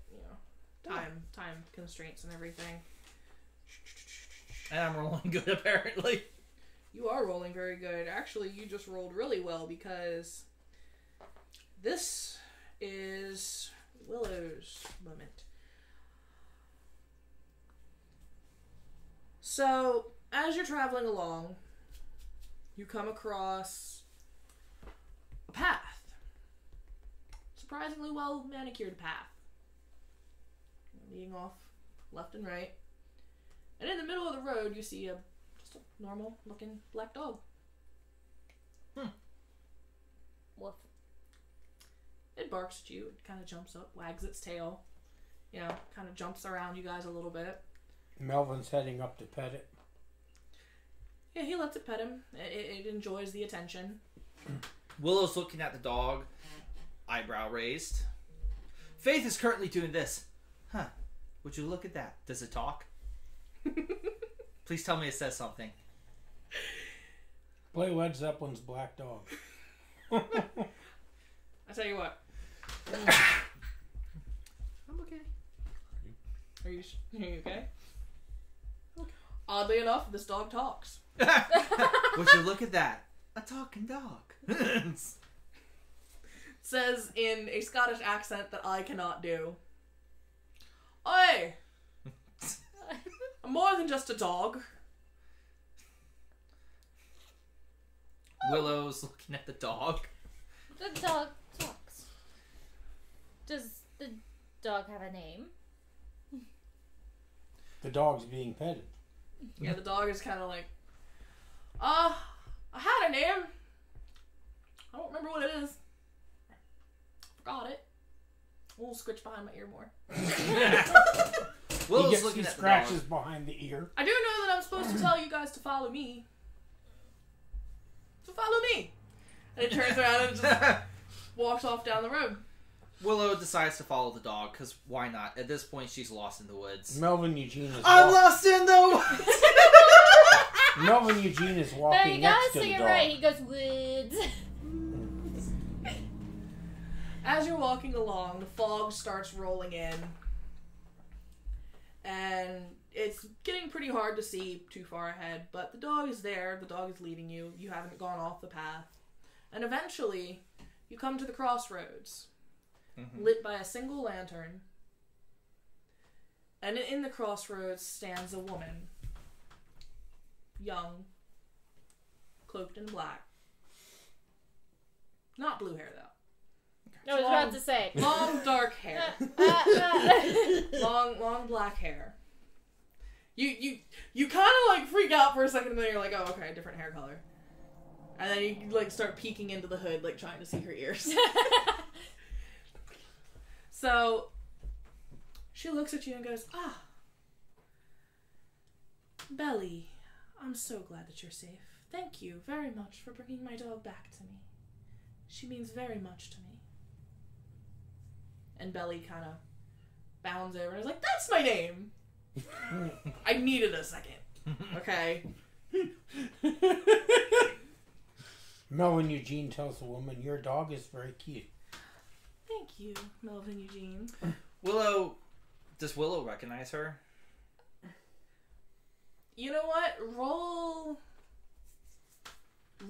time constraints and everything. And I'm rolling good, apparently. You are rolling very good. Actually, you just rolled really well because this is Willow's moment. So, as you're traveling along, you come across a path. Surprisingly well manicured path. Leading off left and right. And in the middle of the road, you see just a normal looking black dog. Woof. It barks at you. It kind of jumps up, wags its tail. Kind of jumps around you guys a little bit. Melvin's heading up to pet it. Yeah, he lets it pet him. It enjoys the attention. Willow's looking at the dog, eyebrow raised. Faith is currently doing this. Huh. Would you look at that? Does it talk? Please tell me it says something. Play Led Zeppelin's Black Dog. I tell you what. I'm okay. Are you okay? Okay. Oddly enough, this dog talks. Would you look at that? A talking dog. Says in a Scottish accent that I cannot do. Oi! I'm more than just a dog. Willow's looking at the dog. The dog talks. Does the dog have a name? The dog's being petted. Yeah, the dog is kind of like, I had a name. I don't remember what it is. Forgot it. We'll scritch behind my ear more. Willow's looking at scratches the dog. behind the ear. I do know that I'm supposed to tell you guys to follow me. So follow me. And it turns around and just walks off down the road. Willow decides to follow the dog, because why not? At this point, she's lost in the woods. Melvin Eugene is I'm lost in the woods! Melvin Eugene is No, walking you next gotta to the sing it dog. right. He goes, woods. As you're walking along, the fog starts rolling in. And it's getting pretty hard to see too far ahead, but the dog is there. The dog is leading you. You haven't gone off the path. And eventually, you come to the crossroads, lit by a single lantern. And in the crossroads stands a woman. Young. Cloaked in black. Not blue hair, though. No, I was about to say. Long dark hair. long black hair. You kind of like freak out for a second, and then you're like, oh, okay, different hair color. And then you like start peeking into the hood, like trying to see her ears. So she looks at you and goes, Belly, I'm so glad that you're safe. Thank you very much for bringing my dog back to me. She means very much to me. And Belly kind of bounds over and is like, that's my name! I needed a second. Okay? Melvin Eugene tells the woman, your dog is very cute. Thank you, Melvin Eugene. Does Willow recognize her? You know what?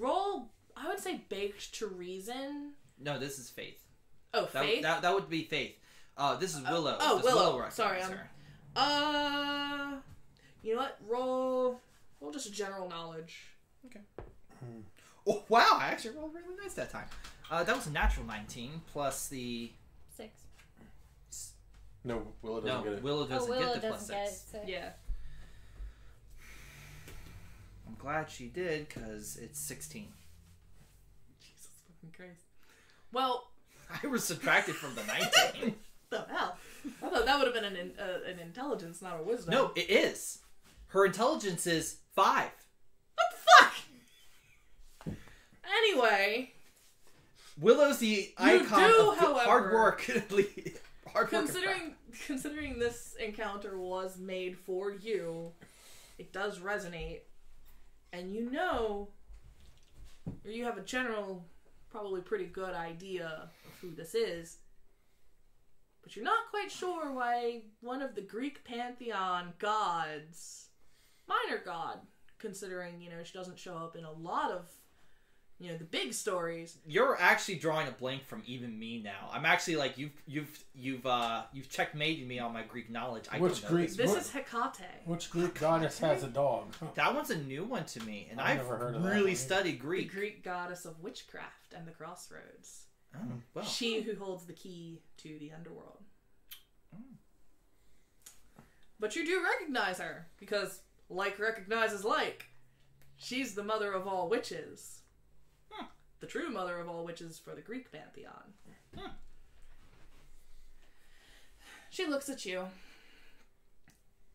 Roll, I would say baked to reason. No, this is Faith. Oh, Faith? That would be Faith. This is Willow. Does Willow Willow. recognize Sorry, her? You know what? Roll just general knowledge. Okay. Oh, wow, I actually rolled really nice that time. That was a natural 19 plus the... 6. No, Willow doesn't get it. Willow doesn't Willow get the doesn't plus get 6. it. So. Yeah. I'm glad she did, because it's 16. Jesus fucking Christ. Well... I was subtracted from the 19. The hell? I thought that would have been an intelligence, not a wisdom. No, it is. Her intelligence is 5. What the fuck? Anyway, Willow's the icon of however, hard work. Hard work. Considering this encounter was made for you, it does resonate, and you know, or you have a general, probably pretty good idea of who this is, but you're not quite sure why one of the Greek pantheon gods, minor god, considering, you know, she doesn't show up in a lot of, you know, the big stories. You're actually drawing a blank from even me now. I'm actually like you've checkmated me on my Greek knowledge. I Which don't know Greek? This is Hecate. Which Greek goddess has a dog? That one's a new one to me, and I've I've never heard of that really one. studied The Greek. Greek goddess of witchcraft and the crossroads. Oh, well. She who holds the key to the underworld. But you do recognize her, because like recognizes like. She's the mother of all witches. The true mother of all witches for the Greek pantheon. She looks at you.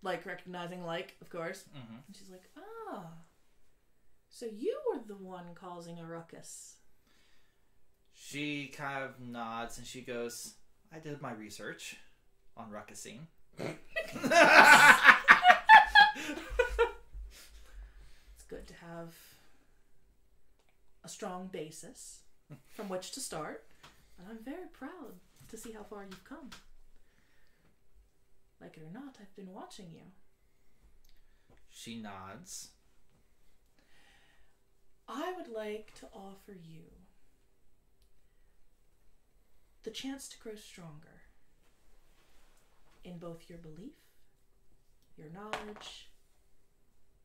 Like recognizing like, of course. Mm-hmm. And she's like, so you were the one causing a ruckus. She kind of nods and she goes, I did my research on ruckusing. It's good to have a strong basis from which to start, and I'm very proud to see how far you've come. Like it or not, I've been watching you. She nods. I would like to offer you the chance to grow stronger in both your belief, your knowledge,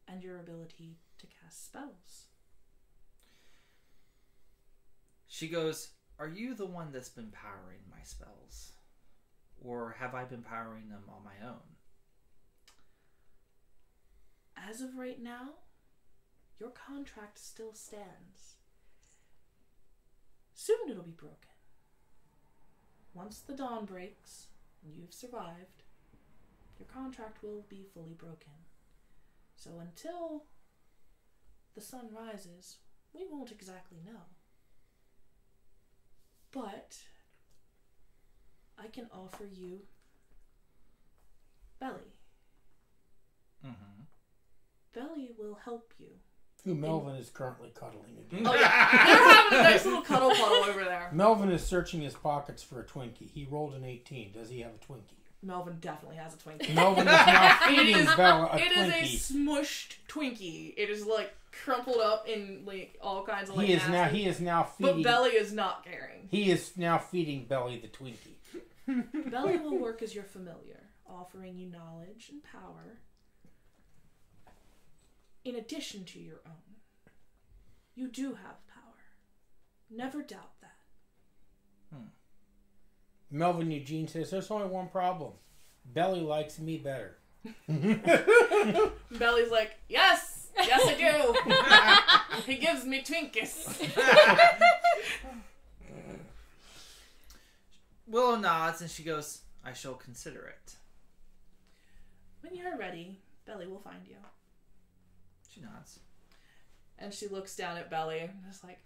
and your ability to cast spells. She goes, are you the one that's been powering my spells? Or have I been powering them on my own? As of right now, your contract still stands. Soon it'll be broken. Once the dawn breaks and you've survived, your contract will be fully broken. So until the sun rises, we won't exactly know. But I can offer you Belly. Mm-hmm. Belly will help you. Who Melvin is currently cuddling again. Oh yeah, they're having a nice little cuddle over there. Melvin is searching his pockets for a Twinkie. He rolled an 18. Does he have a Twinkie? Melvin definitely has a Twinkie. Melvin is now feeding Bella a It Twinkie. is a smushed Twinkie. It is like crumpled up in like all kinds of like. He is now feeding. But Belly is not caring. He is now feeding Belly the Twinkie. Belly will work as your familiar, offering you knowledge and power in addition to your own. You do have power. Never doubt that. Melvin Eugene says, there's only one problem. Belly likes me better. Belly's like, yes, I do. He gives me Twinkies. Willow nods and she goes, I shall consider it. When you're ready, Belly will find you. She nods. And she looks down at Belly and is like,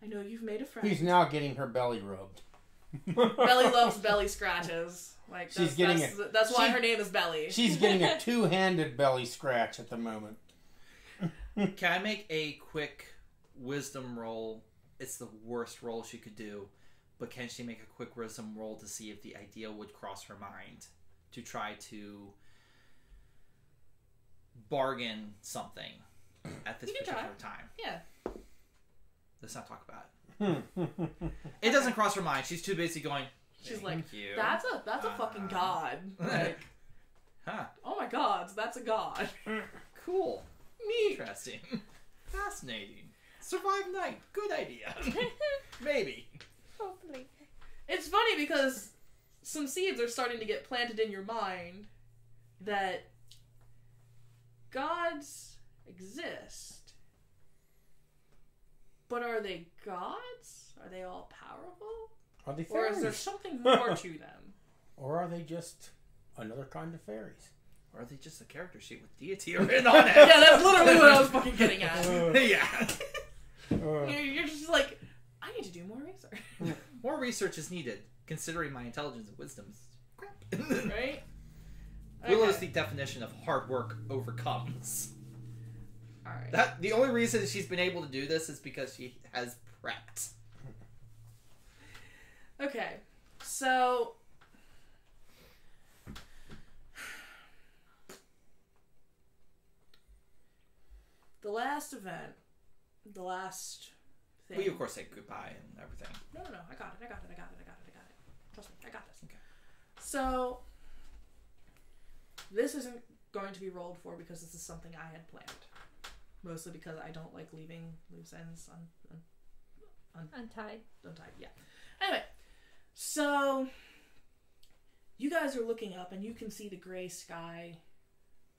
I know you've made a friend. He's now getting her belly rubbed. Belly loves belly scratches. Like that's why her name is Belly. She's getting a two-handed belly scratch at the moment. Can I make a quick wisdom roll? It's the worst roll she could do, but can she make a quick wisdom roll to see if the idea would cross her mind to try to bargain something at this particular time? Yeah. Let's not talk about it. It doesn't cross her mind. She's too busy going. She's like, you. that's a fucking god. Like, Huh. oh my god, that's a god. Cool. Neat. Interesting. Fascinating. Survive night. Good idea. Maybe. Hopefully. It's funny because some seeds are starting to get planted in your mind that gods exist. But are they gods? Are they all powerful? Are they Or fairies? is there something more to them? Or are they just another kind of fairies? Or are they just a character sheet with deity written on it? Yeah, that's literally what I was fucking getting at. Yeah. You're just like, I need to do more research. More research is needed, considering my intelligence and wisdom is crap. Right? Willow's Okay. the definition of hard work overcomes. Alright. The only reason she's been able to do this is because she has prepped. Okay. So the last event, the last thing. We of course say goodbye and everything. No, I got it. Trust me, I got this. Okay. So this isn't going to be rolled for because this is something I had planned. Mostly because I don't like leaving loose ends Untied. untied. Yeah. Anyway, so you guys are looking up and you can see the gray sky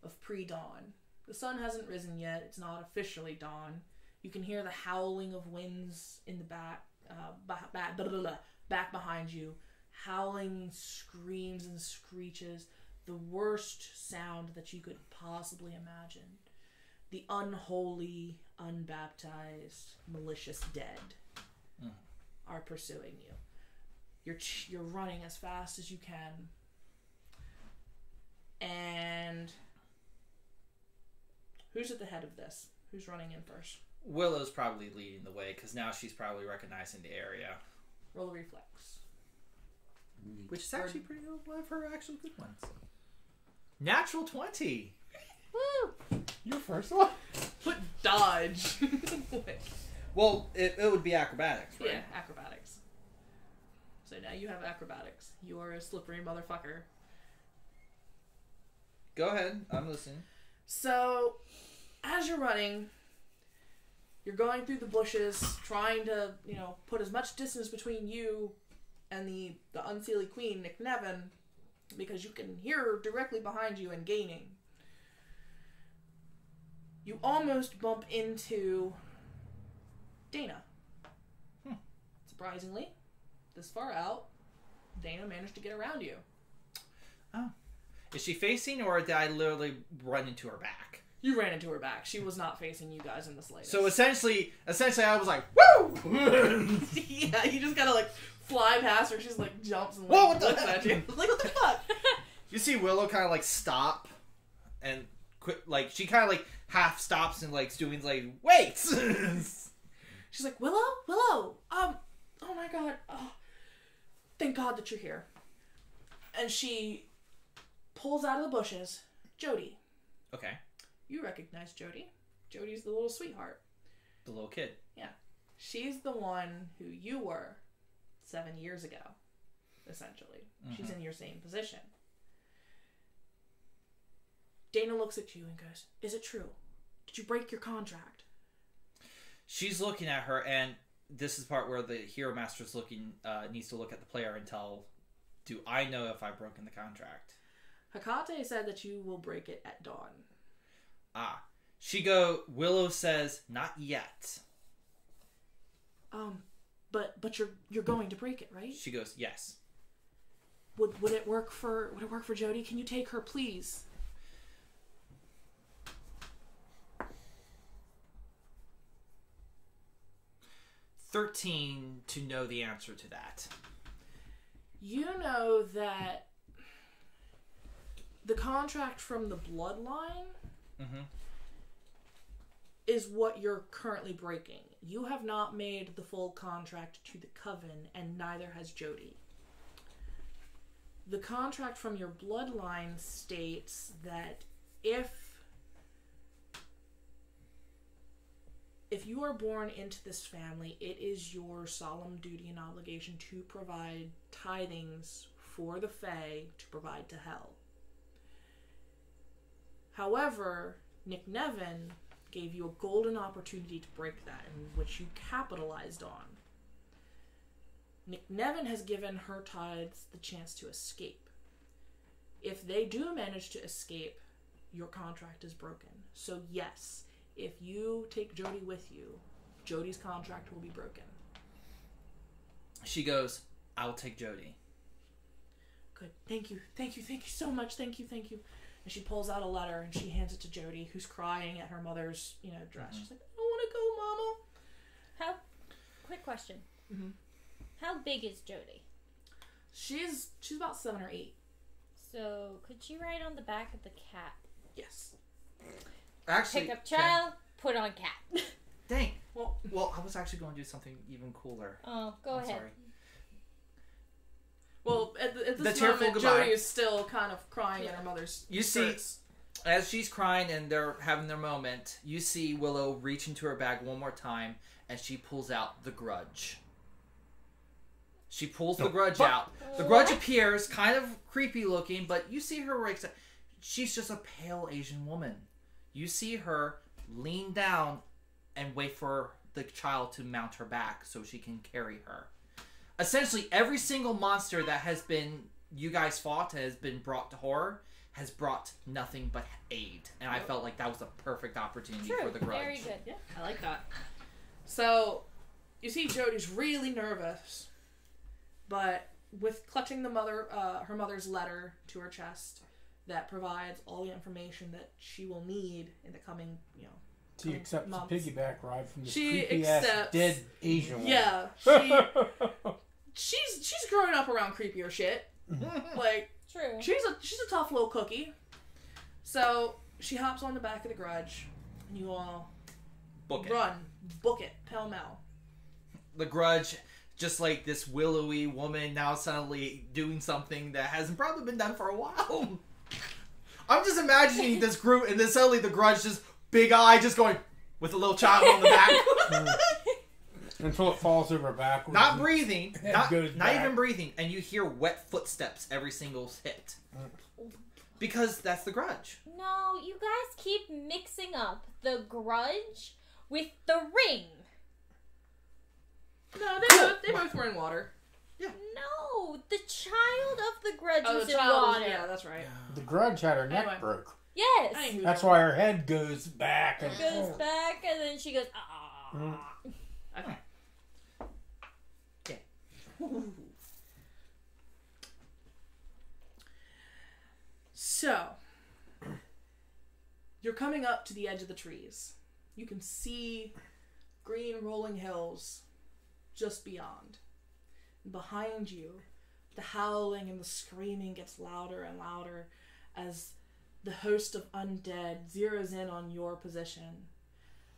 of pre-dawn. The sun hasn't risen yet. It's not officially dawn. You can hear the howling of winds in the back behind you. Howling screams and screeches. The worst sound that you could possibly imagine. The unholy, unbaptized, malicious dead are pursuing you. You're running as fast as you can. And who's at the head of this? Who's running in first? Willow's probably leading the way because now she's probably recognizing the area. Roll a reflex. Which is actually pretty good. One of her actual good ones. Natural 20. Woo! Your first one? Put dodge. Well, it would be acrobatics, right? Yeah, acrobatics. So now you have acrobatics. You are a slippery motherfucker. Go ahead. I'm listening. So, as you're running, you're going through the bushes, trying to, put as much distance between you and the unseelie queen, Nick Nevin, because you can hear her directly behind you and gaining. You almost bump into Dana. Surprisingly, this far out, Dana managed to get around you. Oh. Is she facing, or did I literally run into her back? You ran into her back. She was not facing you guys in the slightest. So essentially I was like, woo! Yeah, you just gotta like fly past her. She's like jumps and Whoa, like, what the looks at you. Like, what the fuck? You see Willow kind of like stop and quit. Like she kind of like half stops and like doing like wait. She's like, Willow, oh my god, oh, thank God that you're here. And she pulls out of the bushes, Jody. Okay. You recognize Jody. Jody's the little sweetheart. The little kid. Yeah. She's the one who you were 7 years ago, essentially. Mm-hmm. She's in your same position. Dana looks at you and goes, is it true? Did you break your contract? She's looking at her, and this is the part where the Hero Master's needs to look at the player and tell, do I know if I've broken the contract? Hecate said that you will break it at dawn. Ah. Willow says, not yet. But you're going to break it, right? She goes, yes. Would it work for Jody? Can you take her, please? "13 to know the answer to that." You know that the contract from the bloodline is what you're currently breaking. You have not made the full contract to the Coven, and neither has Jody. The contract from your bloodline states that if you are born into this family, it is your solemn duty and obligation to provide tithings for the Fae to provide to Hell. However, Nick Nevin gave you a golden opportunity to break that, in which you capitalized on. Nick Nevin has given her tithes the chance to escape. If they do manage to escape, your contract is broken. So yes, if you take Jody with you, Jody's contract will be broken. She goes, I'll take Jody. Good. Thank you so much. Thank you. And she pulls out a letter and she hands it to Jody, who's crying at her mother's, dress. She's like, I don't want to go, Mama. Quick question. How big is Jody? She's about 7 or 8. So could she ride on the back of the cat? Yes. Actually, pick up child, put on cat. Dang. Well, I was actually going to do something even cooler. Oh, go ahead. Sorry. Well, at this moment, Jody is still kind of crying at her mother's skirts. See, as she's crying and they're having their moment, you see Willow reach into her bag one more time, and she pulls out the grudge. She pulls the grudge out. The grudge appears kind of creepy looking, but you see her right. She's just a pale Asian woman. You see her lean down and wait for the child to mount her back so she can carry her. Essentially, every single monster that you guys fought has been brought to horror has brought nothing but aid. And I felt like that was a perfect opportunity for the grudge. Very good. Yeah, I like that. So, you see Jody's really nervous, but with clutching her mother's letter to her chest that provides all the information that she will need in the coming, She accepts months. the piggyback ride from this She creepy-ass accepts- dead Asian woman. Yeah, she's growing up around creepier shit. Like, True. she's a tough little cookie. So she hops on the back of the grudge, and you all book it, pell-mell. The grudge, just like this willowy woman now suddenly doing something that hasn't probably been done for a while. I'm just imagining this group, and then suddenly the grudge just big eye just going with a little child on the back. Until it falls over backwards. Not breathing. Head Not goes back. even breathing. And you hear wet footsteps every single hit. Because that's the grudge. No, you guys keep mixing up the grudge with the ring. No, they both were in water. No, the child of the grudge Oh, was the in child. water. Yeah, that's right. The grudge had her neck Anyway. broke. Yes. I knew That's that. why her head goes back. And Goes back and then she goes, ah. Okay. So, you're coming up to the edge of the trees. You can see green rolling hills just beyond. And behind you, the howling and the screaming gets louder and louder as the host of undead zeroes in on your position,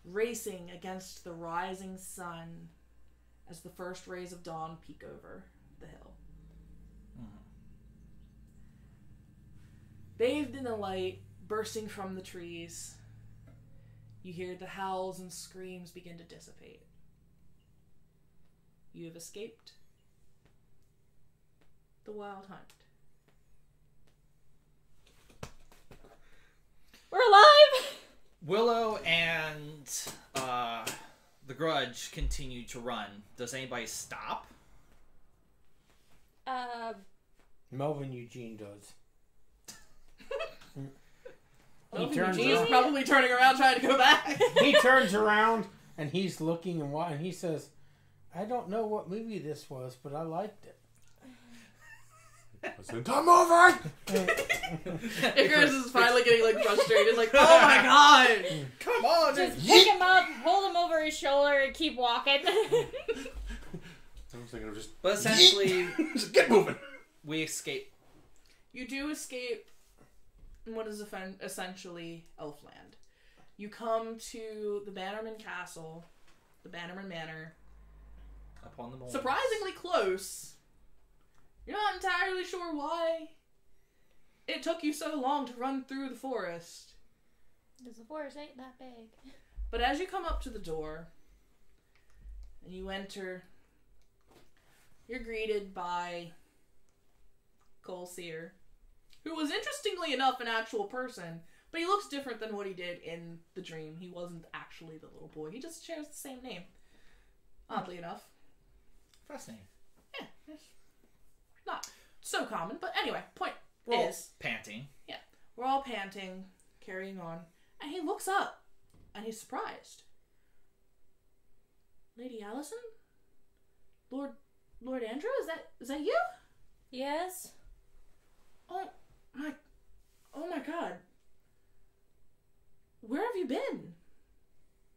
racing against the rising sun as the first rays of dawn peek over the hill. Bathed in the light bursting from the trees, you hear the howls and screams begin to dissipate. You have escaped the wild hunt. We're alive! Willow and the grudge continue to run. Does anybody stop? Melvin Eugene does. Eugene's probably turning around trying to go back. He turns around and he's looking and he says, "I don't know what movie this was, but I liked it." Listen, come over! Icarus is finally getting like frustrated, like, oh my god! Come on! Just pick him up, hold him over his shoulder, and keep walking. I was thinking of just... But essentially, just get moving! we escape. You do escape what is essentially Elfland. You come to the Bannerman Castle, the Bannerman Manor. Up on the mold. Surprisingly close. You're not entirely sure why it took you so long to run through the forest. Because the forest ain't that big. But as you come up to the door and you enter, you're greeted by Cole Sear, who was interestingly enough an actual person, but he looks different than what he did in the dream. He wasn't actually the little boy. He just shares the same name. Oddly enough. Fascinating. Yeah. It's not so common, but anyway, point Well, is, panting. yeah, we're all panting, carrying on, and he looks up, and he's surprised. Lady Allison? Lord Andrew? Is that you? Yes? Oh my god. Where have you been?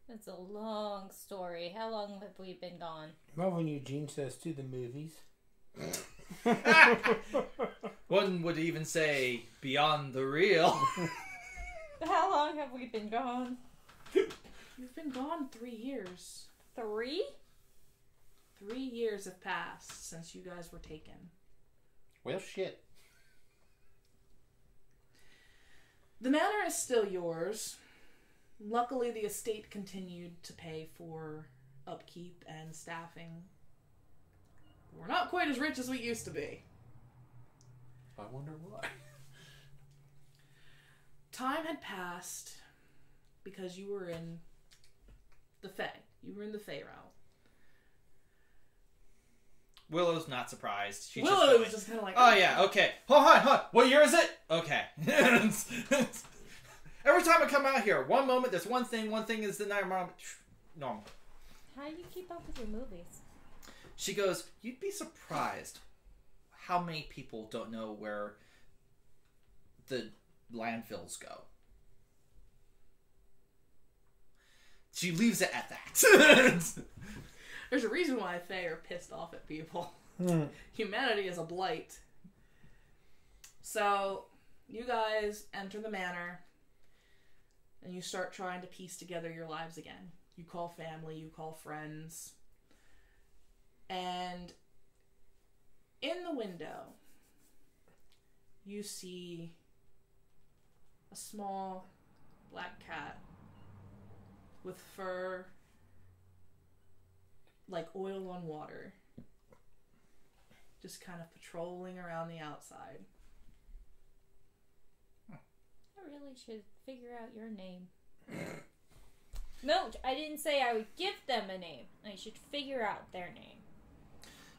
It's a long story. How long have we been gone? Melvin Eugene says to the movies. One would even say beyond the real. How long have we been gone? You've been gone 3 years. 3? 3 years have passed since you guys were taken. Well, shit. The manor is still yours. Luckily, the estate continued to pay for upkeep and staffing. We're not quite as rich as we used to be. I wonder why. Time had passed because you were in the Fae. You were in the Fae realm. Willow's not surprised. She's Willow was just just kind of like, oh yeah, okay. Hold on. What year is it? Okay. Every time I come out here, one moment there's one thing is the night moment. Normal. How do you keep up with your movies? She goes, you'd be surprised how many people don't know where the landfills go. She leaves it at that. There's a reason why Fae are pissed off at people. Humanity is a blight. So, you guys enter the manor, and you start trying to piece together your lives again. You call family, you call friends. And in the window, you see a small black cat with fur like oil on water. Just kind of patrolling around the outside. I really should figure out your name. No, I didn't say I would give them a name. I should figure out their name.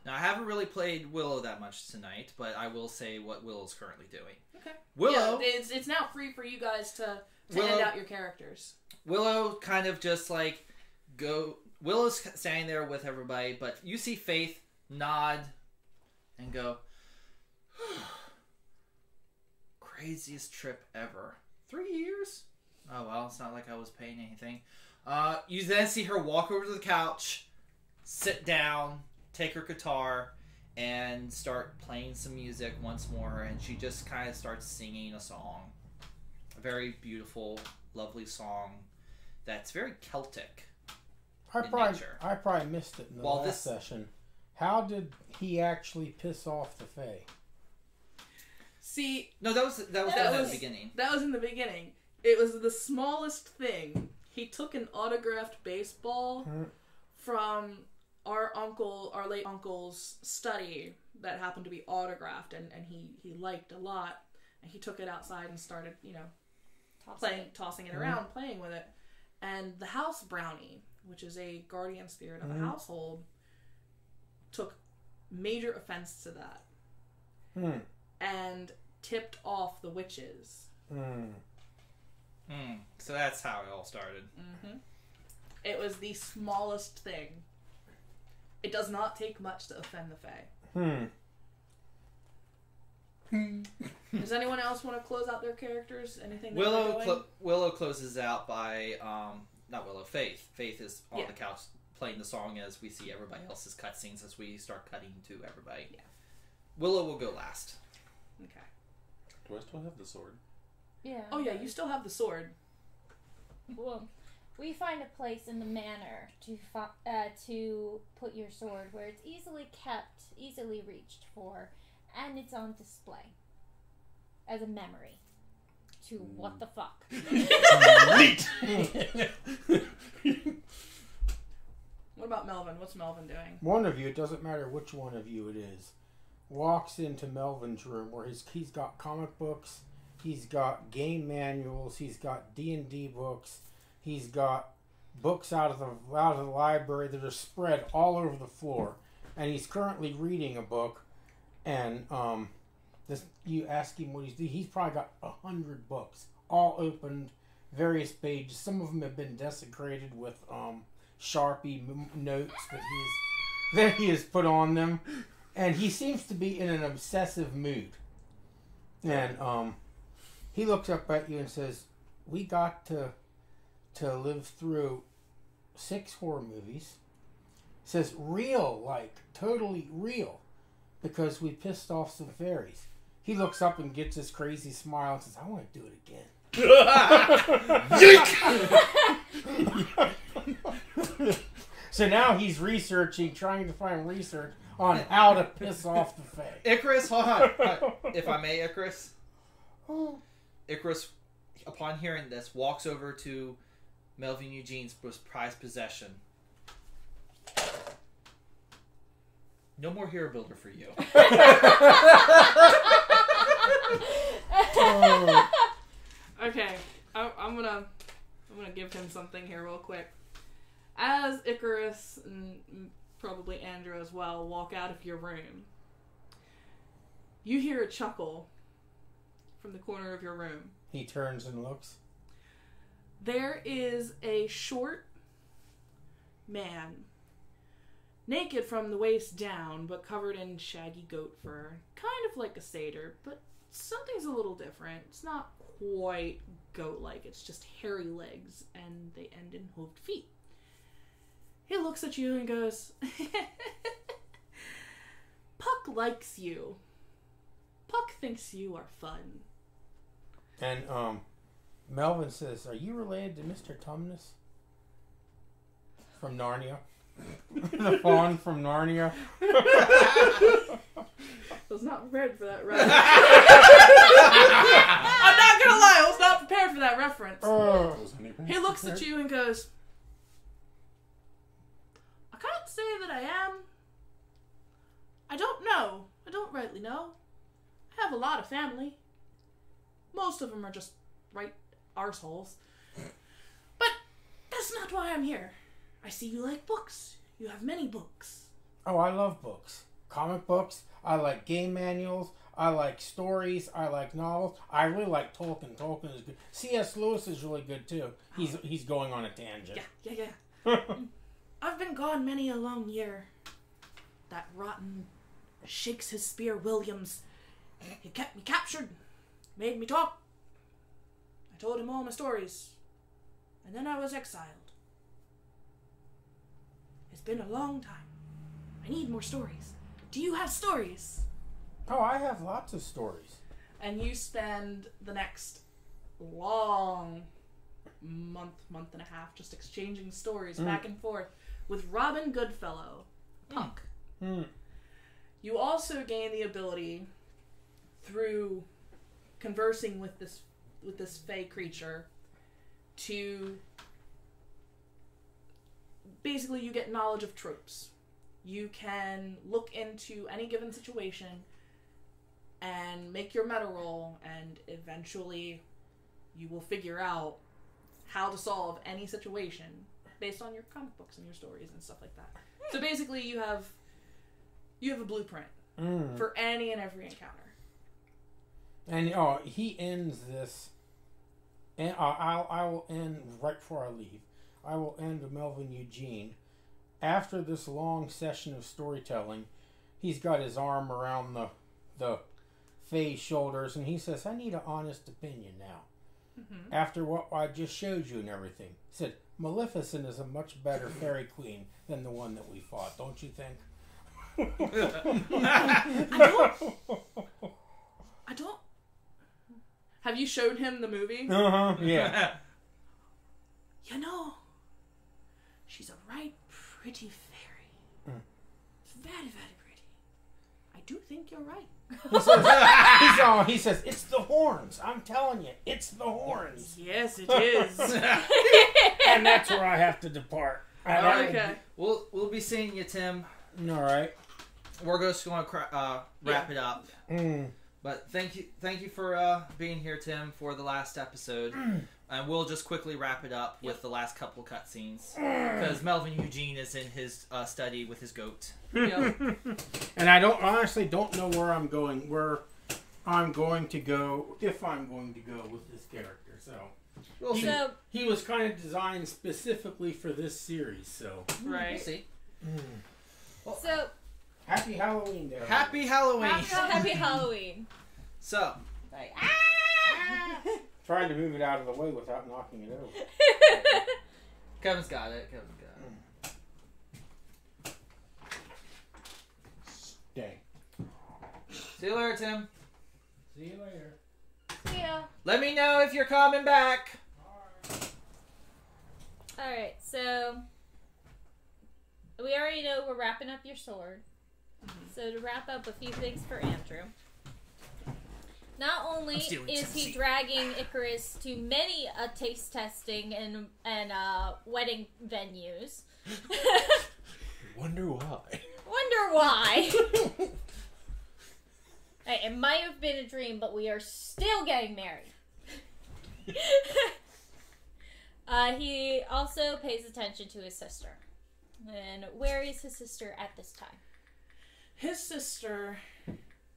Now, I haven't really played Willow that much tonight, but I will say what Willow's currently doing. Okay. Willow... Yeah, it's now free for you guys to Willow, hand out your characters. Willow kind of just like Willow's standing there with everybody, but you see Faith nod and go, craziest trip ever. 3 years? Oh well, it's not like I was paying anything. You then see her walk over to the couch, sit down, take her guitar, and start playing some music once more, and she just kind of starts singing a song. A very beautiful, lovely song that's very Celtic in nature. I probably missed it in the last session. How did he actually piss off the Fae? See... No, that was in the beginning. That was in the beginning. It was the smallest thing. He took an autographed baseball from our late uncle's study that happened to be autographed, and he liked a lot. And he took it outside and started, tossing it around, playing with it. And the house brownie, which is a guardian spirit of the household, took major offense to that. And tipped off the witches. So that's how it all started. It was the smallest thing. It does not take much to offend the Fae. Does anyone else want to close out their characters? Anything? Willow closes out by not Willow. Faith. Faith is on the couch playing the song as we see everybody else's cutscenes as we start cutting to everybody. Yeah. Willow will go last. Okay. Do I still have the sword? Yeah. Oh yeah, you still have the sword. Well, we find a place in the manor to put your sword where it's easily kept, easily reached for, and it's on display as a memory to what the fuck. Neat. What about Melvin? What's Melvin doing? One of you, it doesn't matter which one of you it is, walks into Melvin's room where he's got comic books, he's got game manuals, he's got D&D books, he's got books out of the library that are spread all over the floor, and he's currently reading a book. And you ask him what he's doing. He's probably got 100 books, all opened, various pages. Some of them have been desecrated with Sharpie notes that he has put on them. And he seems to be in an obsessive mood. And he looks up at you and says, "We got to live through 6 horror movies." Says real, like totally real, because we pissed off some fairies. He looks up and gets his crazy smile and says, "I want to do it again." So now he's researching, trying to find research on how to piss off the Fae. Icarus, hold on. If I may, Icarus. Icarus, upon hearing this, walks over to Melvin Eugene's prized possession. No more hero builder for you. Okay, I'm gonna give him something here real quick. As Icarus and probably Andrew as well walk out of your room, you hear a chuckle from the corner of your room. He turns and looks. There is a short man, naked from the waist down, but covered in shaggy goat fur. Kind of like a satyr, but something's a little different. It's not quite goat-like. It's just hairy legs, and they end in hooved feet. He looks at you and goes, "Puck likes you. Puck thinks you are fun." And Melvin says, "Are you related to Mr. Tumnus from Narnia?" The fawn from Narnia. I was not prepared for that reference. I'm not gonna lie, I was not prepared for that reference. He looks at you and goes, "I kind of say that I am. I don't know. I don't rightly know. I have a lot of family. Most of them are just right arseholes. But that's not why I'm here. I see you like books. You have many books. Oh, I love books. Comic books. I like game manuals. I like stories. I like novels. I really like Tolkien. Tolkien is good. C.S. Lewis is really good too. He's going on a tangent. Yeah. I've been gone many a long year. That rotten Shakespeare Williams. He kept me captured. Made me talk. I told him all my stories. And then I was exiled. It's been a long time. I need more stories. Do you have stories? Oh, I have lots of stories. And you spend the next long month and a half just exchanging stories back and forth with Robin Goodfellow, Punk. You also gain the ability through conversing with this fey creature to basically you get knowledge of tropes. You can look into any given situation and make your meta roll, and eventually you will figure out how to solve any situation based on your comic books and your stories and stuff like that. So basically you have a blueprint for any and every encounter. And he ends this, and I will end right before I leave. I will end with Melvin Eugene. After this long session of storytelling, he's got his arm around the Fae's shoulders, and he says, "I need an honest opinion now. After what I just showed you and everything," he said, "Maleficent is a much better fairy queen than the one that we fought, don't you think?" I don't. Have you showed him the movie? Yeah. You know, she's a right pretty fairy. Very, very pretty. I do think you're right. He says, "It's the horns. I'm telling you, it's the horns." Yes, it is. And that's where I have to depart. Okay. We'll be seeing you, Tim. All right. We're just going to wrap it up. But thank you for being here, Tim, for the last episode. And we'll just quickly wrap it up with the last couple cutscenes. Because Melvin Eugene is in his study with his goat. Yep. And I honestly don't know where I'm going to go, if I'm going to go with this character. So We'll see. he was kind of designed specifically for this series. So Right. We'll see. So, happy Halloween, there. Happy Halloween! happy Halloween. So, Like, Trying to move it out of the way without knocking it over. Kevin's got it. Dang. See you later, Tim. See you later. Yeah. Let me know if you're coming back. Alright, so we already know we're wrapping up your sword. So to wrap up a few things for Andrew. Not only is he dragging Icarus to many taste testing and wedding venues. Wonder why. Wonder why. Hey, it might have been a dream, but we are still getting married. He also pays attention to his sister. And where is his sister at this time? His sister,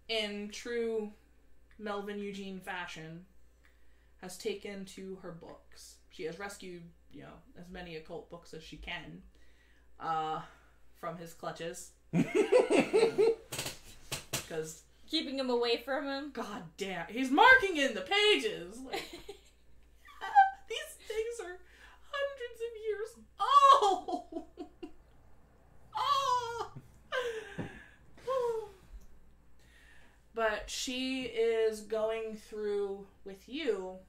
in true Melvin Eugene fashion, has taken to her books. She has rescued, as many occult books as she can from his clutches. Because Keeping him away from him? God damn, he's marking in the pages. Like, these things are hundreds of years old. But she is going through with you,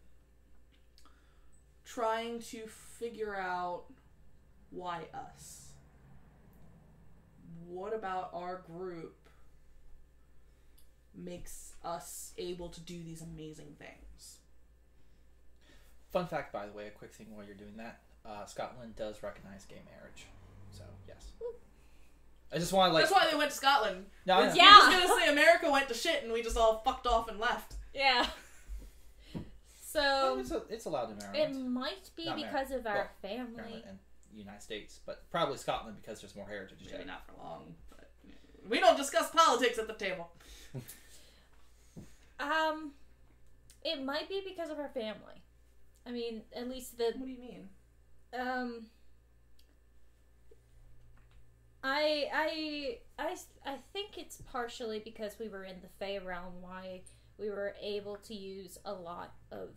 trying to figure out why us. What about our group makes us able to do these amazing things? Fun fact, by the way, a quick thing while you're doing that. Scotland does recognize gay marriage. So, yes. I just want to That's why they went to Scotland. No, You're no. Yeah. just gonna say America went to shit and we just all fucked off and left. Yeah. So It's allowed in it Maryland. might be Not because of our Well, family. Maryland and United States, but probably Scotland because there's more heritage. Maybe not for long. But we don't discuss politics at the table. It might be because of our family. I mean, at least the What do you mean? I think it's partially because we were in the Fae realm why we were able to use a lot of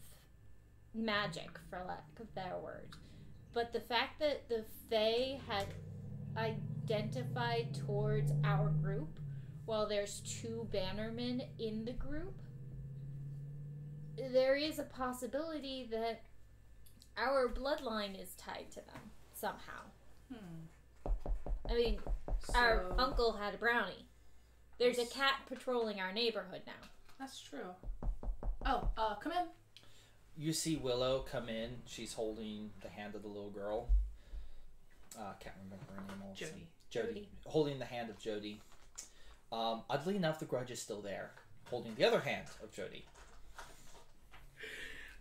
magic, for lack of a better word. But the fact that the Fae had identified towards our group, while there's 2 bannermen in the group, there is a possibility that our bloodline is tied to them somehow. I mean, our uncle had a brownie. There's a cat patrolling our neighborhood now. That's true. Oh, come in. You see Willow come in. She's holding the hand of the little girl. Can't remember her name. Also. Jody. Holding the hand of Jody. Oddly enough, the grudge is still there. Holding the other hand of Jody.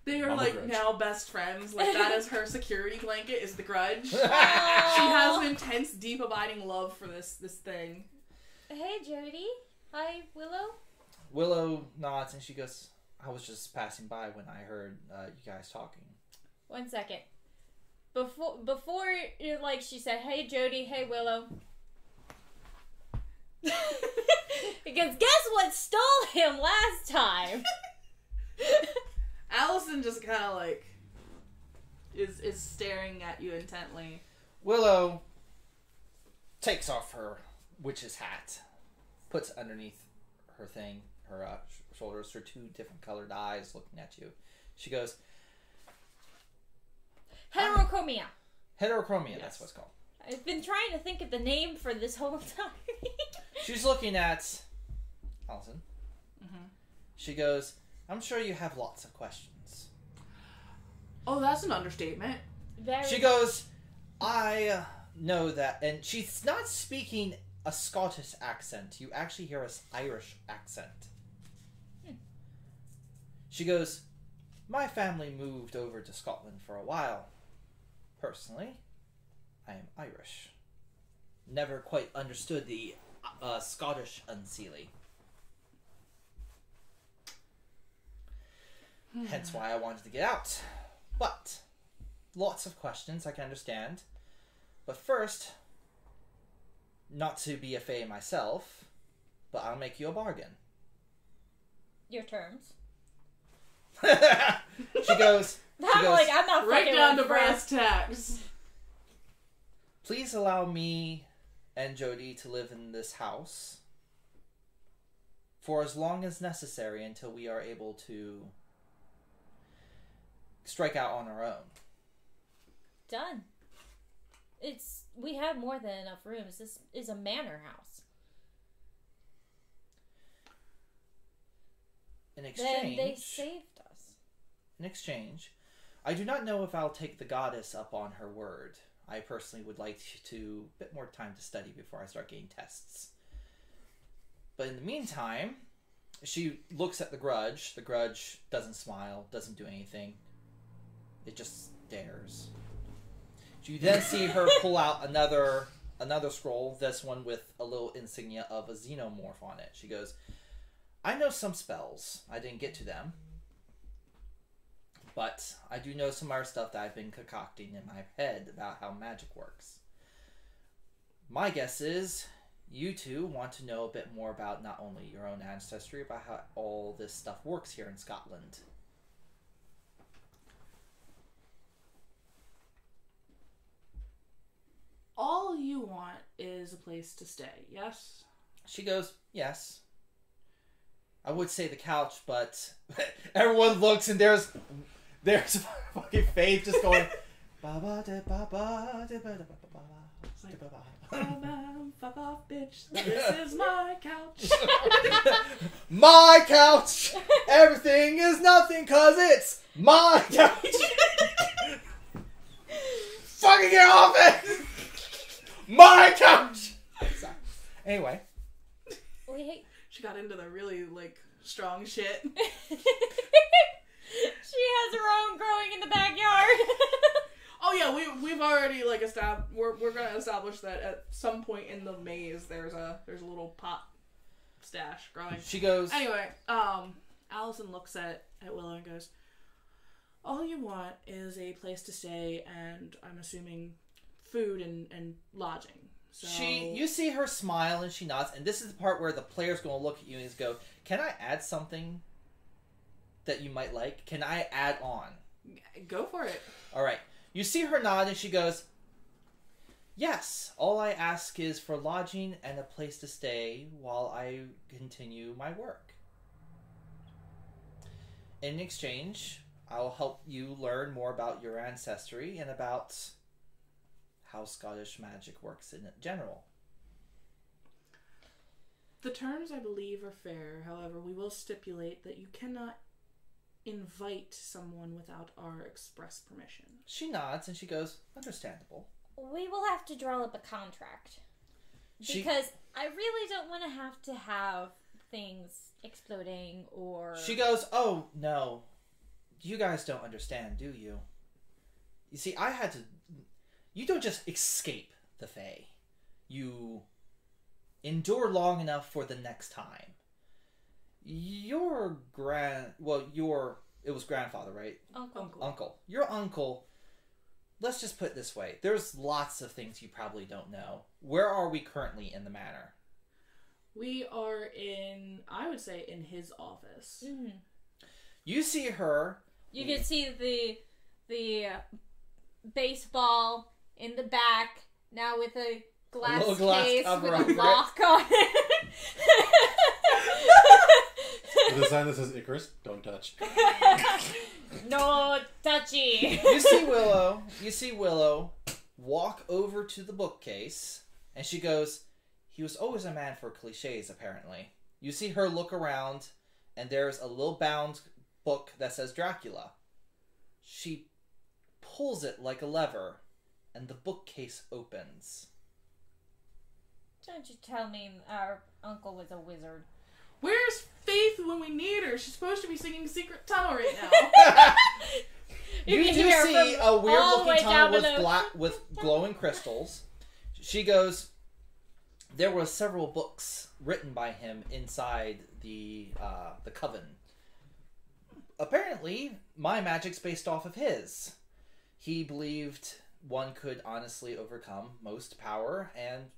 They are Mama like grudge. now best friends. Like that is her security blanket. Is the grudge. She has an intense, deep, abiding love for this thing. Hey, Jody. Hi, Willow. Willow nods and she goes, I was just passing by when I heard you guys talking. 1 second. Before like she said, "Hey, Jody. Hey, Willow." Because guess what stole him last time? Allison just kind of like is staring at you intently. Willow takes off her witch's hat, puts it underneath her thing, her shoulders, her 2 different colored eyes looking at you. She goes, Heterochromia. Heterochromia, Yes. that's what it's called. I've been trying to think of the name for this whole time. She's looking at Allison. Mm-hmm. She goes, I'm sure you have lots of questions. Oh, that's an understatement. She goes, I know that, and she's not speaking a Scottish accent. You actually hear an Irish accent. She goes, my family moved over to Scotland for a while. Personally, I am Irish. Never quite understood the Scottish unseelie. Hence why I wanted to get out. But, lots of questions I can understand. But first, not to be a fae myself, but I'll make you a bargain. Your terms. She goes, I'm not Right fucking down to with brass tacks. please allow me and Jody to live in this house for as long as necessary until we are able to strike out on our own. Done. We have more than enough rooms. This is a manor house. In exchange, Then they saved us. in exchange, I do not know if I'll take the goddess up on her word. I personally would like to a bit more time to study before I start getting tests. But in the meantime, she looks at the grudge. The grudge doesn't smile, doesn't do anything. It just stares. You then see her pull out another scroll, this one with a little insignia of a xenomorph on it. She goes, I know some spells. I didn't get to them. But I do know some other stuff that I've been concocting in my head about how magic works. My guess is you two want to know a bit more about not only your own ancestry, but how all this stuff works here in Scotland. All you want is a place to stay, yes? She goes, yes. I would say the couch, but everyone looks and there's fucking Faith just going Fuck off, bitch. This is my couch. my couch. Everything is nothing cause it's my couch. Fucking get off it. My couch. Anyway. Wait. She got into the really, like, strong shit. She has her own growing in the backyard. Oh yeah, we've already like established. We're gonna establish that at some point in the maze there's a little pot stash growing. She goes. Anyway, Allison looks at Willow and goes, "All you want is a place to stay, and I'm assuming food and lodging." So You see her smile and she nods, and this is the part where the player's going to look at you and go, "Can I add something that you might like? Can I add on?" go for it. All right. You see her nod and she goes, "Yes, all I ask is for lodging and a place to stay while I continue my work. In exchange, I'll help you learn more about your ancestry and about how Scottish magic works in general." The terms, I believe, are fair. However, we will stipulate that you cannot invite someone without our express permission. She nods and she goes, "Understandable." We will have to draw up a contract. Because I really don't want to have things exploding or... She goes, "Oh, no. You guys don't understand, do you? You see, I had to... You don't just escape the Fae. You endure long enough for the next time. Your it was grandfather, right? Uncle. Your uncle, let's just put it this way. There's lots of things you probably don't know. Where are we currently in the manor?" We are in, I would say, in his office. Mm-hmm. You see her. You can see the baseball in the back, now with a glass little glass case cover with over a it. lock on it. With a sign that says Icarus, don't touch. No touchy. You see Willow walk over to the bookcase, and she goes, "He was always a man for cliches, apparently." You see her look around, and there's a little bound book that says Dracula. She pulls it like a lever, and the bookcase opens. Don't you tell me our uncle was a wizard. Where's Faith when we need her? She's supposed to be singing Secret Tunnel right now. You can do hear see from a weird all the way looking tunnel down below. with glowing crystals. She goes, "There were several books written by him inside the coven. Apparently, my magic's based off of his. He believed one could honestly overcome most power, and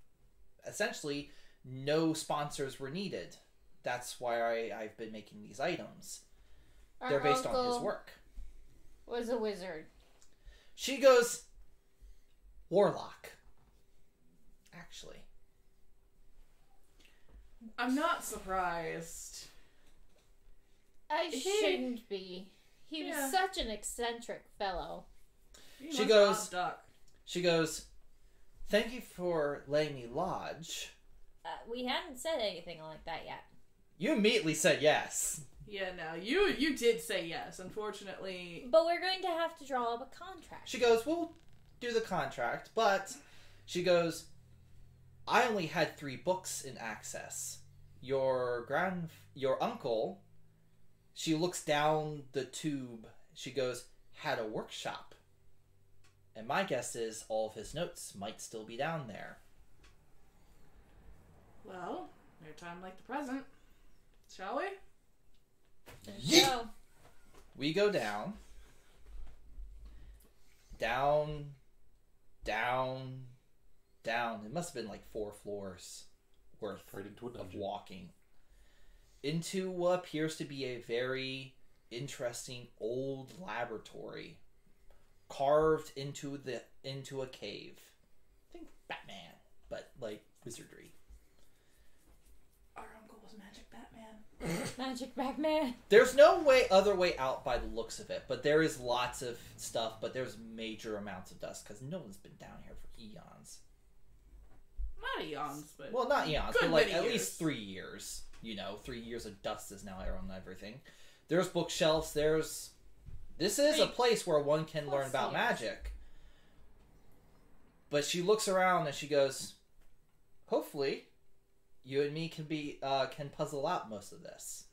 essentially no sponsors were needed. That's why I've been making these items. They're based on his work." Was a wizard. She goes, "Warlock, actually." I'm not surprised. I shouldn't be. He was such an eccentric fellow. She goes, "Thank you for letting me lodge." We hadn't said anything like that yet. You immediately said yes. Yeah, no, you did say yes. Unfortunately, But we're going to have to draw up a contract. She goes, "We'll do the contract," but she goes, "I only had 3 books in access. Your uncle," she looks down the tube, she goes, "had a workshop. And my guess is all of his notes might still be down there." well, no time like the present. Shall we? So, We go down. Down. It must have been like 4 floors worth Right into a of dungeon. walking. Into what appears to be a very interesting old laboratory. Carved into a cave. Think Batman, but like wizardry. Our uncle was Magic Batman. Magic Batman. There's no other way out by the looks of it, but there is lots of stuff, but there's major amounts of dust because no one's been down here for eons. Not eons, but Well, not eons, good but like many at years. least 3 years. 3 years of dust is now on everything. There's bookshelves, This is a place where one can learn about magic. But she looks around and she goes, "Hopefully, you and me can puzzle out most of this.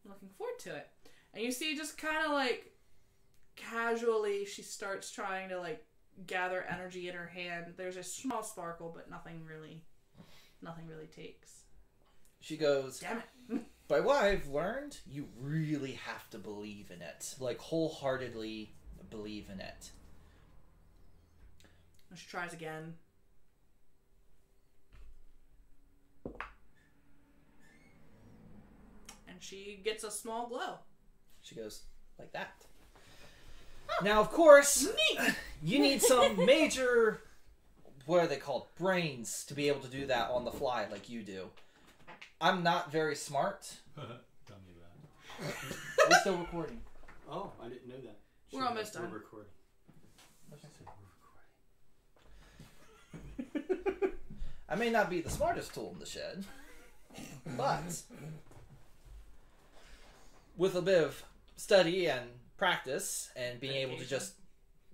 Looking forward to it. And you see, just kind of like casually, she starts trying to like gather energy in her hand. There's a small sparkle, but nothing really takes. She goes, Damn it. by what I've learned, you really have to believe in it. Like, wholeheartedly believe in it. And she tries again. And she gets a small glow. She goes, like that. Now, of course, you need some major, what are they called, brains to be able to do that on the fly like you do. I'm not very smart. Tell me about it. We're still recording. Oh, I didn't know that. We're almost done. We're recording. I may not be the smartest tool in the shed, but with a bit of study and practice and being able to just,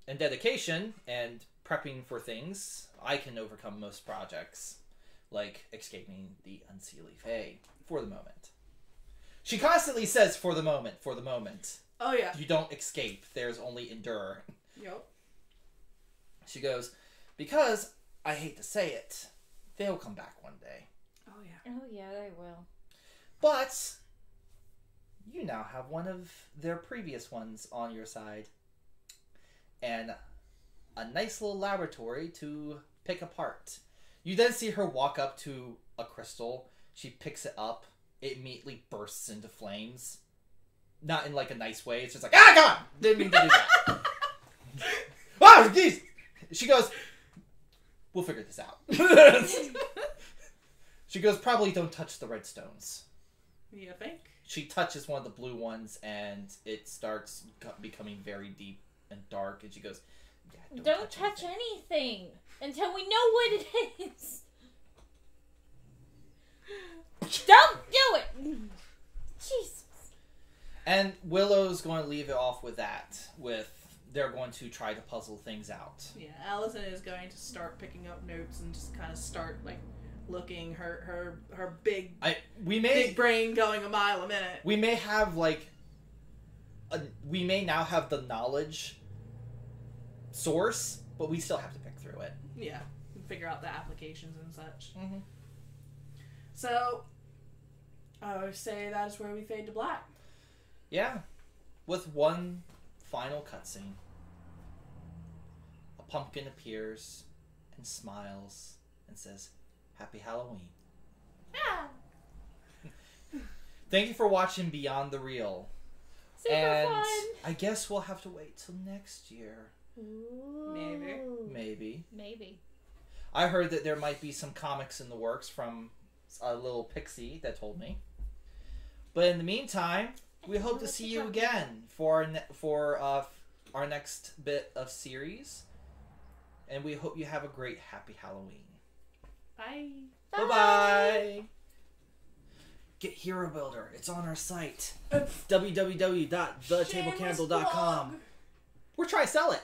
and dedication and prepping for things, I can overcome most projects, like escaping the Unseelie Fae, for the moment. She constantly says, for the moment, for the moment. Oh, yeah. You don't escape, there's only endure. Yep. She goes, because, I hate to say it, they'll come back one day. Oh, yeah. Oh, yeah, they will. But you now have one of their previous ones on your side. And a nice little laboratory to pick apart. You then see her walk up to a crystal. She picks it up. It immediately bursts into flames. Not in like a nice way. It's just like, ah, God! Didn't mean to do that. Ah, geez! She goes, we'll figure this out. She goes, probably don't touch the red stones. You think? She touches one of the blue ones, and it starts becoming very deep and dark. And she goes, yeah, Don't touch anything until we know what it is. Don't do it! Jesus. And Willow's going to leave it off with that. They're going to try to puzzle things out. Yeah, Allison is going to start picking up notes and just kind of start, like, looking her big brain going a mile a minute. We may have, like, we may now have the knowledge source, but we still have to pick through it. Yeah, and figure out the applications and such. Mm-hmm. So, I would say that is where we fade to black. Yeah, with one final cutscene. A pumpkin appears and smiles and says, Happy Halloween. Yeah. Thank you for watching Beyond the Real. Super and fun. I guess we'll have to wait till next year. Ooh. Maybe. I heard that there might be some comics in the works from a little pixie that told me. But in the meantime, we hope to see you again for our next bit of series. And we hope you have a great Happy Halloween. Bye. Bye-bye. Get Hero Builder. It's on our site. www.thetablecandle.com. We're trying to sell it.